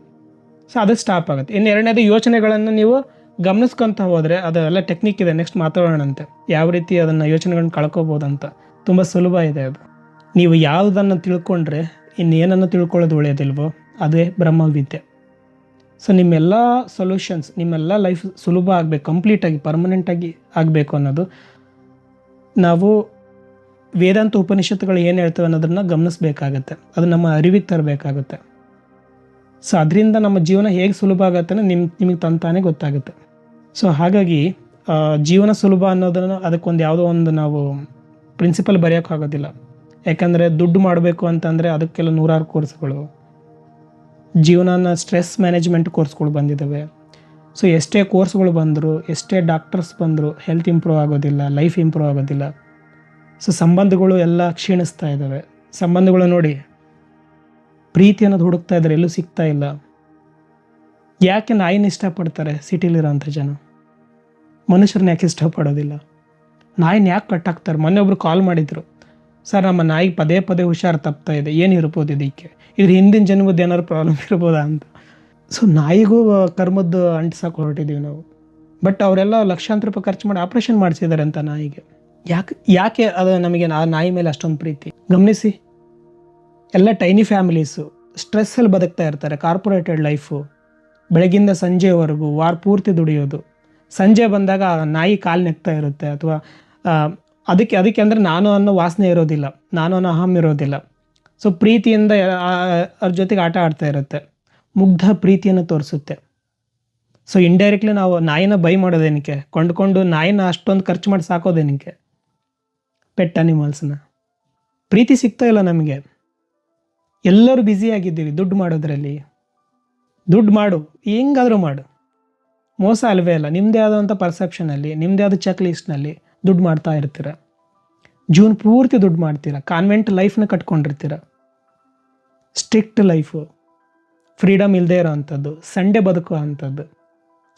ಸೊ ಅದು ಸ್ಟಾಪ್ ಆಗುತ್ತೆ. ಇನ್ನು ಎರಡನೇದು ಯೋಚನೆಗಳನ್ನು ನೀವು ಗಮನಿಸ್ಕೊತ ಹೋದರೆ, ಅದೆಲ್ಲ ಟೆಕ್ನಿಕ್ ಇದೆ, ನೆಕ್ಸ್ಟ್ ಮಾತಾಡೋಣಂತೆ ಯಾವ ರೀತಿ ಅದನ್ನು ಯೋಚನೆಗಳನ್ನ ಕಳ್ಕೊಬೋದಂತ. ತುಂಬ ಸುಲಭ ಇದೆ ಅದು. ನೀವು ಯಾವುದನ್ನು ತಿಳ್ಕೊಂಡ್ರೆ ಇನ್ನೇನನ್ನು ತಿಳ್ಕೊಳ್ಳೋದು ಒಳ್ಳೆಯದಿಲ್ವೋ ಅದೇ ಬ್ರಹ್ಮವಿದ್ಯೆ. ಸೊ ನಿಮ್ಮೆಲ್ಲ ಸೊಲ್ಯೂಷನ್ಸ್, ನಿಮ್ಮೆಲ್ಲ ಲೈಫ್ ಸುಲಭ ಆಗಬೇಕು, ಕಂಪ್ಲೀಟಾಗಿ ಪರ್ಮನೆಂಟಾಗಿ ಆಗಬೇಕು ಅನ್ನೋದು ನಾವು ವೇದಾಂತ ಉಪನಿಷತ್ತುಗಳು ಏನು ಹೇಳ್ತವೆ ಅನ್ನೋದನ್ನು ಗಮನಿಸಬೇಕಾಗತ್ತೆ. ಅದು ನಮ್ಮ ಅರಿವಿಗೆ ತರಬೇಕಾಗುತ್ತೆ. ಸೊ ಅದರಿಂದ ನಮ್ಮ ಜೀವನ ಹೇಗೆ ಸುಲಭ ಆಗುತ್ತೆ ನಿಮಗೆ ತಂತಾನೇ ಗೊತ್ತಾಗುತ್ತೆ. ಸೊ ಹಾಗಾಗಿ ಜೀವನ ಸುಲಭ ಅನ್ನೋದನ್ನು ಅದಕ್ಕೊಂದು ಯಾವುದೋ ಒಂದು ನಾವು ಪ್ರಿನ್ಸಿಪಲ್ ಬರೆಯೋಕ್ಕಾಗೋದಿಲ್ಲ. ಯಾಕಂದರೆ ದುಡ್ಡು ಮಾಡಬೇಕು ಅಂತಂದರೆ ಅದಕ್ಕೆಲ್ಲ 100 ಕೋರ್ಸ್ಗಳು, ಜೀವನನ ಸ್ಟ್ರೆಸ್ ಮ್ಯಾನೇಜ್ಮೆಂಟ್ ಕೋರ್ಸ್ಗಳು ಬಂದಿದ್ದಾವೆ. ಸೊ ಎಷ್ಟೇ ಕೋರ್ಸ್ಗಳು ಬಂದರು, ಎಷ್ಟೇ ಡಾಕ್ಟರ್ಸ್ ಬಂದರು, ಹೆಲ್ತ್ ಇಂಪ್ರೂವ್ ಆಗೋದಿಲ್ಲ, ಲೈಫ್ ಇಂಪ್ರೂವ್ ಆಗೋದಿಲ್ಲ. ಸೊ ಸಂಬಂಧಗಳು ಎಲ್ಲ ಕ್ಷೀಣಿಸ್ತಾ ಇದ್ದಾವೆ. ಸಂಬಂಧಗಳು ನೋಡಿ, ಪ್ರೀತಿ ಅನ್ನೋದು ಹುಡುಕ್ತಾ ಇದ್ದಾರೆ, ಎಲ್ಲೂ ಸಿಗ್ತಾ ಇಲ್ಲ. ಯಾಕೆ ನಾಯಿನ ಇಷ್ಟಪಡ್ತಾರೆ ಸಿಟಿಲಿರೋಂಥ ಜನ? ಮನುಷ್ಯರನ್ನ ಯಾಕೆ ಇಷ್ಟಪಡೋದಿಲ್ಲ? ನಾಯಿನ ಯಾಕೆ ಕಟ್ಟಾಕ್ತಾರೆ? ಮೊನ್ನೆ ಒಬ್ರು ಕಾಲ್ ಮಾಡಿದರು, ಸರ್ ನಮ್ಮ ನಾಯಿಗೆ ಪದೇ ಪದೇ ಹುಷಾರು ತಪ್ತಾ ಇದೆ, ಏನಿರ್ಬೋದು ಇದಕ್ಕೆ? ಇದ್ರ ಹಿಂದಿನ ಜನ್ಮದ್ದು ಏನಾದ್ರು ಪ್ರಾಬ್ಲಮ್ ಇರ್ಬೋದಾ ಅಂತ. ಸೊ ನಾಯಿಗೂ ಕರ್ಮದ್ದು ಅಂಟಿಸೋಕೆ ಹೊರಟಿದ್ದೀವಿ ನಾವು. ಬಟ್ ಅವರೆಲ್ಲ ಲಕ್ಷಾಂತರ ರೂಪಾಯಿ ಖರ್ಚು ಮಾಡಿ ಆಪ್ರೇಷನ್ ಮಾಡಿಸಿದ್ದಾರೆ ಅಂತ ನಾಯಿಗೆ. ಯಾಕೆ ಅದು ನಮಗೆ ಆ ನಾಯಿ ಮೇಲೆ ಅಷ್ಟೊಂದು ಪ್ರೀತಿ? ಗಮನಿಸಿ, ಎಲ್ಲ ಟೈನಿ ಫ್ಯಾಮಿಲೀಸು ಸ್ಟ್ರೆಸ್ಸಲ್ಲಿ ಬದುಕ್ತಾ ಇರ್ತಾರೆ. ಕಾರ್ಪೊರೇಟೆಡ್ ಲೈಫು, ಬೆಳಗಿಂದ ಸಂಜೆವರೆಗೂ ವಾರ ಪೂರ್ತಿ ದುಡಿಯೋದು. ಸಂಜೆ ಬಂದಾಗ ನಾಯಿ ಕಾಲು ನೆಕ್ತಾ ಇರುತ್ತೆ, ಅಥವಾ ಅದಕ್ಕೆ ಅಂದರೆ ನಾನು ಅನ್ನೋ ವಾಸನೆ ಇರೋದಿಲ್ಲ, ನಾನು ಅನ್ನೋ ಅಹಂ ಇರೋದಿಲ್ಲ. ಸೊ ಪ್ರೀತಿಯಿಂದ ಅವ್ರ ಜೊತೆಗೆ ಆಟ ಆಡ್ತಾ ಇರುತ್ತೆ, ಮುಗ್ಧ ಪ್ರೀತಿಯನ್ನು ತೋರಿಸುತ್ತೆ. ಸೊ ಇಂಡೈರೆಕ್ಟ್ಲಿ ನಾವು ನಾಯಿನ ಬೈ ಮಾಡೋದೇನಕ್ಕೆ? ಕೊಂಡ್ಕೊಂಡು ನಾಯಿನ ಅಷ್ಟೊಂದು ಖರ್ಚು ಮಾಡಿ ಸಾಕೋದೇನಕ್ಕೆ? ಪೆಟ್ ಅನಿಮಲ್ಸ್ನ. ಪ್ರೀತಿ ಸಿಗ್ತಾ ಇಲ್ಲ ನಮಗೆ. ಎಲ್ಲರೂ ಬ್ಯುಸಿಯಾಗಿದ್ದೀವಿ ದುಡ್ಡು ಮಾಡೋದ್ರಲ್ಲಿ. ದುಡ್ಡು ಮಾಡು, ಹೆಂಗಾದರೂ ಮಾಡು, ಮೋಸ ಅಲ್ವೇ ಅಲ್ಲ. ನಿಮ್ಮದೇ ಆದಂಥ ಪರ್ಸೆಪ್ಷನಲ್ಲಿ, ನಿಮ್ಮದೇ ಆದ ಚೆಕ್ ಲಿಸ್ಟ್ನಲ್ಲಿ ದುಡ್ಡು ಮಾಡ್ತಾ ಇರ್ತೀರ. ಜೀವನ ಪೂರ್ತಿ ದುಡ್ಡು ಮಾಡ್ತೀರ. ಕಾನ್ವೆಂಟ್ ಲೈಫ್ನ ಕಟ್ಕೊಂಡಿರ್ತೀರ, ಸ್ಟ್ರಿಕ್ಟ್ ಲೈಫು, ಫ್ರೀಡಮ್ ಇಲ್ಲದೆ ಇರೋ ಅಂಥದ್ದು, ಸಂಡೇ ಬದುಕೋ ಅಂಥದ್ದು.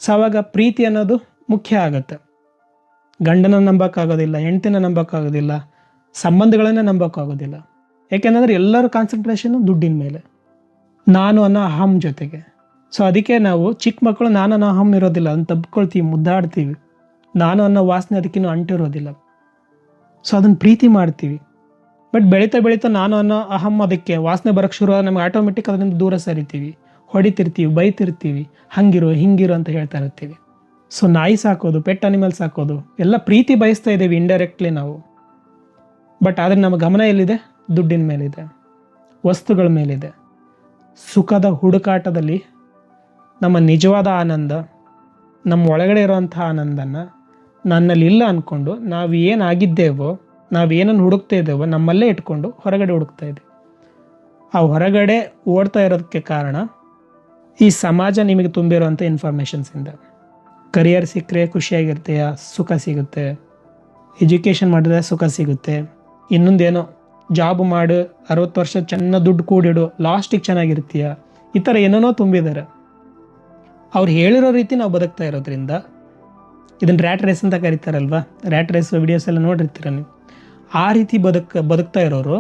ಸೊ ಆವಾಗ ಪ್ರೀತಿ ಅನ್ನೋದು ಮುಖ್ಯ ಆಗುತ್ತೆ. ಗಂಡನ ನಂಬೋಕ್ಕಾಗೋದಿಲ್ಲ, ಹೆಂಡ್ತಿನ ನಂಬೋಕ್ಕಾಗೋದಿಲ್ಲ, ಸಂಬಂಧಗಳನ್ನೇ ನಂಬೋಕ್ಕಾಗೋದಿಲ್ಲ. ಯಾಕೆಂದರೆ ಎಲ್ಲರ ಕಾನ್ಸಂಟ್ರೇಷನು ದುಡ್ಡಿನ ಮೇಲೆ, ನಾನು ಅನ್ನೋ ಅಹಂ ಜೊತೆಗೆ. ಸೊ ಅದಕ್ಕೆ ನಾವು ಚಿಕ್ಕ ಮಕ್ಕಳು ನಾನು ಅನ್ನೋ ಅಹಂ ಇರೋದಿಲ್ಲ, ಅದನ್ನು ತಬ್ಕೊಳ್ತೀವಿ, ಮುದ್ದಾಡ್ತೀವಿ. ನಾನು ಅನ್ನೋ ವಾಸನೆ ಅದಕ್ಕಿನ್ನೂ ಅಂಟಿರೋದಿಲ್ಲ. ಸೊ ಅದನ್ನು ಪ್ರೀತಿ ಮಾಡ್ತೀವಿ. ಬಟ್ ಬೆಳೀತಾ ನಾನು ಅನ್ನೋ ಅಹಂ ಅದಕ್ಕೆ ವಾಸನೆ ಬರೋಕ್ಕೆ ಶುರು, ನಮಗೆ ಆಟೋಮೆಟಿಕ್ ಅದರಿಂದ ದೂರ ಸರಿತೀವಿ, ಹೊಡಿತಿರ್ತೀವಿ, ಬೈತಿರ್ತೀವಿ, ಹಿಂಗಿರೋ ಅಂತ ಹೇಳ್ತಾ ಇರ್ತೀವಿ. ಸೊ ನಾಯಿ ಸಾಕೋದು, ಪೆಟ್ ಅನಿಮಲ್ ಸಾಕೋದು ಎಲ್ಲ ಪ್ರೀತಿ ಬಯಸ್ತಾ ಇದ್ದೀವಿ ಇಂಡೈರೆಕ್ಟ್ಲಿ ನಾವು. ಬಟ್ ಆದರೆ ನಮ್ಮ ಗಮನ ಎಲ್ಲಿದೆ? ದುಡ್ಡಿನ ಮೇಲಿದೆ, ವಸ್ತುಗಳ ಮೇಲಿದೆ. ಸುಖದ ಹುಡುಕಾಟದಲ್ಲಿ ನಮ್ಮ ನಿಜವಾದ ಆನಂದ, ನಮ್ಮ ಒಳಗಡೆ ಇರೋವಂಥ ಆನಂದನ ನನ್ನಲ್ಲಿ ಇಲ್ಲ ಅಂದ್ಕೊಂಡು ನಾವು ಏನಾಗಿದ್ದೇವೋ, ನಾವು ಏನನ್ನು ಹುಡುಕ್ತಾ ಇದ್ದೇವೋ ನಮ್ಮಲ್ಲೇ ಇಟ್ಕೊಂಡು ಹೊರಗಡೆ ಹುಡುಕ್ತಾ ಇದ್ದೀವಿ. ಆ ಹೊರಗಡೆ ಓಡ್ತಾ ಇರೋದಕ್ಕೆ ಕಾರಣ ಈ ಸಮಾಜ ನಿಮಗೆ ತುಂಬಿರೋವಂಥ ಇನ್ಫಾರ್ಮೇಷನ್ಸಿಂದ. ಕರಿಯರ್ ಸಿಕ್ಕರೆ ಖುಷಿಯಾಗಿರ್ತೀಯ, ಸುಖ ಸಿಗುತ್ತೆ. ಎಜುಕೇಷನ್ ಮಾಡಿದ್ರೆ ಸುಖ ಸಿಗುತ್ತೆ. ಇನ್ನೊಂದೇನೋ ಜಾಬ್ ಮಾಡು, 60 ವರ್ಷ ಚೆನ್ನಾಗಿ ದುಡ್ಡು ಕೂಡಿಡು, ಲಾಸ್ಟಿಗೆ ಚೆನ್ನಾಗಿರ್ತೀಯ. ಈ ಥರ ಏನೇನೋ ತುಂಬಿದ್ದಾರೆ. ಅವ್ರು ಹೇಳಿರೋ ರೀತಿ ನಾವು ಬದುಕ್ತಾ ಇರೋದ್ರಿಂದ ಇದನ್ನು ರ್ಯಾಟ್ ರೇಸ್ ಅಂತ ಕರೀತಾರಲ್ವ. ರ್ಯಾಟ್ ರೇಸ್ ವಿಡಿಯೋಸ್ ಎಲ್ಲ ನೋಡಿರ್ತೀರ ನೀವು. ಆ ರೀತಿ ಬದುಕ್ತಾ ಇರೋರು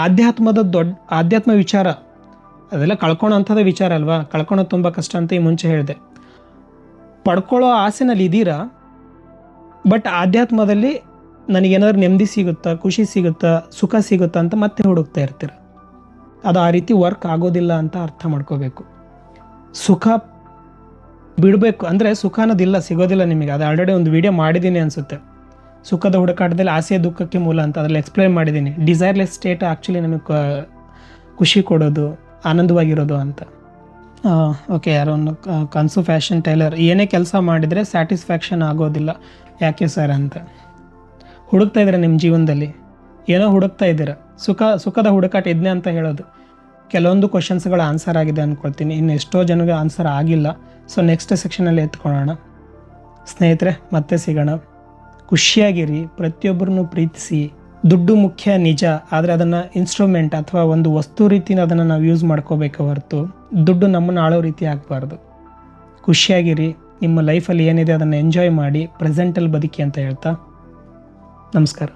ಆಧ್ಯಾತ್ಮ ವಿಚಾರ ಅದೆಲ್ಲ ಕಳ್ಕೊಳ್ಳೋ ಅಂಥದ್ದೇ ವಿಚಾರ ಅಲ್ವಾ. ಕಳ್ಕೊಳ್ಳೋದು ತುಂಬ ಕಷ್ಟ ಅಂತ ಈ ಮುಂಚೆ ಹೇಳಿದೆ. ಪಡ್ಕೊಳ್ಳೋ ಆಸೆನಲ್ಲಿ ಇದ್ದೀರಾ, ಬಟ್ ಆಧ್ಯಾತ್ಮದಲ್ಲಿ ನನಗೇನಾದ್ರು ನೆಮ್ಮದಿ ಸಿಗುತ್ತಾ, ಖುಷಿ ಸಿಗುತ್ತಾ, ಸುಖ ಸಿಗುತ್ತಾ ಅಂತ ಮತ್ತೆ ಹುಡುಕ್ತಾ ಇರ್ತೀರ. ಅದು ಆ ರೀತಿ ವರ್ಕ್ ಆಗೋದಿಲ್ಲ ಅಂತ ಅರ್ಥ ಮಾಡ್ಕೋಬೇಕು. ಸುಖ ಬಿಡಬೇಕು ಅಂದರೆ ಸುಖ ಅನ್ನೋದಿಲ್ಲ, ಸಿಗೋದಿಲ್ಲ ನಿಮಗೆ. ಅದು ಆಲ್ರೆಡಿ ಒಂದು ವಿಡಿಯೋ ಮಾಡಿದ್ದೀನಿ ಅನಿಸುತ್ತೆ, ಸುಖದ ಹುಡುಕಾಟದಲ್ಲಿ ಆಸೆ ದುಃಖಕ್ಕೆ ಮೂಲ ಅಂತ. ಅದರಲ್ಲಿ ಎಕ್ಸ್ಪ್ಲೈನ್ ಮಾಡಿದ್ದೀನಿ. ಡಿಸೈರ್ಲೆಸ್ ಸ್ಟೇಟ್ ಆ್ಯಕ್ಚುಲಿ ನಮಗೆ ಖುಷಿ ಕೊಡೋದು, ಆನಂದವಾಗಿರೋದು ಅಂತ. ಓಕೆ, ಯಾರೋ ಒಂದು ಕನ್ಸು ಫ್ಯಾಷನ್ ಟೈಲರ್, ಏನೇ ಕೆಲಸ ಮಾಡಿದರೆ ಸ್ಯಾಟಿಸ್ಫ್ಯಾಕ್ಷನ್ ಆಗೋದಿಲ್ಲ ಯಾಕೆ ಸರ್ ಅಂತ ಹುಡುಕ್ತಾ ಇದ್ದೀರಾ. ನಿಮ್ಮ ಜೀವನದಲ್ಲಿ ಏನೋ ಹುಡುಕ್ತಾ ಇದ್ದೀರಾ, ಸುಖದ ಹುಡುಕಾಟ ಇದನ್ನೇ ಅಂತ ಹೇಳೋದು. ಕೆಲವೊಂದು ಕ್ವಶನ್ಸ್ಗಳ ಆನ್ಸರ್ ಆಗಿದೆ ಅಂದ್ಕೊಳ್ತೀನಿ, ಇನ್ನು ಎಷ್ಟೋ ಜನಗೆ ಆನ್ಸರ್ ಆಗಿಲ್ಲ. ಸೊ ನೆಕ್ಸ್ಟ್ ಸೆಕ್ಷನಲ್ಲಿ ಎತ್ಕೊಳ್ಳೋಣ ಸ್ನೇಹಿತರೆ. ಮತ್ತೆ ಸಿಗೋಣ. ಖುಷಿಯಾಗಿರಿ, ಪ್ರತಿಯೊಬ್ಬರನ್ನು ಪ್ರೀತಿಸಿ. ದುಡ್ಡು ಮುಖ್ಯ ನಿಜ, ಆದರೆ ಅದನ್ನು ಇನ್ಸ್ಟ್ರೂಮೆಂಟ್ ಅಥವಾ ಒಂದು ವಸ್ತು ರೀತಿನ ಅದನ್ನು ನಾವು ಯೂಸ್ ಮಾಡ್ಕೋಬೇಕು ಹೊರತು ದುಡ್ಡು ನಮ್ಮನ್ನು ಆಳೋ ರೀತಿ ಆಗಬಾರ್ದು. ಖುಷಿಯಾಗಿರಿ, ನಿಮ್ಮ ಲೈಫಲ್ಲಿ ಏನಿದೆ ಅದನ್ನು ಎಂಜಾಯ್ ಮಾಡಿ, ಪ್ರೆಸೆಂಟಲ್ಲಿ ಬದುಕಿ ಅಂತ ಹೇಳ್ತಾ ನಮಸ್ಕಾರ.